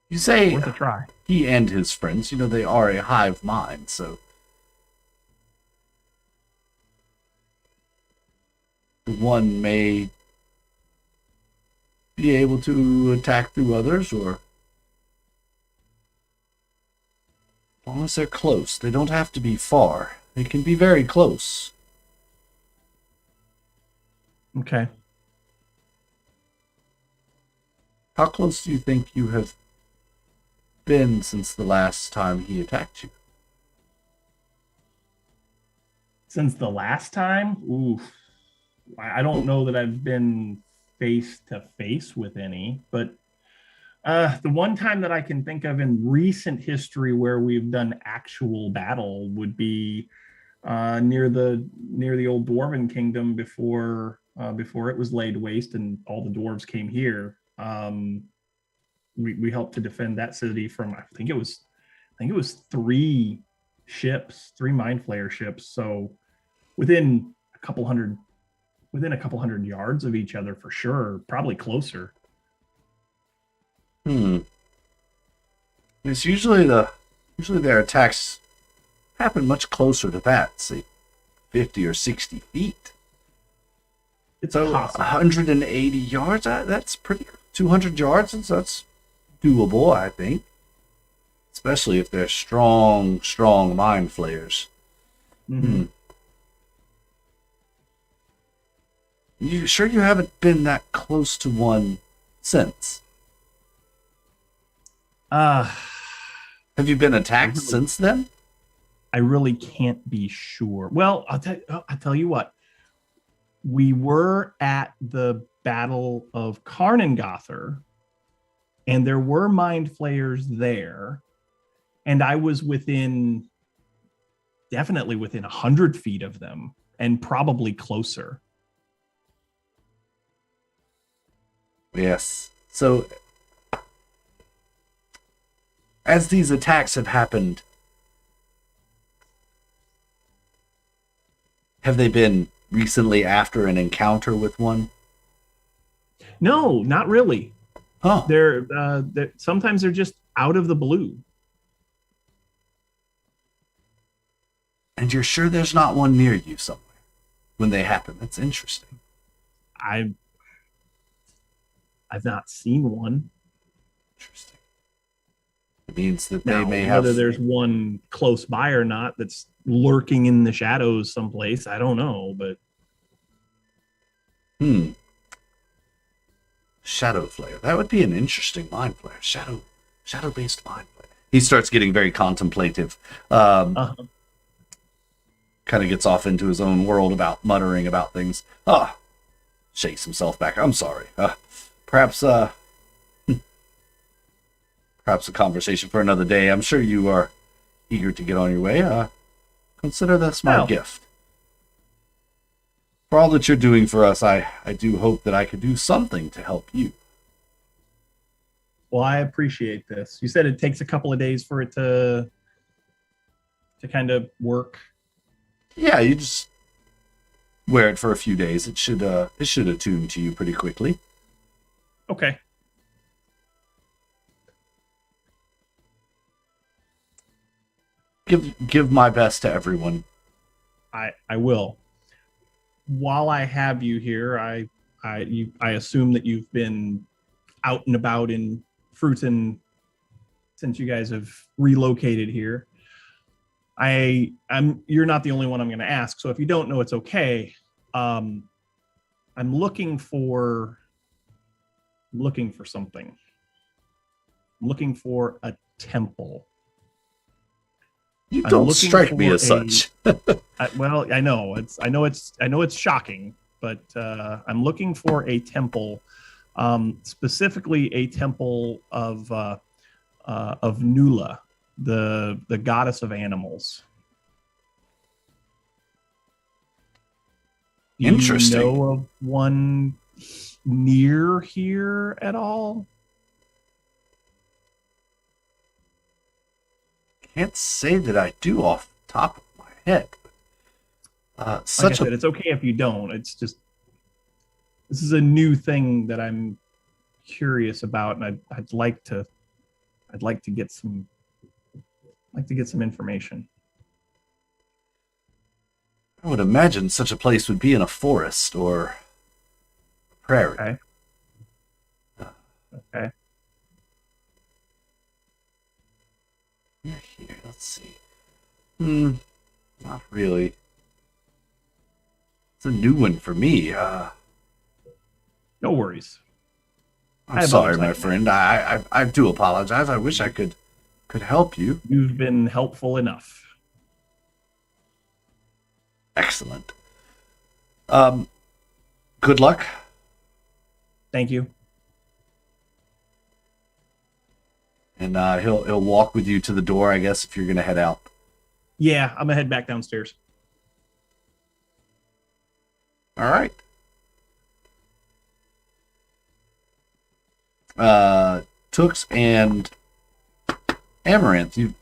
you say Worth a try. he and his friends, they are a hive mind, so one may be able to attack through others, or as long as they're close. They don't have to be far. They can be very close. Okay. How close do you think you have been since the last time he attacked you? Since the last time, oof. I don't know that I've been face to face with any, but the one time that I can think of in recent history where we've done actual battle would be near the old Dwarven Kingdom before it was laid waste and all the dwarves came here. We helped to defend that city from I think it was 3 ships, 3 mind flayer ships. So within a couple hundred yards of each other for sure, probably closer. It's usually their attacks happen much closer to that, say 50 or 60 feet. It's So possible. 180 yards, that's pretty. 200 yards, that's doable, I think. Especially if they're strong mind flayers. Mhm. You sure you haven't been that close to one since? Have Have you been attacked Really? since then? I really can't be sure. Well, I'll tell you what. We were at the Battle of Karnengother, and there were mind flayers there, and I was definitely within 100 feet of them, and probably closer. Yes. So, as these attacks have happened, have they been recently after an encounter with one? No, not really. Huh. They're sometimes they're just out of the blue. And you're sure there's not one near you somewhere when they happen? That's interesting. I've not seen one. Interesting. It means that Now, they may have. whether there's one close by or not that's lurking in the shadows someplace, I don't know, but Shadow Flare. That would be an interesting mind flare. Shadow-based mind flare. He starts getting very contemplative. Kind of gets off into his own world about muttering about things. Shakes himself back. I'm sorry. Perhaps a conversation for another day. I'm sure you are eager to get on your way. Consider this my Oh. gift. For all that you're doing for us, I do hope that I could do something to help you. Well, I appreciate this. You said it takes a couple of days for it to kind of work. Yeah, you just wear it for a few days. It should attune to you pretty quickly. Okay. Give my best to everyone. I will. While I have you here, I assume that you've been out and about in Fruitan since you guys have relocated here. You're not the only one I'm going to ask, so if you don't know, it's okay. I'm looking for something. I'm looking for a temple. You don't strike me as such. Well, I know it's shocking, but I'm looking for a temple, specifically a temple of Nula, the goddess of animals. Interesting. Do you know of one near here at all? Can't say that I do off the top of my head. Like I said, it's okay if you don't. It's just this is a new thing that I'm curious about, and I'd like to get some information. I would imagine such a place would be in a forest or prairie. Okay. Okay. Here, let's see. Not really. It's a new one for me. No worries. I'm sorry, my friend. I do apologize. I wish I could help you. You've been helpful enough. Excellent. Good luck. Thank you. And he'll walk with you to the door, I guess, if you're gonna head out. Yeah, I'm gonna head back downstairs. All right. Toox and Amaranthe,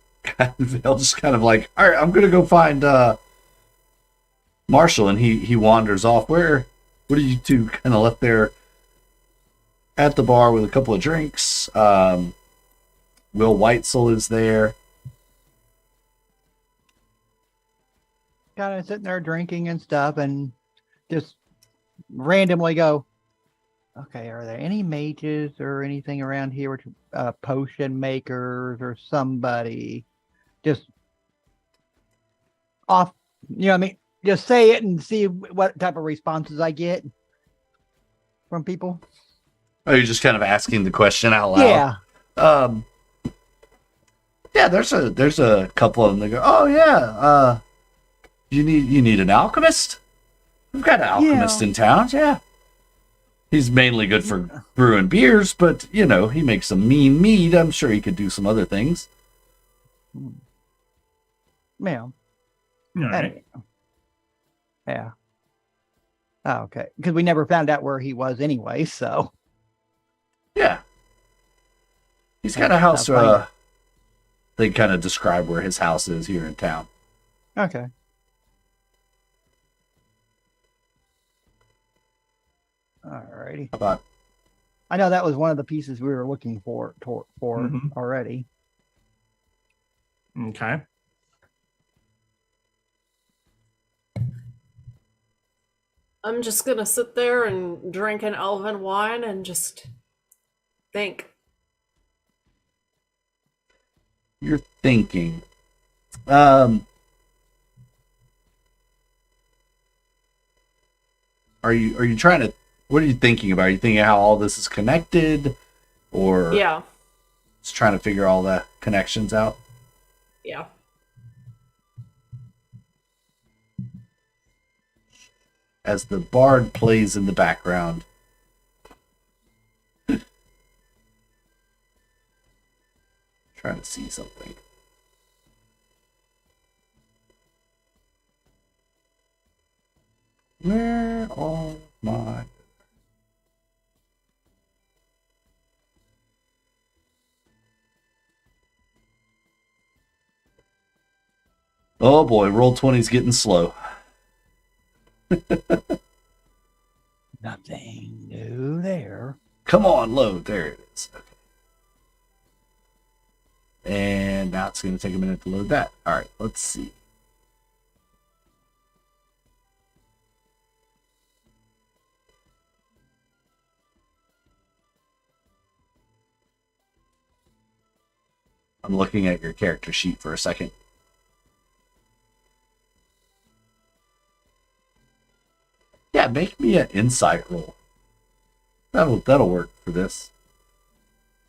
they'll just kind of like, all right, I'm gonna go find Marshall, and he wanders off. What are you two kind of left there at the bar with a couple of drinks? Will Whitesell is there. Kind of sitting there drinking and stuff, and just randomly go, okay, are there any mages or anything around here, which potion makers or somebody? Just off, you know what I mean? Just say it and see what type of responses I get from people. Oh, you're just kind of asking the question out loud. Yeah. Yeah, there's a couple of them that go, oh yeah, you need an alchemist? We've got an alchemist in town, yeah. He's mainly good for brewing beers, but he makes some mean mead. I'm sure he could do some other things. Yeah. All right. Yeah. Oh, okay. Because we never found out where he was anyway, so. Yeah. He's got a house, they kind of describe where his house is here in town. Okay. Alrighty. How about? I know that was one of the pieces we were looking for already. Okay. I'm just gonna sit there and drink an elven wine and just think. You're thinking. Are you trying to? What are you thinking about? Are you thinking how all this is connected, or Yeah. just trying to figure all the connections out? Yeah. As the bard plays in the background, trying to see something. Where are my... Oh boy, roll 20's getting slow. Nothing new there. Come on, load. There it is. Okay. And now it's going to take a minute to load that. All right, let's see. I'm looking at your character sheet for a second. Yeah, make me an insight roll. That'll work for this.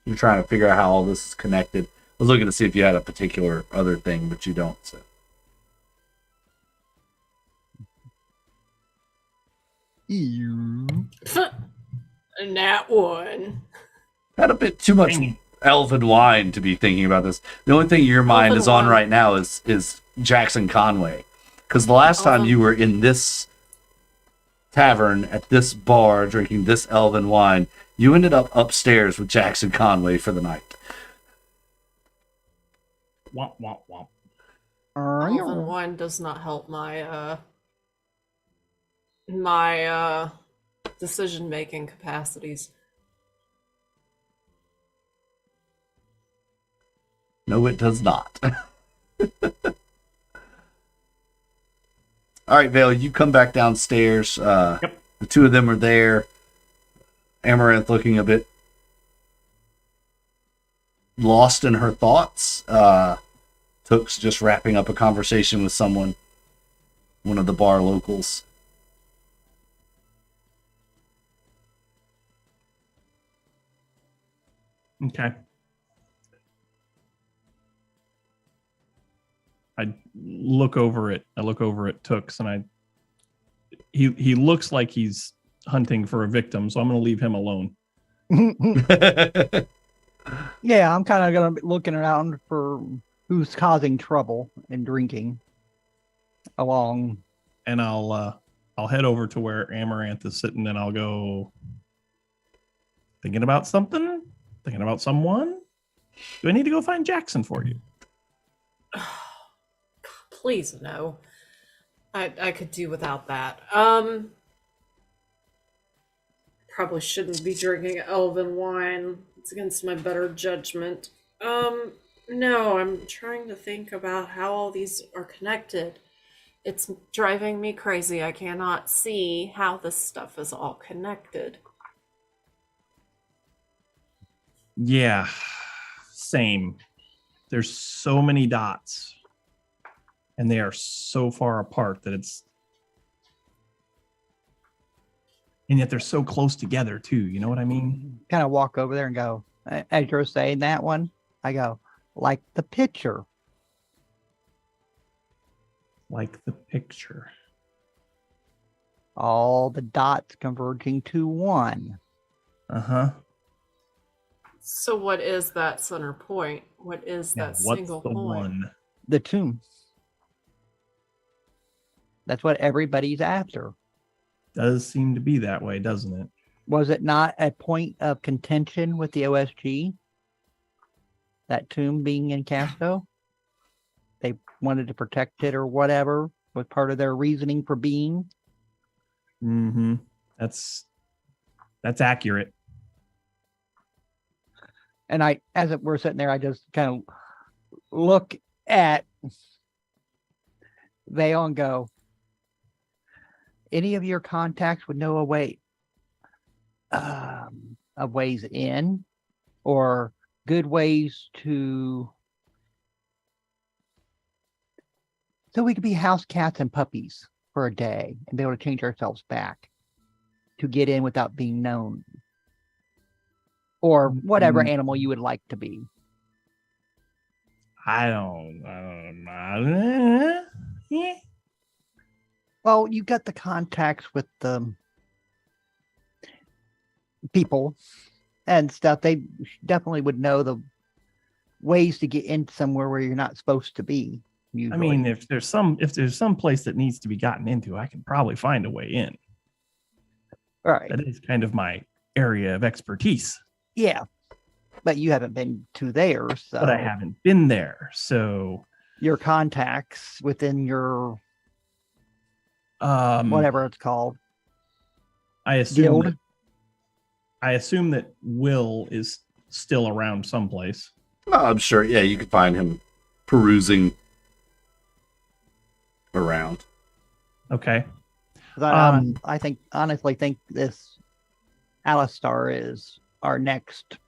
You're trying to figure out how all this is connected. I was looking to see if you had a particular other thing, but you don't. So. Nat one. Had a bit too much elven wine to be thinking about this. The only thing your mind Elven is on wine. right now is Jackson Conway. Because the last time you were in this tavern at this bar drinking this elven wine, you ended up upstairs with Jackson Conway for the night. Womp womp womp. Elven wine does not help my decision making capacities. No, it does not. All right, Vale, you come back downstairs. Yep. The two of them are there. Amaranthe looking a bit lost in her thoughts. Toox just wrapping up a conversation with someone, one of the bar locals. Okay. I look over at Toox, and he looks like he's hunting for a victim, so I'm going to leave him alone. Yeah, I'm kind of gonna be looking around for who's causing trouble and drinking along. And I'll head over to where Amaranthe is sitting, and I'll go, thinking about something, thinking about someone. Do I need to go find Jackson for you? Please no. I could do without that. Probably shouldn't be drinking elven wine. It's against my better judgment. No, I'm trying to think about how all these are connected. It's driving me crazy. I cannot see how this stuff is all connected. Yeah, same. There's so many dots, and they are so far apart that and yet they're so close together too. You know what I mean? Kind of walk over there and go, as you're saying that one, I go, like the picture. Like the picture. All the dots converging to one. Uh-huh. So what is that center point? What is Yeah, that what's single the point? one? The tomb. That's what everybody's after. Does seem to be that way, doesn't it? Was it not a point of contention with the OSG? That tomb being in Casto? They wanted to protect it or whatever was part of their reasoning for being. Mm-hmm. That's accurate. And we're sitting there, I just kind of look at Vale and go, any of your contacts would know a way of ways in or good ways so we could be house cats and puppies for a day and be able to change ourselves back to get in without being known, or whatever animal you would like to be. I don't yeah. Well, you got the contacts with the people and stuff. They definitely would know the ways to get into somewhere where you're not supposed to be. I mean, if there's some place that needs to be gotten into, I can probably find a way in. right. That is kind of my area of expertise. Yeah, but you haven't been to there, so. But I haven't been there, so Your contacts within your um, whatever it's called. I assume Guild. that Will is still around someplace. Oh, I'm sure. Yeah, you could find him perusing around. Okay. 'Cause I honestly think this Alistar is our next.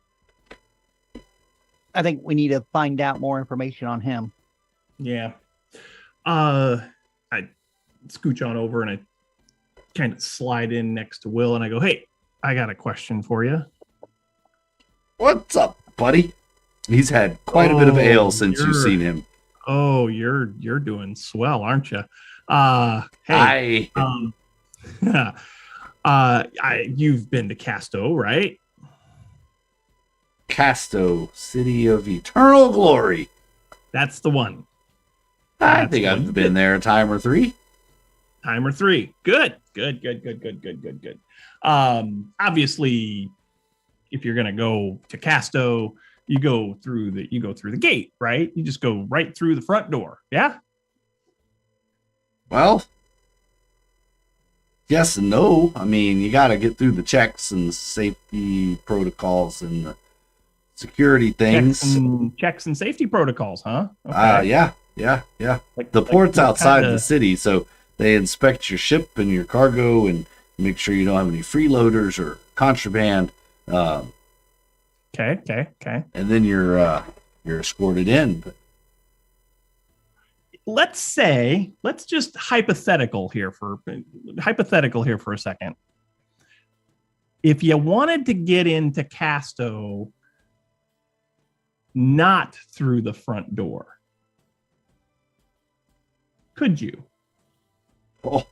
I think we need to find out more information on him. Yeah. I scooch on over and I kind of slide in next to Will and I go, "Hey, I got a question for you." What's up, buddy? He's had quite a bit of ale since you've you're- seen him. Oh, you're doing swell, aren't you? Hey, you've been to Casto, right? Casto, City of Eternal Glory. That's the one. I That's think the one. I've been there a time or three. Timer 3. Good. Obviously, if you're gonna go to Casto, you go through the gate, right? You just go right through the front door. Yeah. Well, yes and no. I mean, you got to get through the checks and the safety protocols and the security things. Checks and safety protocols, huh? Okay. Yeah. Like- The like port's what outside kinda- the city, so they inspect your ship and your cargo and make sure you don't have any freeloaders or contraband. Okay. And then you're escorted in. But Let's just hypothetical here for a second. If you wanted to get into Casto not through the front door, could you? oh,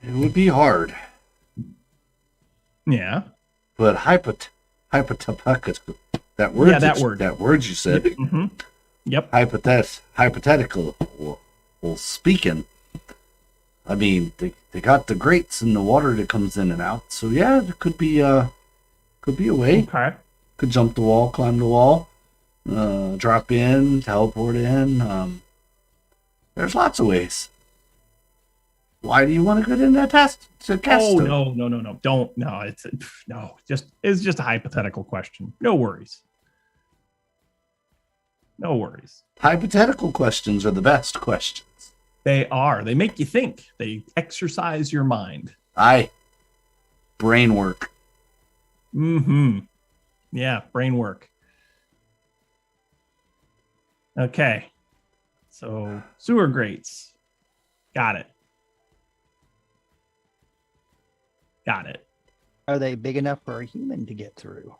it would be hard. Yeah. But hypothetical. That word. Yeah, that word. That word you said. Mm-hmm. Yep. Hypothetical. Well, speaking. I mean, they got the grates and the water that comes in and out. So yeah, there could be a way. Okay. Could jump the wall, climb the wall, drop in, teleport in. There's lots of ways. Why do you want to get in that test? To Oh no! Don't no. It's just a hypothetical question. No worries. Hypothetical questions are the best questions. They are. They make you think. They exercise your mind. Brain work. Mm-hmm. Yeah, brain work. Okay. So sewer grates. Got it. Are they big enough for a human to get through?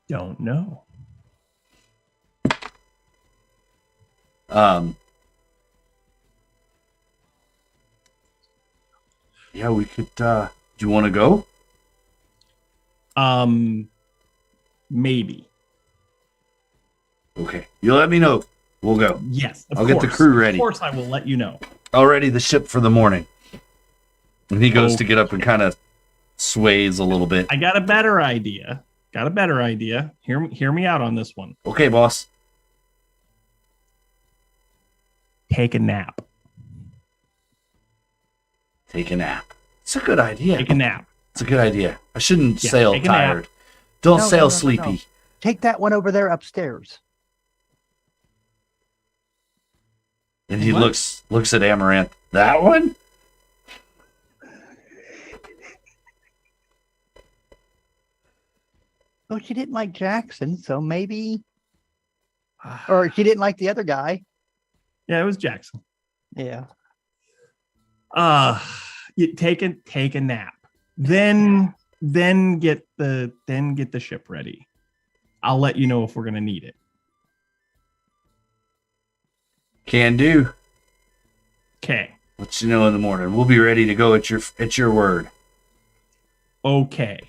Don't know. Yeah, we could. Do you want to go? Maybe. Okay, you let me know. We'll go. Yes. I'll get the crew ready. Of course, I will let you know. I'll ready the ship for the morning. And he goes to Okay. get up and kind of sways a little bit. I got a better idea. Hear me out on this one. Okay, boss. Take a nap. Take a nap. It's a good idea. Take a nap. It's a good idea. I shouldn't Yeah, sail take a nap. tired. Don't No, sail no, no, no, sleepy. no. Take that one over there upstairs. And he What? looks at Amaranth. That one? Well, she didn't like Jackson, so maybe, or she didn't like the other guy. Yeah, it was Jackson. Yeah. You take a nap. Then get the ship ready. I'll let you know if we're gonna need it. Can do. Okay. Let you know in the morning. We'll be ready to go at your word. Okay.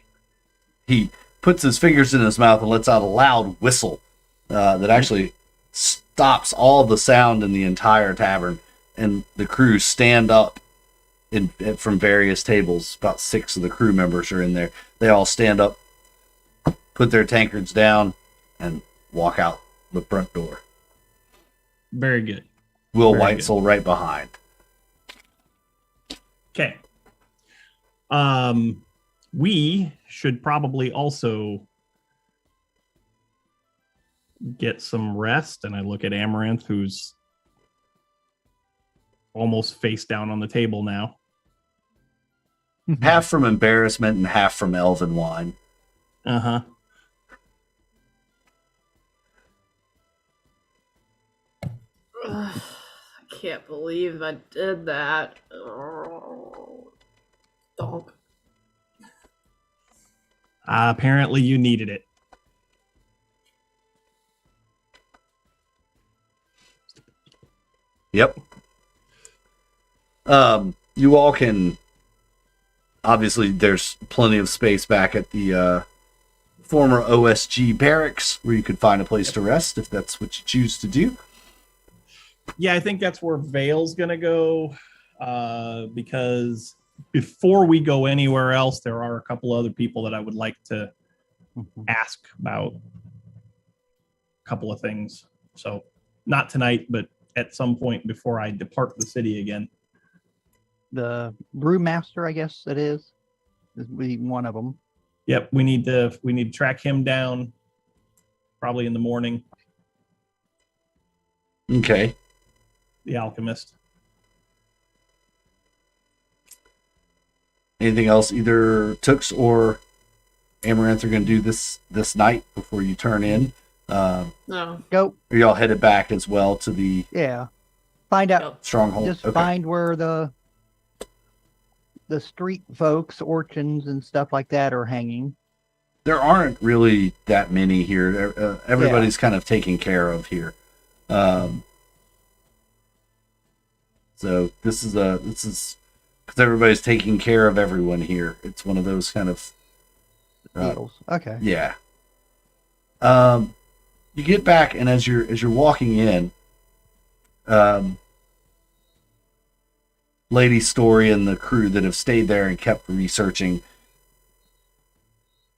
He puts his fingers in his mouth and lets out a loud whistle. that actually stops all the sound in the entire tavern, and the crew stand up from various tables. About 6 of the crew members are in there. They all stand up, put their tankards down, and walk out the front door. Very good. Will Very Whitesell right behind. Okay. We should probably also get some rest. And I look at Amaranthe, who's almost face down on the table now. Half from embarrassment and half from elven wine. Uh-huh. I can't believe I did that. Oh, dog. Apparently you needed it. Yep. You all can... Obviously, there's plenty of space back at the former OSG barracks where you could find a place to rest if that's what you choose to do. Yeah, I think that's where Vale's going to go because before we go anywhere else, there are a couple other people that I would like to ask about a couple of things. So not tonight, but at some point before I depart the city again. The brewmaster, I guess it is one of them. Yep, we need to track him down probably in the morning. Okay. The alchemist. Anything else either Toox or Amaranthe are going to do this night before you turn in? No. Go. Are y'all headed back as well to the Find out. Yep. stronghold? Just Okay. find where the street folks, urchins, and stuff like that are hanging. There aren't really that many here. Everybody's kind of taken care of here. So this is because everybody's taking care of everyone here. It's one of those kind of Deals. Okay. yeah. You get back, and as you're walking in, Lady Story and the crew that have stayed there and kept researching,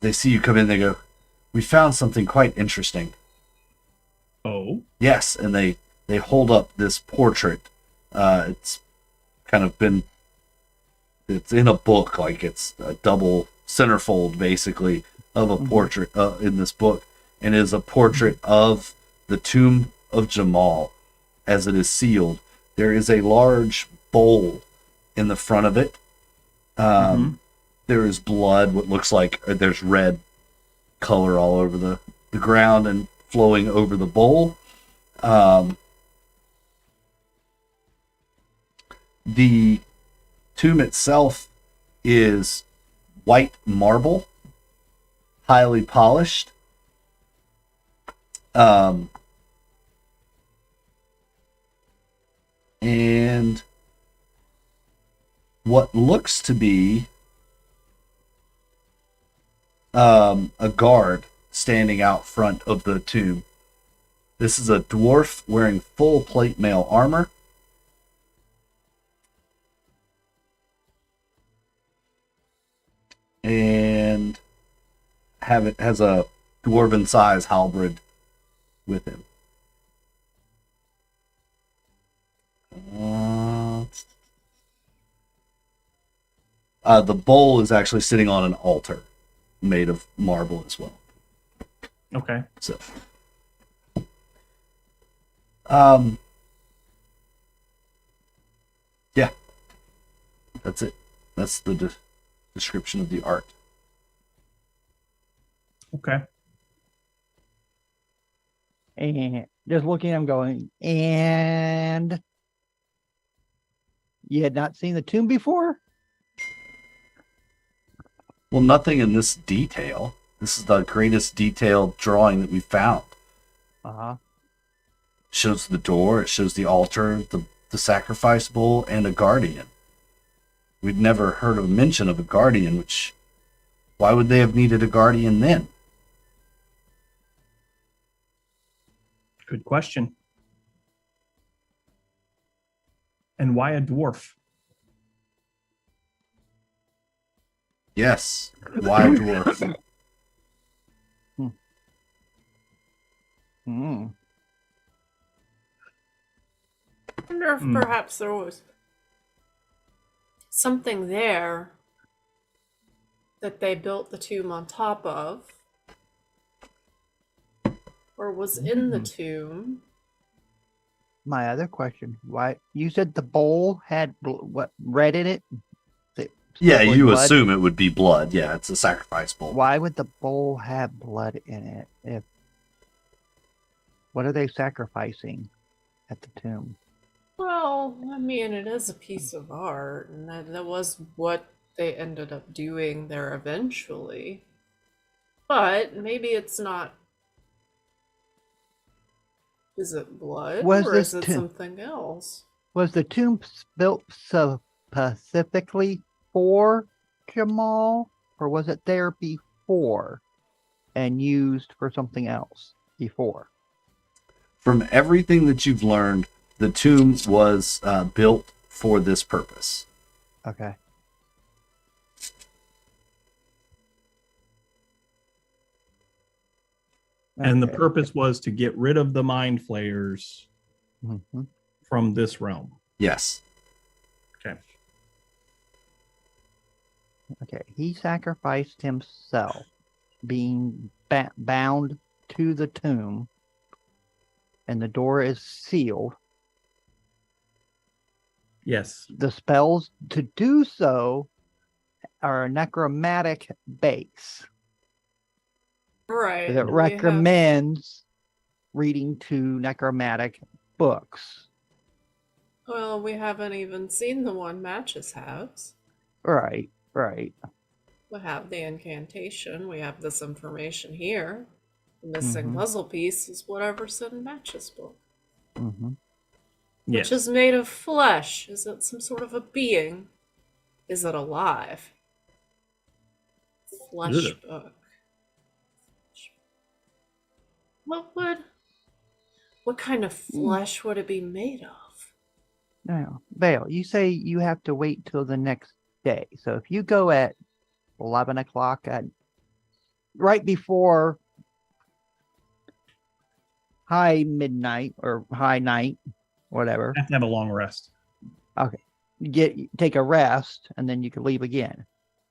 they see you come in. They go, "We found something quite interesting." Oh. Yes, and they hold up this portrait. It's kind of it's in a book, like it's a double centerfold, basically, of a portrait in this book, and it is a portrait of the tomb of Jamal as it is sealed. There is a large bowl in the front of it. There is blood, what looks like there's red color all over the ground and flowing over the bowl. The tomb itself is white marble, highly polished. And what looks to be a guard standing out front of the tomb. This is a dwarf wearing full plate mail armor. And has a dwarven size halberd with him. The bowl is actually sitting on an altar made of marble as well. Okay. So, yeah, that's it. That's the description of the art. Okay. And just looking, I'm going, and you had not seen the tomb before? Well, nothing in this detail. This is the greatest detailed drawing that we found. Uh-huh. It shows the door, it shows the altar, the sacrifice bowl, and a guardian. We'd never heard of mention of a guardian, which... Why would they have needed a guardian then? Good question. And why a dwarf? Yes. Why dwarf? Hmm. I wonder if perhaps there was something there that they built the tomb on top of, or was in the tomb. My other question: why you said the bowl had what red in it? Yeah, Sprinkled you blood? assume it would be blood. Yeah, it's a sacrifice bowl. Why would the bowl have blood in it? If what are they sacrificing at the tomb? Well, I mean, it is a piece of art, and that was what they ended up doing there eventually. But maybe it's not. Is it blood, Was or this is it tomb- something else? Was the tomb built so specifically for Jamal, or was it there before and used for something else before? From everything that you've learned, the tomb was built for this purpose. Okay. And the Okay. purpose was to get rid of the mind flayers Mhm. from this realm. Yes. Okay. Okay. He sacrificed himself, being bound to the tomb, and the door is sealed. Yes. The spells to do so are a necromantic base Right. that we have- recommends reading to necromantic books. Well, we haven't even seen the one Matches has. Right, right. We have the incantation. We have this information here. The missing Mhm. puzzle piece is whatever's in Matches' book, Hmm. Yes. which is made of flesh. Is it some sort of a being? Is it alive? Flesh Ugh. book. What kind of flesh would it be made of? Now, Vale, you say you have to wait till the next day. So if you go at 11 o'clock at right before high midnight or high night, whatever, I have to have a long rest. take a rest and then you can leave again.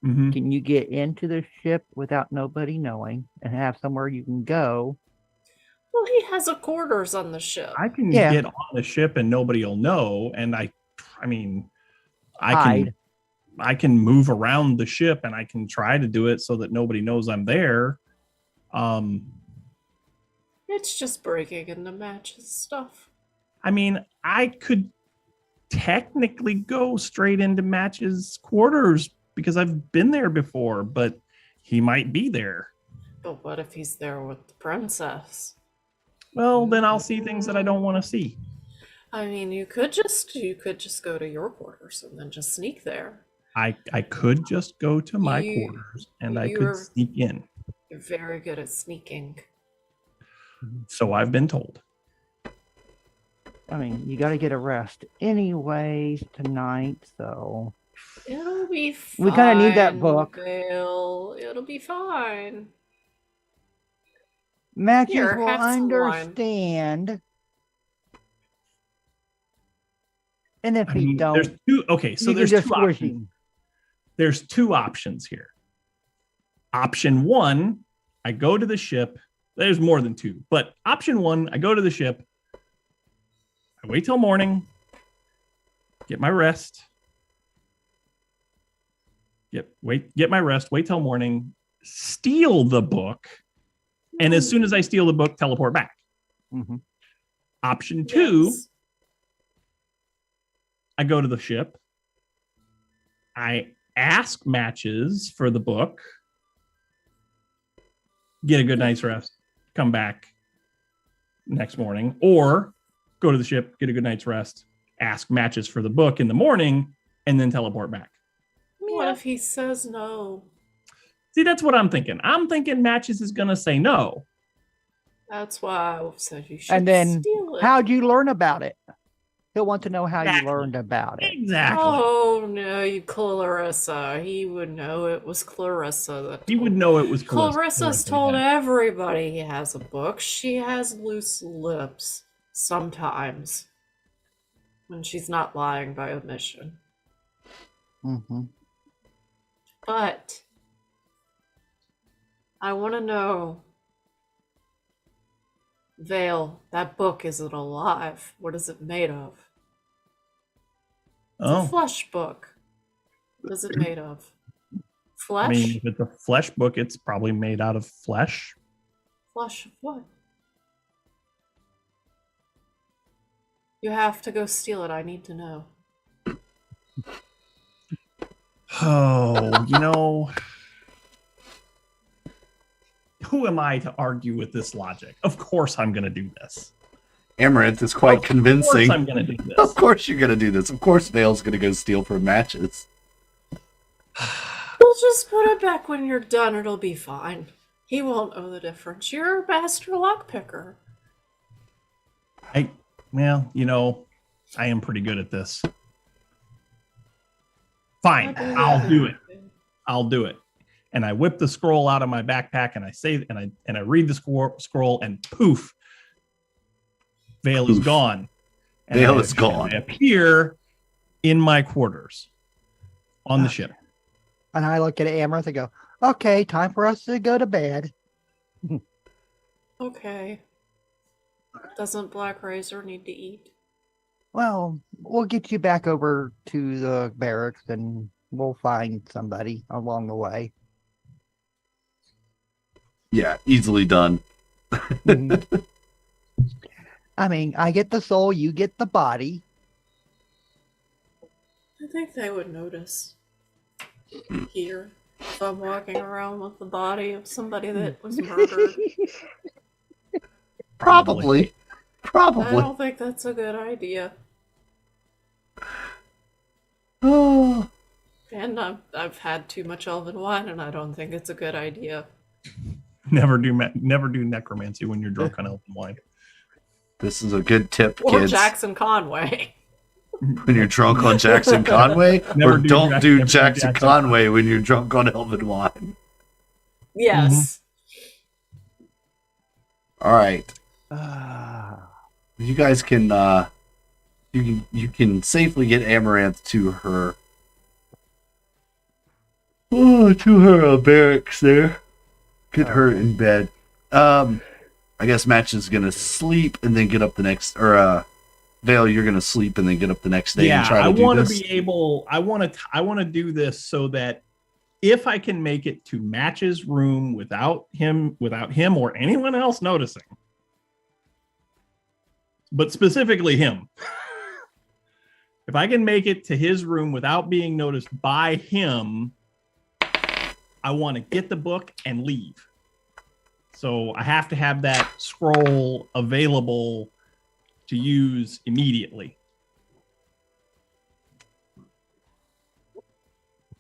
Mm-hmm. Can you get into the ship without nobody knowing and have somewhere you can go? Well, he has a quarters on the ship. I can Yeah. get on the ship and nobody will know. And I mean, Hide. I can move around the ship and I can try to do it so that nobody knows I'm there. It's just breaking into Matches stuff. I mean, I could technically go straight into Match's quarters because I've been there before, but he might be there. But what if he's there with the princess? Well, then I'll see things that I don't want to see. I mean, you could just go to your quarters and then just sneak there. I could just go to my You- quarters and I you're- could sneak in. You're very good at sneaking. So I've been told. I mean, you got to get a rest anyways tonight, so It'll be fine. We kinda need that book. Bill. It'll be fine. Matches Here, will have some wine. understand. And if I you mean, don't, there's two. Okay, so you can there's just two squish options. him. There's two options here. Option one, I go to the ship. There's more than two, but option one, I go to the ship. I wait till morning, get my rest. Get my rest, wait till morning, steal the book, and as soon as I steal the book, teleport back. Mhm. Option two, Yes. I go to the ship. I ask Matches for the book, get a good night's rest, come back next morning, or go to the ship, get a good night's rest, ask Matches for the book in the morning, and then teleport back. What if he says no? See, that's what I'm thinking. I'm thinking Matches is going to say no. That's why I said you should And then, steal it. how'd you learn about it? He'll want to know how you Exactly. learned about it. Exactly. Oh no, you Clarissa. He would know it was Clarissa that He would know it was Clarissa's Clarissa, told yeah. everybody he has a book. She has loose lips sometimes when she's not lying by omission. Mm-hmm. But I want to know, Vale, that book, is it alive? What is it made of? It's a Oh, flesh book. What is it made of? Flesh? I mean, if it's a flesh book, it's probably made out of flesh. Flesh of what? You have to go steal it. I need to know. Oh, who am I to argue with this logic? Of course I'm going to do this. Amaranth is quite Of convincing. course I'm going to do this. Of course you're gonna do this. Of course Vale's gonna go steal for matches. We'll just put it back when you're done. It'll be fine. He won't know the difference. You're a master lockpicker. I am pretty good at this. Fine, I'll do it. I'll do it. And I whip the scroll out of my backpack and I say, and I read the scroll and poof, Vale is Poof. gone. And Vale is gone. I appear in my quarters on the ship. And I look at Amaranth and go, okay, time for us to go to bed. Okay. Doesn't Black Razor need to eat? Well, we'll get you back over to the barracks and we'll find somebody along the way. Yeah, easily done. Mhm. I mean, I get the soul, you get the body. I think they would notice here if I'm walking around with the body of somebody that was murdered. Probably. I Probably. don't think that's a good idea. Oh. And I've had too much elven wine, and I don't think it's a good idea. Never do necromancy when you're drunk on elven wine. This is a good tip, Or kids. Jackson Conway. When you're drunk on Jackson Conway, Never or do don't Jack- do never do Jackson Jackson Conway when you're drunk on Elven wine. Yes. All right, Ah. you guys can you can safely get Amaranth to her barracks there. Get her in bed. I guess Match is gonna sleep and then get up the next, or Vale, you're gonna sleep and then get up the next day and try to do want to this. be able. I want to do this so that if I can make it to Match's room without him or anyone else noticing, but specifically him, if I can make it to his room without being noticed by him, I want to get the book and leave. So I have to have that scroll available to use immediately.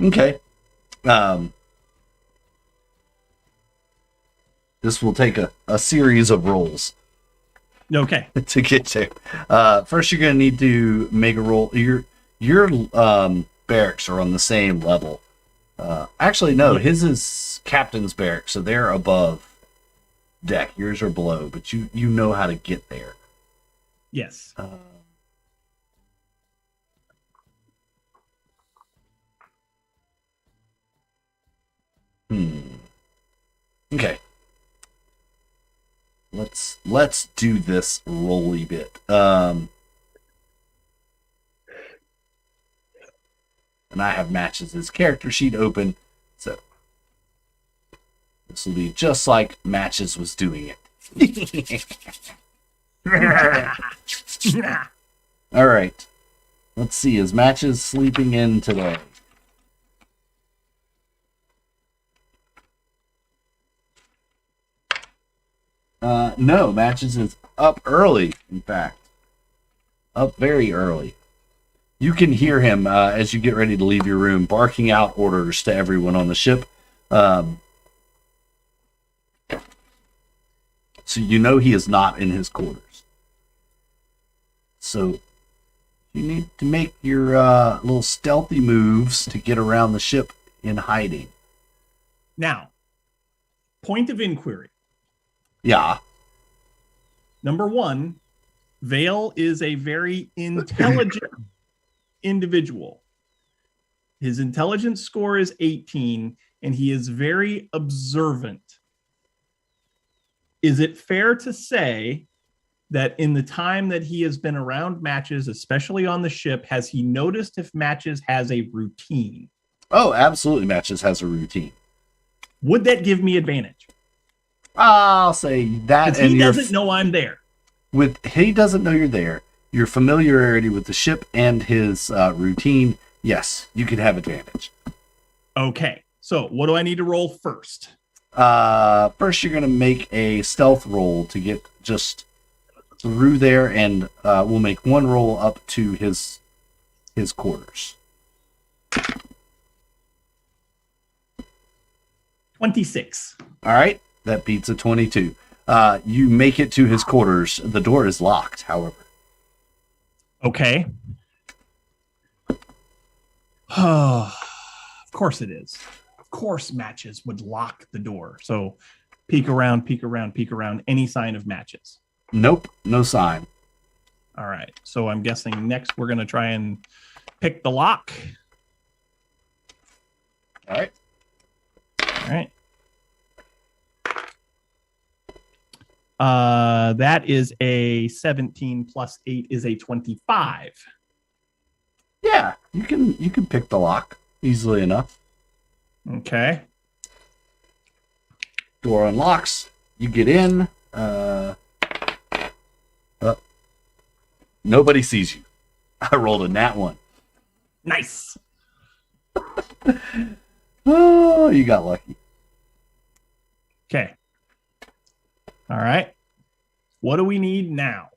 Okay. This will take a series of rolls Okay. to get to. First, you're going to need to make a roll. Your barracks are on the same level. Actually, no. His is captain's barracks, so they're above deck. Yours are below, but you know how to get there. Yes. Okay. Let's do this rolly bit. And I have Matches' his character sheet open, so this will be just like Matches was doing it. All right. Let's see. Is Matches sleeping in today? No, Matches is up early, in fact. Up very early. You can hear him as you get ready to leave your room, barking out orders to everyone on the ship. So you know he is not in his quarters. So you need to make your little stealthy moves to get around the ship in hiding. Now, point of inquiry. Yeah. Number one, Vale is a very intelligent individual. His intelligence score is 18, and he is very observant. Is it fair to say that in the time that he has been around Matches, especially on the ship, has he noticed if Matches has a routine? Oh, absolutely. Matches has a routine. Would that give me advantage? I'll say that, Because and he doesn't know I'm there. He doesn't know you're there. Your familiarity with the ship and his routine, yes, you could have advantage. Okay, so what do I need to roll first? First, you're going to make a stealth roll to get just through there, and we'll make one roll up to his quarters. 26. All right, that beats a 22. You make it to his quarters. The door is locked, however. Okay. Of course it is. Of course Matches would lock the door. So peek around, peek around, peek around. Any sign of Matches? Nope, no sign. All right. So I'm guessing next we're going to try and pick the lock. All right. All right. That is a 17 plus 8 is a 25. Yeah, you can pick the lock easily enough. Okay. Door unlocks. You get in. Nobody sees you. I rolled a nat 1. Nice. Oh, you got lucky. Okay. All right. What do we need now?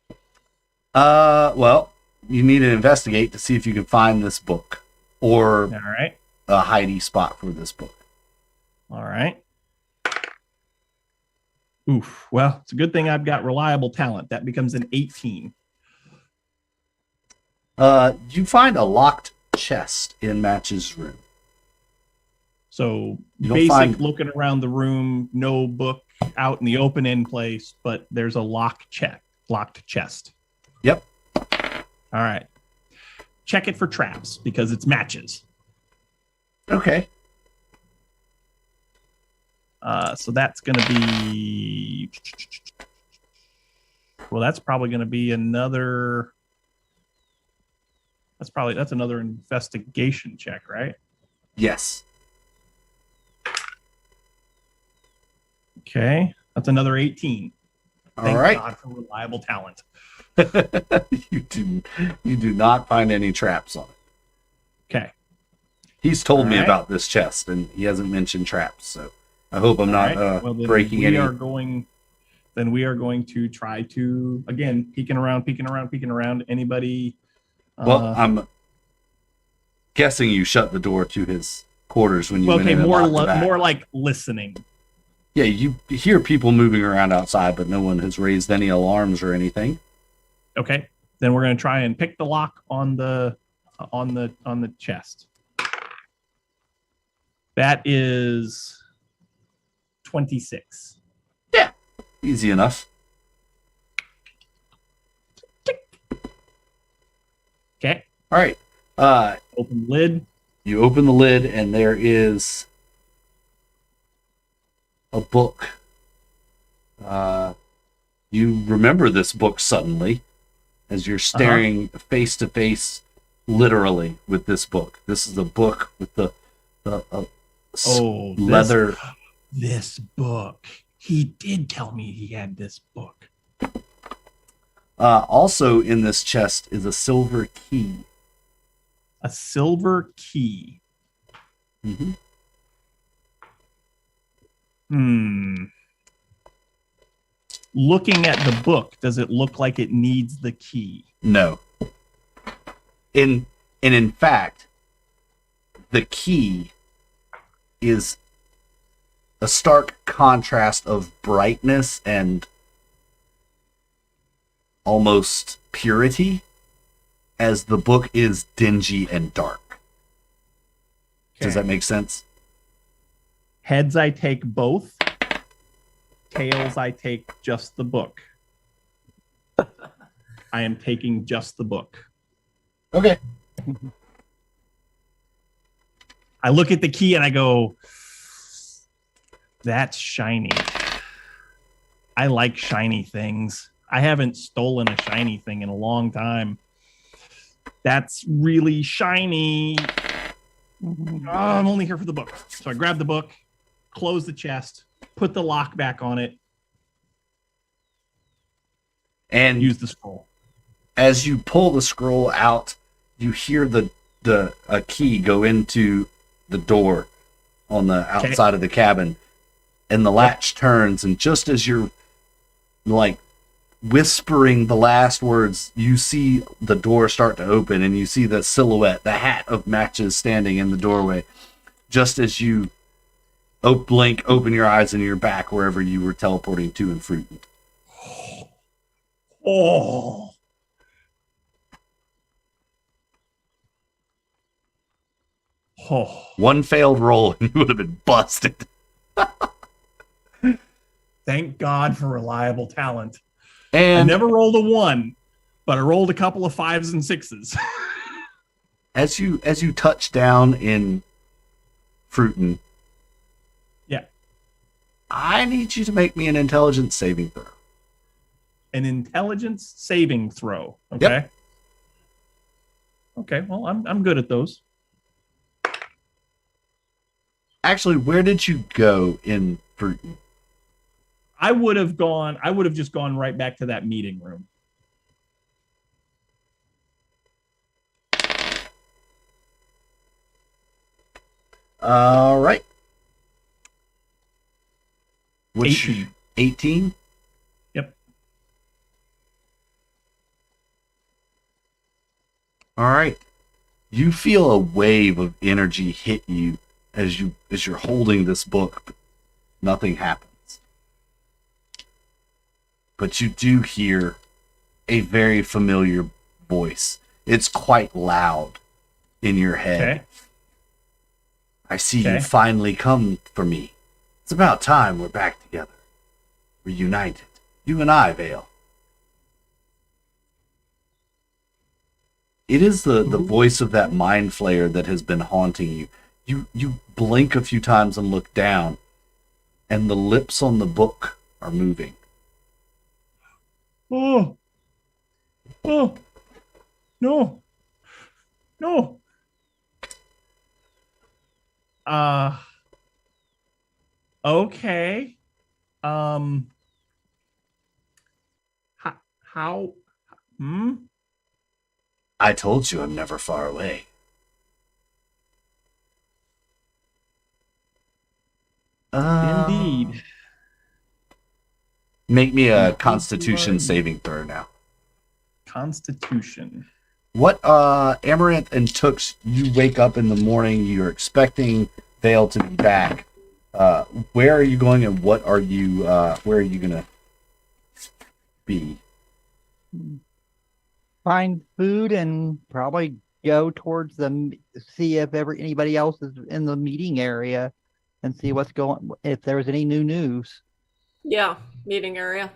Well, you need to investigate to see if you can find this book or All right. a hidey spot for this book. All right. Oof. Well, it's a good thing I've got reliable talent. That becomes an 18. You find a locked chest in Match's room. So You don't basic find- looking around the room, no book out in the open end place, but there's a locked chest. Yep. All right. Check it for traps because it's Matches. Okay. So that's going to be. Well, that's probably going to be another. That's another investigation check, right? Yes. Okay, that's another 18. All Thank right. God for reliable talent. you do not find any traps on it. Okay. He's told All me right. about this chest, and he hasn't mentioned traps. So I hope I'm All not right. Well, then breaking we any. are going. Then we are going to try to again peeking around. Anybody? Well, I'm guessing you shut the door to his quarters when you went okay, in and locked the back. more like listening. Yeah, you hear people moving around outside, but no one has raised any alarms or anything. Okay, then we're going to try and pick the lock on the chest. That is 26. Yeah, easy enough. Okay, All right. open lid. You open the lid, and there is a book. You remember this book suddenly as you're staring face to face, literally, with this book. This is the book with the Oh, leather. This book. He did tell me he had this book. Also in this chest is a silver key. A silver key. Mm-hmm. Looking at the book, does it look like it needs the key? No. In fact, the key is a stark contrast of brightness and almost purity, as the book is dingy and dark. Does that make sense? Heads, I take both. Tails, I take just the book. I am taking just the book. Okay. I look at the key and I go, that's shiny. I like shiny things. I haven't stolen a shiny thing in a long time. That's really shiny. Oh, I'm only here for the book. So I grab the book, close the chest, put the lock back on it, And use the scroll. as you pull the scroll out, you hear a key go into the door on the outside of the cabin, and the latch turns, and just as you're like whispering the last words, you see the door start to open, and you see the silhouette, the hat of Matches standing in the doorway. Just as you blink, open your eyes, and you're back wherever you were teleporting to in Fruitan. Oh. Oh. One failed roll, and you would have been busted. Thank God for reliable talent. I And never rolled a 1, but I rolled a couple of 5s and 6s. as you touch down in Fruitan, Yeah. I need you to make me an intelligence saving throw. An intelligence saving throw. Okay. Yep. Okay. Well, I'm good at those. Actually, where did you go in Fruitan? I would have just gone right back to that meeting room. All right. Which 18. 18? Yep. All right. You feel a wave of energy hit you as you're holding this book, but nothing happens. But you do hear a very familiar voice. It's quite loud in your head. Okay. I see you Okay. finally come for me. It's about time we're back together. We're united. You and I, Vale. It is the voice of that mind flayer that has been haunting you. You blink a few times and look down, and the lips on the book are moving. Oh. Oh. No. No. Okay. How I told you I'm never far away. Indeed. Make me a Constitution saving throw now. Constitution. What, Amaranth and Toox, you wake up in the morning, you're expecting Vale to be back. Where are you going, and where are you gonna be? Find food and probably go towards see if anybody else is in the meeting area and see what's going, if there's any new news. Yeah, meeting area.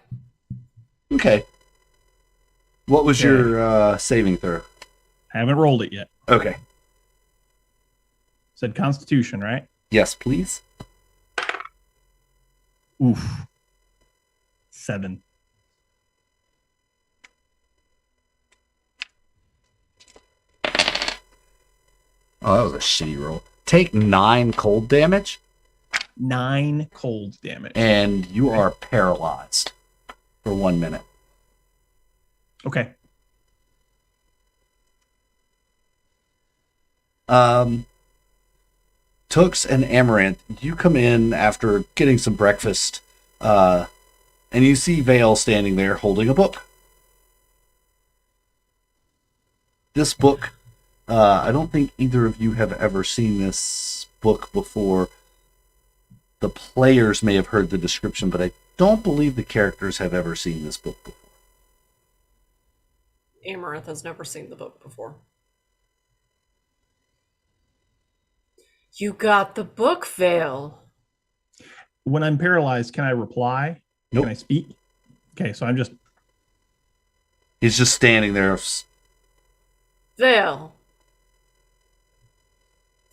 Okay. What was your saving throw? Haven't rolled it yet. Okay. Said Constitution, right? Yes, please. Oof. 7. Oh, that was a shitty roll. Take 9 cold damage, 9 cold damage. and you are paralyzed for 1 minute. Okay. Toox and Amaranth, you come in after getting some breakfast, and you see Vale standing there holding a book. This book, I don't think either of you have ever seen this book before. The players may have heard the description, but I don't believe the characters have ever seen this book before. Amaranthe has never seen the book before. You got the book, Vale. When I'm paralyzed, can I reply? Nope. Can I speak? Okay, so I'm just He's just standing there. Vale.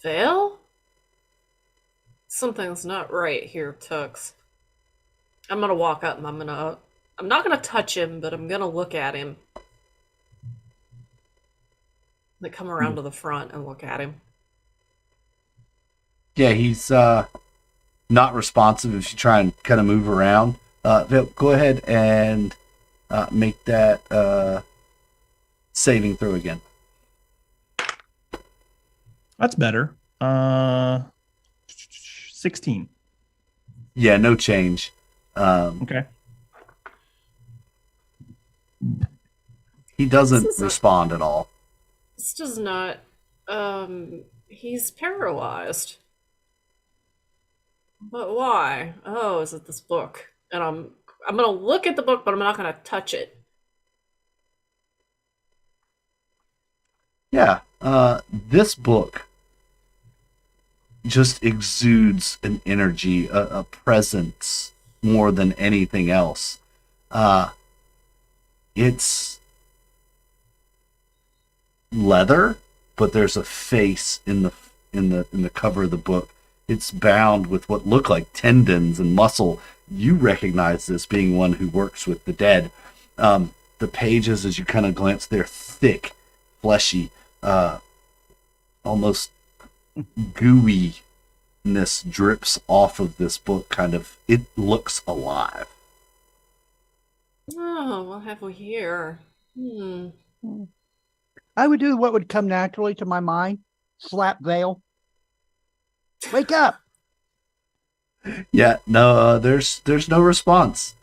Vale? Something's not right here, Toox. I'm gonna walk up and I'm not gonna touch him, but I'm gonna look at him. Like come around to the front and look at him. Yeah, he's not responsive if you try and kind of move around. Vale, go ahead and make that saving throw again. that's better. 16. Yeah, no change. Okay. He doesn't respond at all. This does not. He's paralyzed. But why? Oh, is it this book? And I'm gonna look at the book, but I'm not gonna touch it. Yeah, this book just exudes an energy, a presence more than anything else. It's leather, but there's a face in the cover of the book. It's bound with what look like tendons and muscle. You recognize this being one who works with the dead. The pages, as you kind of glance, they're thick, fleshy, almost gooiness drips off of this book. Kind of, it looks alive. Oh, what have we here? I would do what would come naturally to my mind. Slap Vale. Wake up! Yeah, no, there's no response.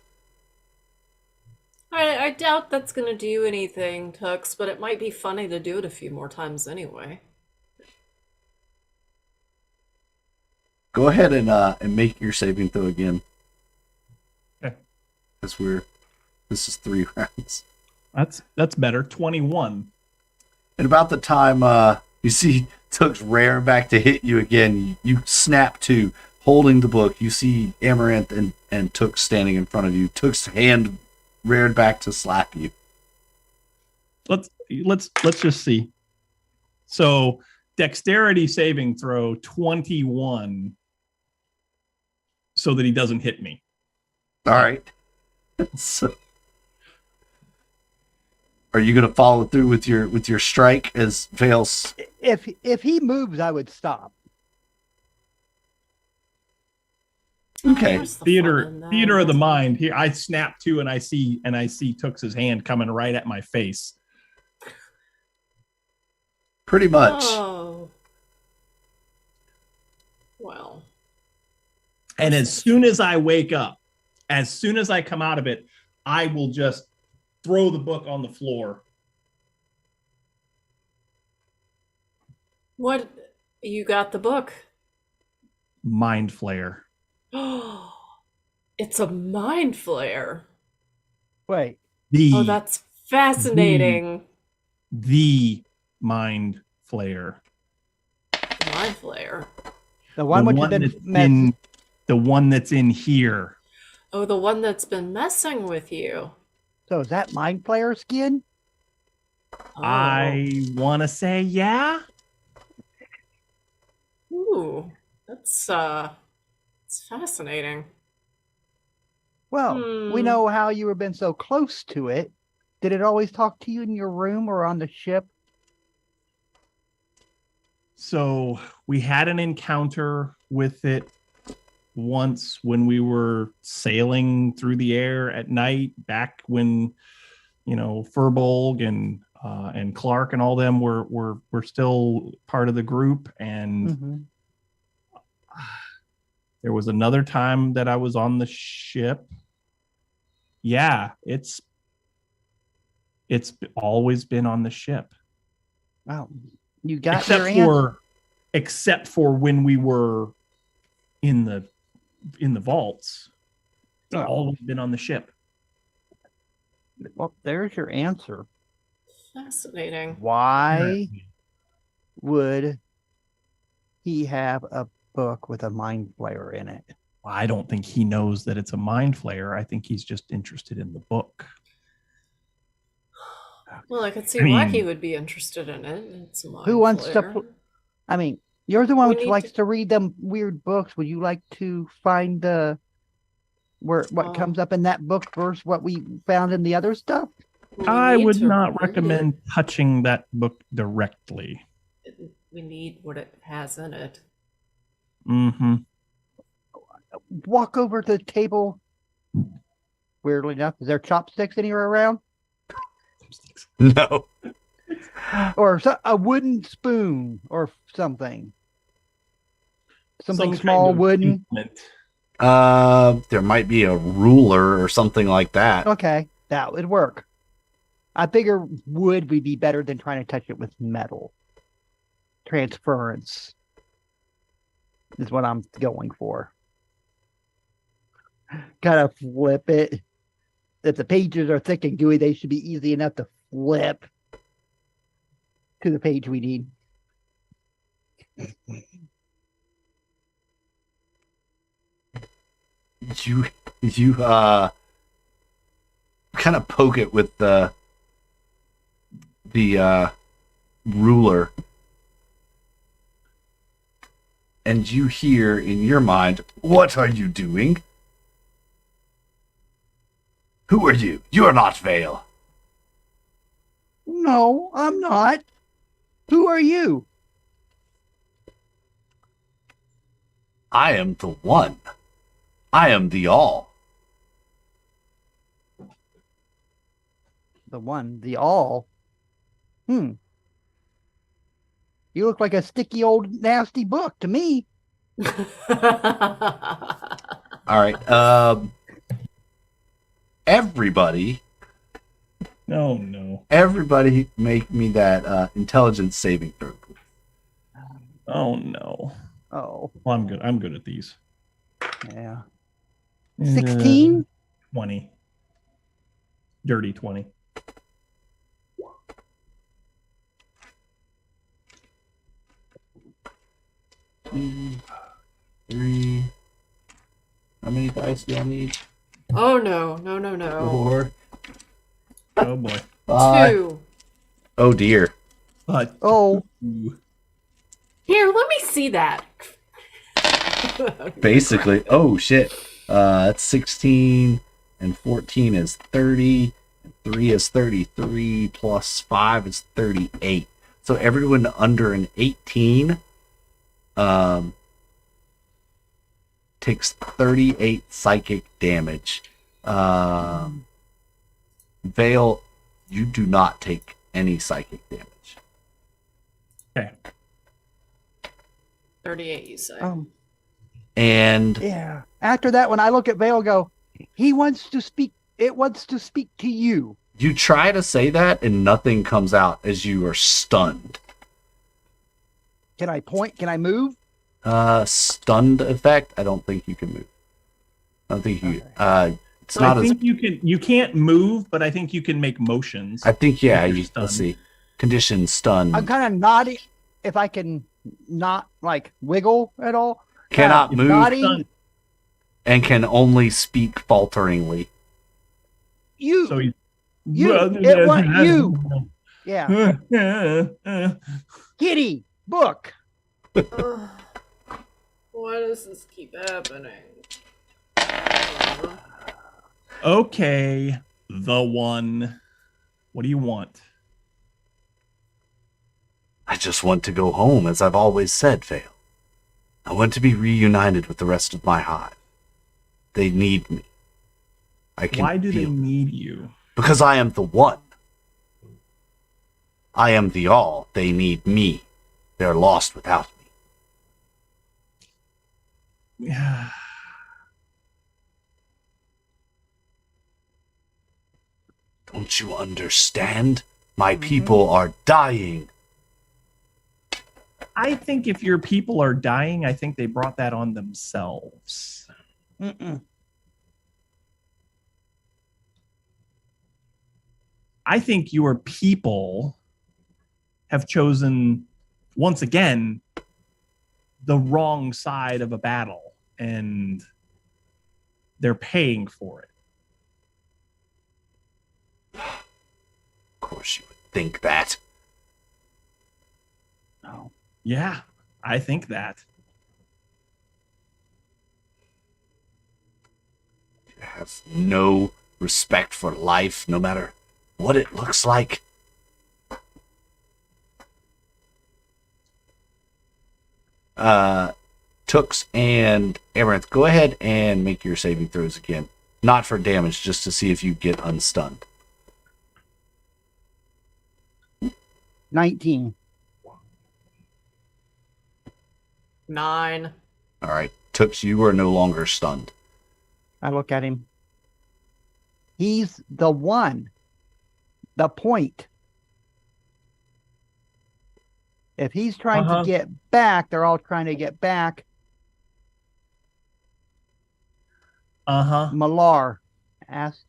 I doubt that's gonna do anything, Tux, but it might be funny to do it a few more times anyway. Go ahead and make your saving throw again. Okay. Because this is 3 rounds. That's better. 21. And about the time you see Toox rear back to hit you again, you snap to, holding the book. You see Amaranthe and Toox standing in front of you. Toox's hand reared back to slap you. Let's just see. So dexterity saving throw 21, so that he doesn't hit me. All right. So, are you going to follow through with your strike as Vale's? If he moves, I would stop. Okay. Where's the Theater fun in that? theater of the mind. Here I snap to and I see Toox's hand coming right at my face. Pretty much. Oh. Well. And as soon as I wake up, as soon as I come out of it, I will just throw the book on the floor. What? You got the book? Mind flare. Oh, it's a mind flare. Wait, Oh, that's fascinating. The mind flare. Mind flare. the one the which one has that's been in the one that's in here. Oh, the one that's been messing with you. So is that mind player skin? Oh. I want to say yeah. Ooh, that's it's fascinating. Well, we Hmm. know how you have been so close to it. Did it always talk to you in your room or on the ship? So we had an encounter with it once when we were sailing through the air at night, back when Furbolg and Clark and all them were still part of the group. And Mhm. there was another time that I was on the ship. Yeah, it's always been on the ship. Wow. You got your answer. Except for when we were in the vaults. It's Oh. always been on the ship. Well, there's your answer. Fascinating. Why would he have a book with a mind flayer in it? I don't think he knows that it's a mind flayer. I think he's just interested in the book. Well, I could see I why mean- he would be interested in it. It's a mind Who wants to flayer. I mean, you're the one We who need likes to- to read them weird books. Would you like to find what Oh. comes up in that book versus what we found in the other stuff? We I need would to not read recommend touching that book directly. it. We need what it has in it. Mm-hmm. Walk over to the table. Weirdly enough, is there chopsticks anywhere around? No. Or a wooden spoon or something? Something Some small, kind of wooden. implement. There might be a ruler or something like that. Okay, that would work. I figure wood would be better than trying to touch it with metal. Transference is what I'm going for. Kind of flip it. If the pages are thick and gooey, they should be easy enough to flip to the page we need. You kind of poke it with the ruler, and you hear in your mind, "What are you doing? Who are you? You are not Vale." No, I'm not. Who are you? I am the one. I am the all. The one, the all. You look like a sticky old nasty book to me. All right. Everybody Oh no. make me that intelligence saving throw. Oh no. Oh, Well, I'm good. I'm good at these. yeah. Uh, 16? 20. Dirty 20. Two, three. How many dice do I need? Oh no, no, no, no. 4, Oh boy. 5. 2. Oh dear. But Oh, Here, let me see that. Basically, oh shit. That's 16 and 14 is 30 and 3 is 33 plus 5 is 38. So everyone under an 18 takes 38 psychic damage. Vale, you do not take any psychic damage. okay. 38, you say. And yeah. After that, when I look at Vale, go, he wants to speak. It wants to speak to you. you try to say that and nothing comes out as you are stunned. Can I point? Can I move? Stunned effect, I don't think you can move. I don't think you it's So not I as think you can't move, but I think you can make motions. I think yeah, if you're let's stunned. see. Condition stun. I'm kind of nodding. If I can not like wiggle at all. Cannot move Nodding. Stunned. and can only speak falteringly. You. So he, It want you. Yeah. Kitty. Book. Ugh. Why does this keep happening? Okay, the one. What do you want? I just want to go home, as I've always said, Vale. I want to be reunited with the rest of my hive. They need me. I can Why do they feel need you? because I am the one. I am the all. They need me. They're lost without me. Don't you understand? My people are dying. I think if your people are dying, I think they brought that on themselves. I think your people have chosen, once again, the wrong side of a battle, and they're paying for it. Of course you would think that. Oh, yeah, I think that. You have no respect for life, no matter what it looks like. Toox and Amaranth, go ahead and make your saving throws again. Not for damage, just to see if you get unstunned. 19. 9. All right, Toox, you are no longer stunned. I look at him. He's the one. The point. If he's trying to get back, they're all trying to get back. Malar asked,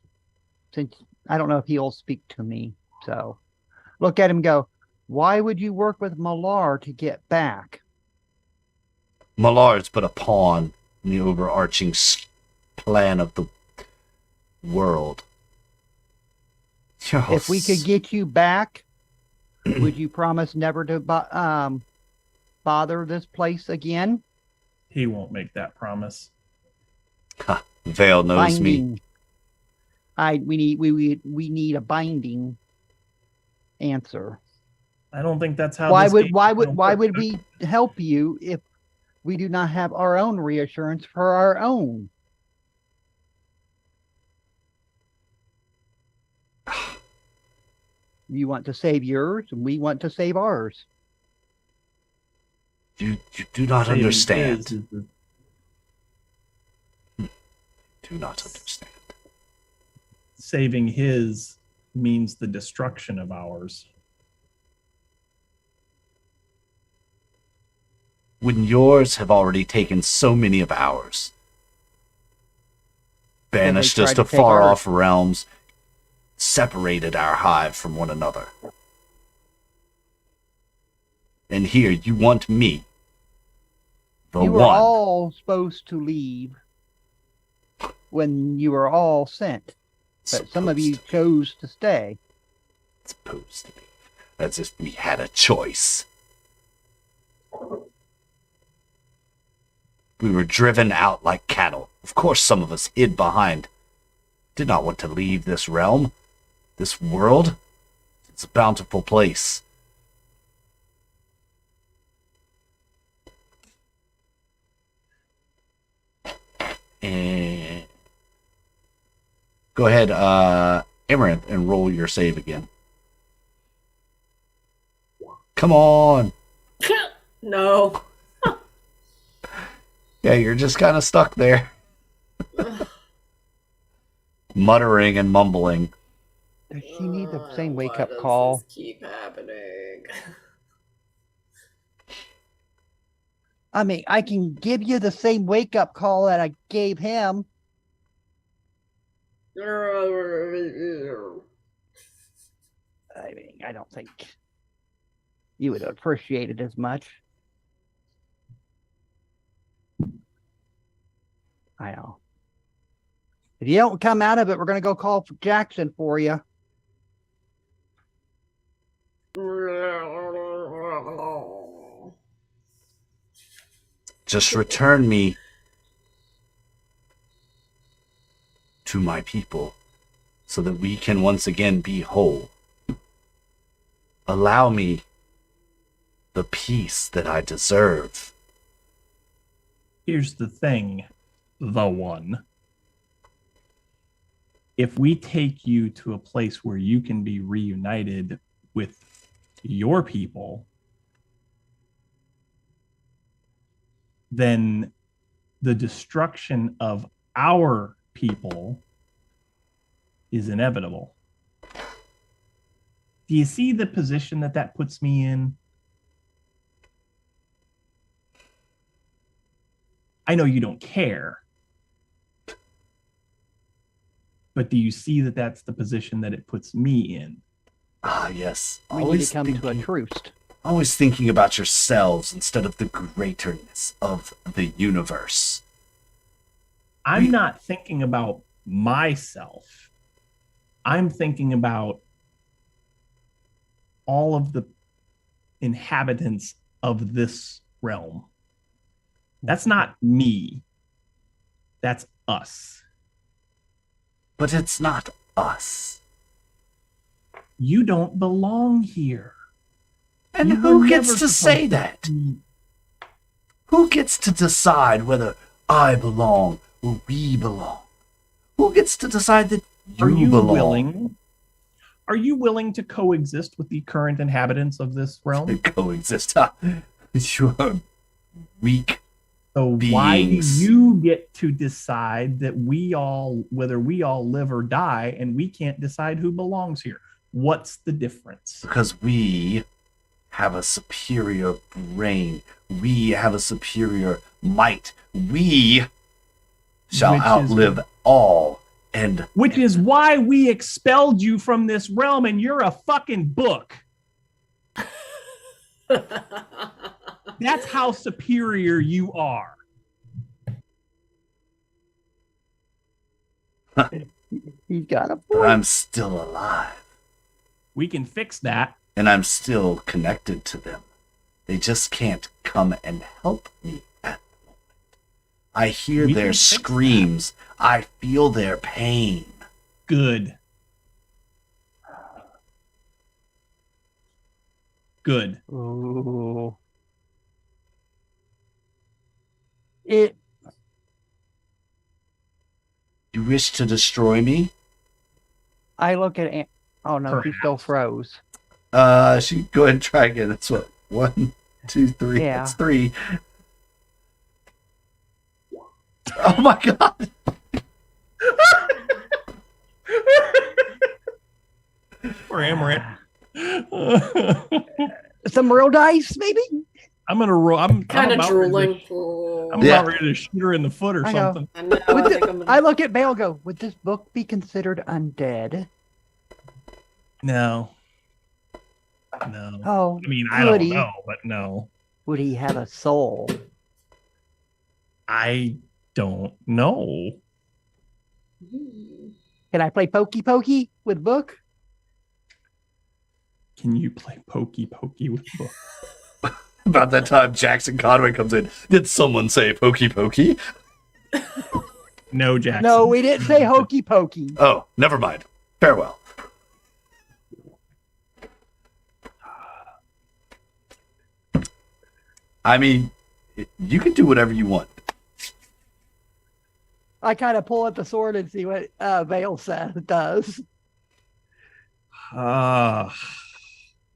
since I don't know if he'll speak to me, so look at him, go, why would you work with Malar to get back? Malar's but a pawn in the overarching plan of the world. If we could get you back, would you promise never to bother this place again? He won't make that promise. Vale knows binding. me. We need a binding answer. I don't think that's how. Why would we help you if we do not have our own reassurance for our own? You want to save yours, and we want to save ours. You do not understand. Do not understand. Saving his means the destruction of ours. When yours have already taken so many of ours, banished us to far-off realms, separated our hive from one another. And here you want me, the you were one. all supposed to leave when you were all sent, but some of you chose to stay. Supposed to be. As if we had a choice. We were driven out like cattle. Of course some of us hid behind. Did not want to leave this realm. This world. It's a bountiful place. And go ahead, Amaranth, and roll your save again. Come on. No. Yeah, you're just kind of stuck there. Muttering and mumbling. Does she need the same wake-up call? This keep happening? I mean, I can give you the same wake-up call that I gave him. I mean, I don't think you would appreciate it as much. I know. If you don't come out of it, we're going to go call Jackson for you. Just return me to my people so that we can once again be whole. Allow me the peace that I deserve. Here's the thing, the one. If we take you to a place where you can be reunited with your people, then the destruction of our people is inevitable. Do you see the position that that puts me in? I know you don't care, but do you see that that's the position that it puts me in? Ah, yes. We need to come to a truce. Always thinking about yourselves instead of the greaterness of the universe. I'm not thinking about myself. I'm thinking about all of the inhabitants of this realm. That's not me. That's us. But it's not us. You don't belong here. And You who were gets never to say supposed to that? be- Who gets to decide whether I belong or we belong? Who gets to decide that Are you belong? willing? Are you willing to coexist with the current inhabitants of this realm? Coexist? You're weak. So why do beings. you get to decide that whether we all live or die, and we can't decide who belongs here? What's the difference? Because we have a superior brain. We have a superior might. We shall Which is- outlive all. And Which is why we expelled you from this realm, and you're a fucking book. That's how superior you are. He's got a but point. I'm still alive. We can fix that. And I'm still connected to them. They just can't come and help me at the moment. I hear We their can fix that. screams. I feel their pain. Good. Good. Ooh. You wish to destroy me? I look at Aunt. Oh no, she still froze. She go ahead and try again. That's what? 1, 2, 3. Yeah. That's 3. Oh my god. Poor Amaranth. Some real dice, maybe? I'm gonna roll. I'm Kind of about drooling. I'm Yeah. about ready to shoot her in the foot or I know. something. I know. Would I the- think I'm I gonna... look at Bale and go, would this book be considered undead? No. No. Oh, I mean, I don't goody. know, but no. Would he have a soul? I don't know. Can I play Pokey Pokey with book? Can you play pokey pokey with book? About that time Jackson Conway comes in. Did someone say pokey pokey? No, Jackson. No, we didn't say hokey pokey. Oh, never mind. Farewell. I mean, you can do whatever you want. I kind of pull at the sword and see what Vale says does.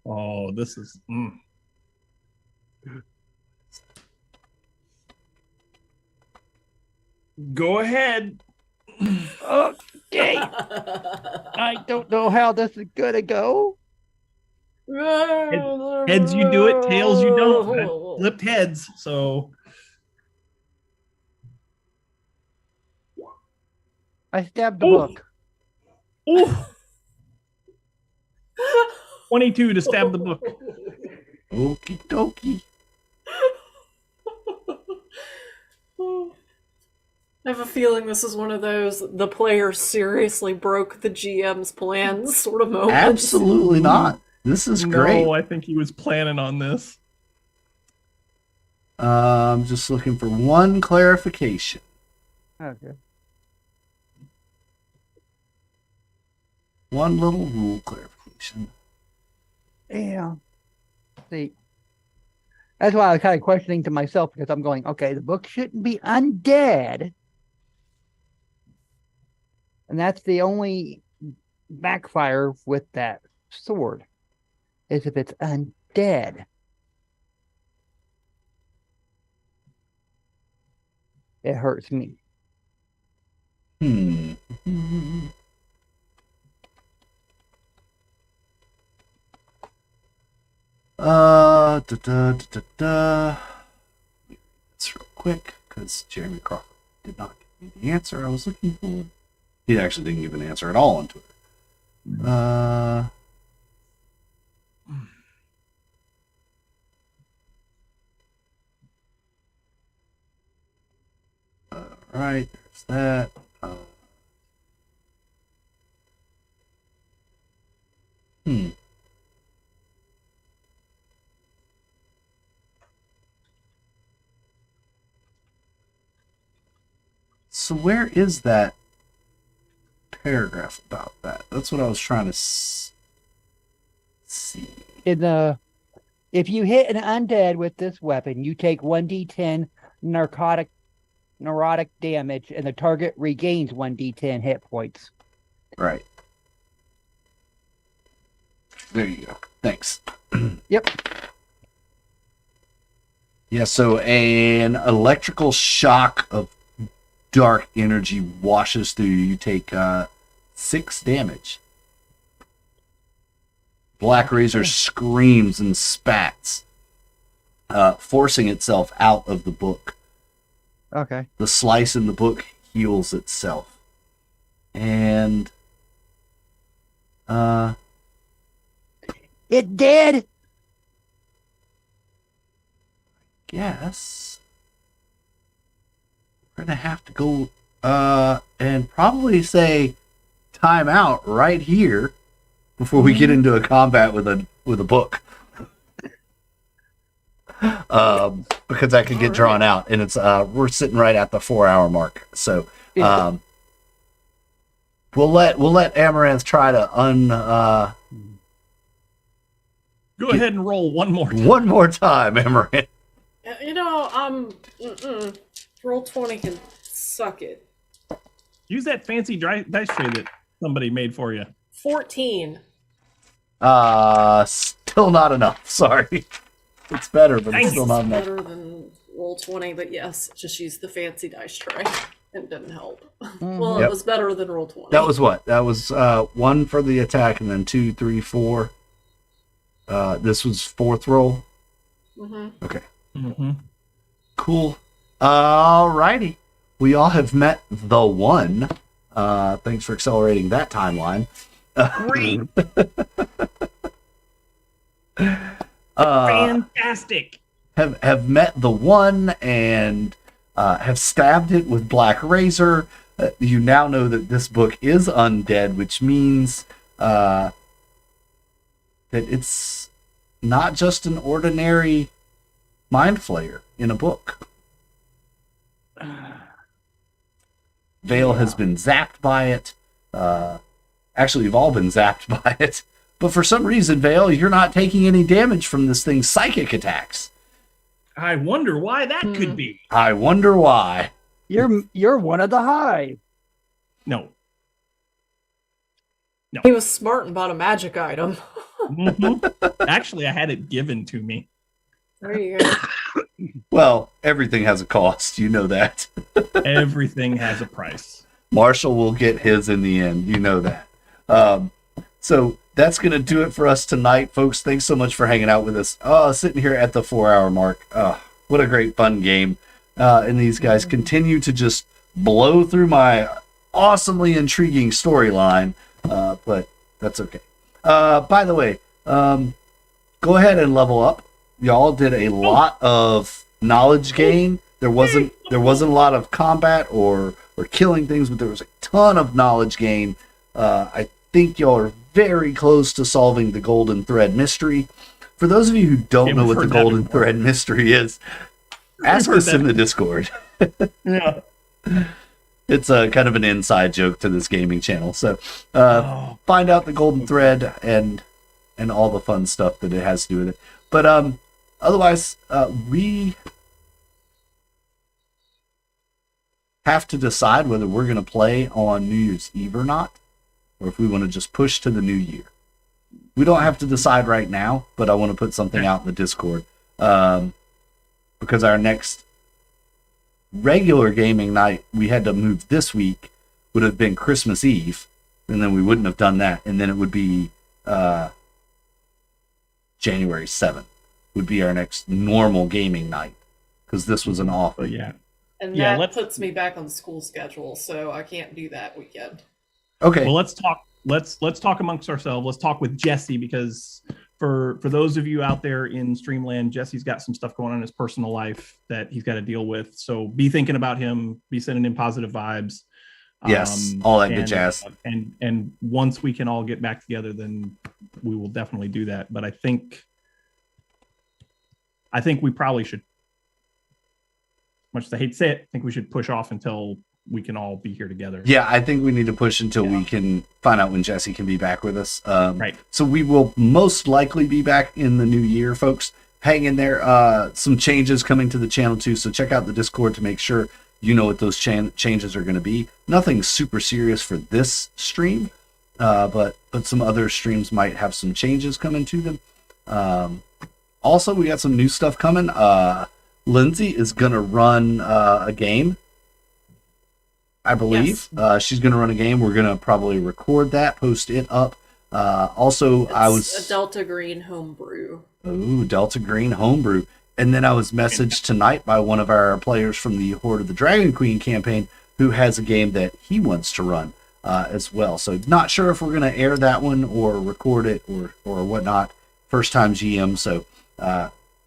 Oh, this is. Go ahead. Okay. I don't know how this is gonna go. Heads you do it, tails you don't. I flipped heads, so I stabbed the Ooh. book. ooh. 22 to stab the book. Okie dokie. I have a feeling this is one of those the player seriously broke the GM's plans sort of moments. Absolutely not. This is great. No, I think he was planning on this. I'm just looking for one clarification. Okay. One little rule clarification. Yeah. See, that's why I was kind of questioning to myself because I'm going, okay, the book shouldn't be undead. And that's the only backfire with that sword, is if it's undead. It hurts me. Hmm. Da, da, da, da, da. That's real quick because Jeremy Crawford did not give me the answer I was looking for. He actually didn't give an answer at all on Twitter. right, there's that. Hmm. So where is that paragraph about that? That's what I was trying to see. If you hit an undead with this weapon, you take 1d10 neurotic damage, and the target regains 1d10 hit points. Right. There you go. Thanks. Yep. Yeah, so an electrical shock of dark energy washes through you. You take 6 damage. Black Razor screams and spats, forcing itself out of the book. Okay. The slice in the book heals itself. And It did. guess we're gonna have to go and probably say time out right here before we get into a combat with a book. Because that could get drawn out, and it's we're sitting right at the 4-hour mark. So we'll let Amaranthe try to Go ahead and roll one more time. one more time, Amaranthe. Roll 20 can suck it. Use that fancy dice tray that somebody made for you. 14. Still not enough. Sorry. It's better, but it's still not It's enough. better than roll 20, but yes, just use the fancy dice tray. It didn't help. Well, Yep. it was better than roll 20. That was what? That was 1 for the attack, and then 2, 3, 4. This was 4th roll. Mm-hmm. Okay. Mm-hmm. Cool. Alrighty. We all have met the one. Thanks for accelerating that timeline. Great. Fantastic. Have met the one and have stabbed it with Black Razor. You now know that this book is undead, which means that it's not just an ordinary mind flayer in a book. Vale has been zapped by it. Actually, you've all been zapped by it. But for some reason, Vale, you're not taking any damage from this thing's psychic attacks. I wonder why that could be. I wonder why. You're one of the hive. No. He was smart and bought a magic item. Mhm. Actually, I had it given to me. There you go. Well, everything has a cost. You know that. Everything has a price. Marshall will get his in the end. You know that. So that's going to do it for us tonight, folks. Thanks so much for hanging out with us. Sitting here at the 4-hour mark. What a great fun game. And these guys continue to just blow through my awesomely intriguing storyline. But that's okay. By the way, go ahead and level up. Y'all did a lot of knowledge gain. There wasn't a lot of combat or killing things, but there was a ton of knowledge gain. I think y'all are very close to solving the golden thread mystery. For those of you who don't know what the golden thread mystery is, ask us in the Discord. Yeah. It's a kind of an inside joke to this gaming channel. So find out the golden thread and all the fun stuff that it has to do with it. But otherwise, we have to decide whether we're going to play on New Year's Eve or not, or if we want to just push to the new year. We don't have to decide right now, but I want to put something out in the Discord. Because our next regular gaming night we had to move this week would have been Christmas Eve, and then we wouldn't have done that, and then it would be January 7th would be our next normal gaming night, because this was an off week. Yeah. And Yeah, that puts me back on the school schedule, so I can't do that weekend. Okay. Well, let's talk. Let's talk amongst ourselves. Let's talk with Jesse, because for those of you out there in Streamland, Jesse's got some stuff going on in his personal life that he's got to deal with. So be thinking about him, be sending him positive vibes. Yes, all that good jazz. And once we can all get back together, then we will definitely do that. But I think we probably should, much as I hate to say it, I think we should push off until we can all be here together. Yeah, I think we need to push until we can find out when Jesse can be back with us. Right. So we will most likely be back in the new year, folks. Hang in there. Some changes coming to the channel too, so check out the Discord to make sure you know what those changes are going to be. Nothing super serious for this stream, but some other streams might have some changes coming to them. Also, we got some new stuff coming. Lindsay is going to run a game, I believe. Yes. She's going to run a game. We're going to probably record that, post it up. Also, It's a Delta Green Homebrew. Ooh, Delta Green Homebrew. And then I was messaged tonight by one of our players from the Horde of the Dragon Queen campaign who has a game that he wants to run as well. So not sure if we're going to air that one or record it or whatnot. First time GM. So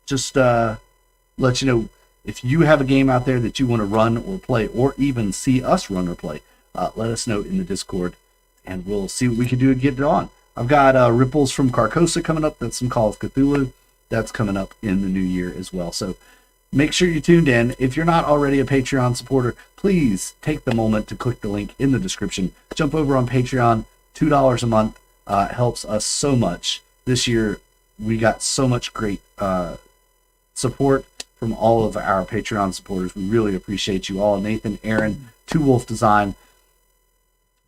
just let you know, if you have a game out there that you want to run or play, or even see us run or play, let us know in the Discord, and we'll see what we can do to get it on. I've got Ripples from Carcosa coming up. That's some Call of Cthulhu. That's coming up in the new year as well. So make sure you're tuned in. If you're not already a Patreon supporter, please take the moment to click the link in the description. Jump over on Patreon. $2 a month helps us so much. This year, we got so much great support from all of our Patreon supporters. We really appreciate you all. Nathan, Aaron, Two Wolf Design,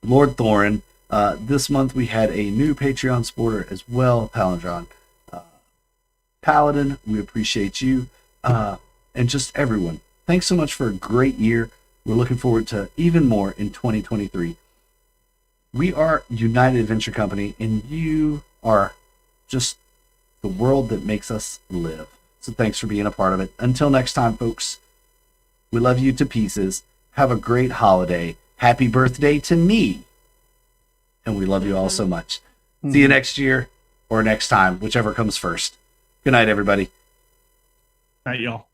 Lord Thorin. This month we had a new Patreon supporter as well, Palindron. Paladin, we appreciate you. And just everyone. Thanks so much for a great year. We're looking forward to even more in 2023. We are United Adventure Company, and you are just the world that makes us live. So thanks for being a part of it. Until next time, folks, we love you to pieces. Have a great holiday. Happy birthday to me. And we love you all so much. See you next year or next time, whichever comes first. Good night, everybody. Night, y'all.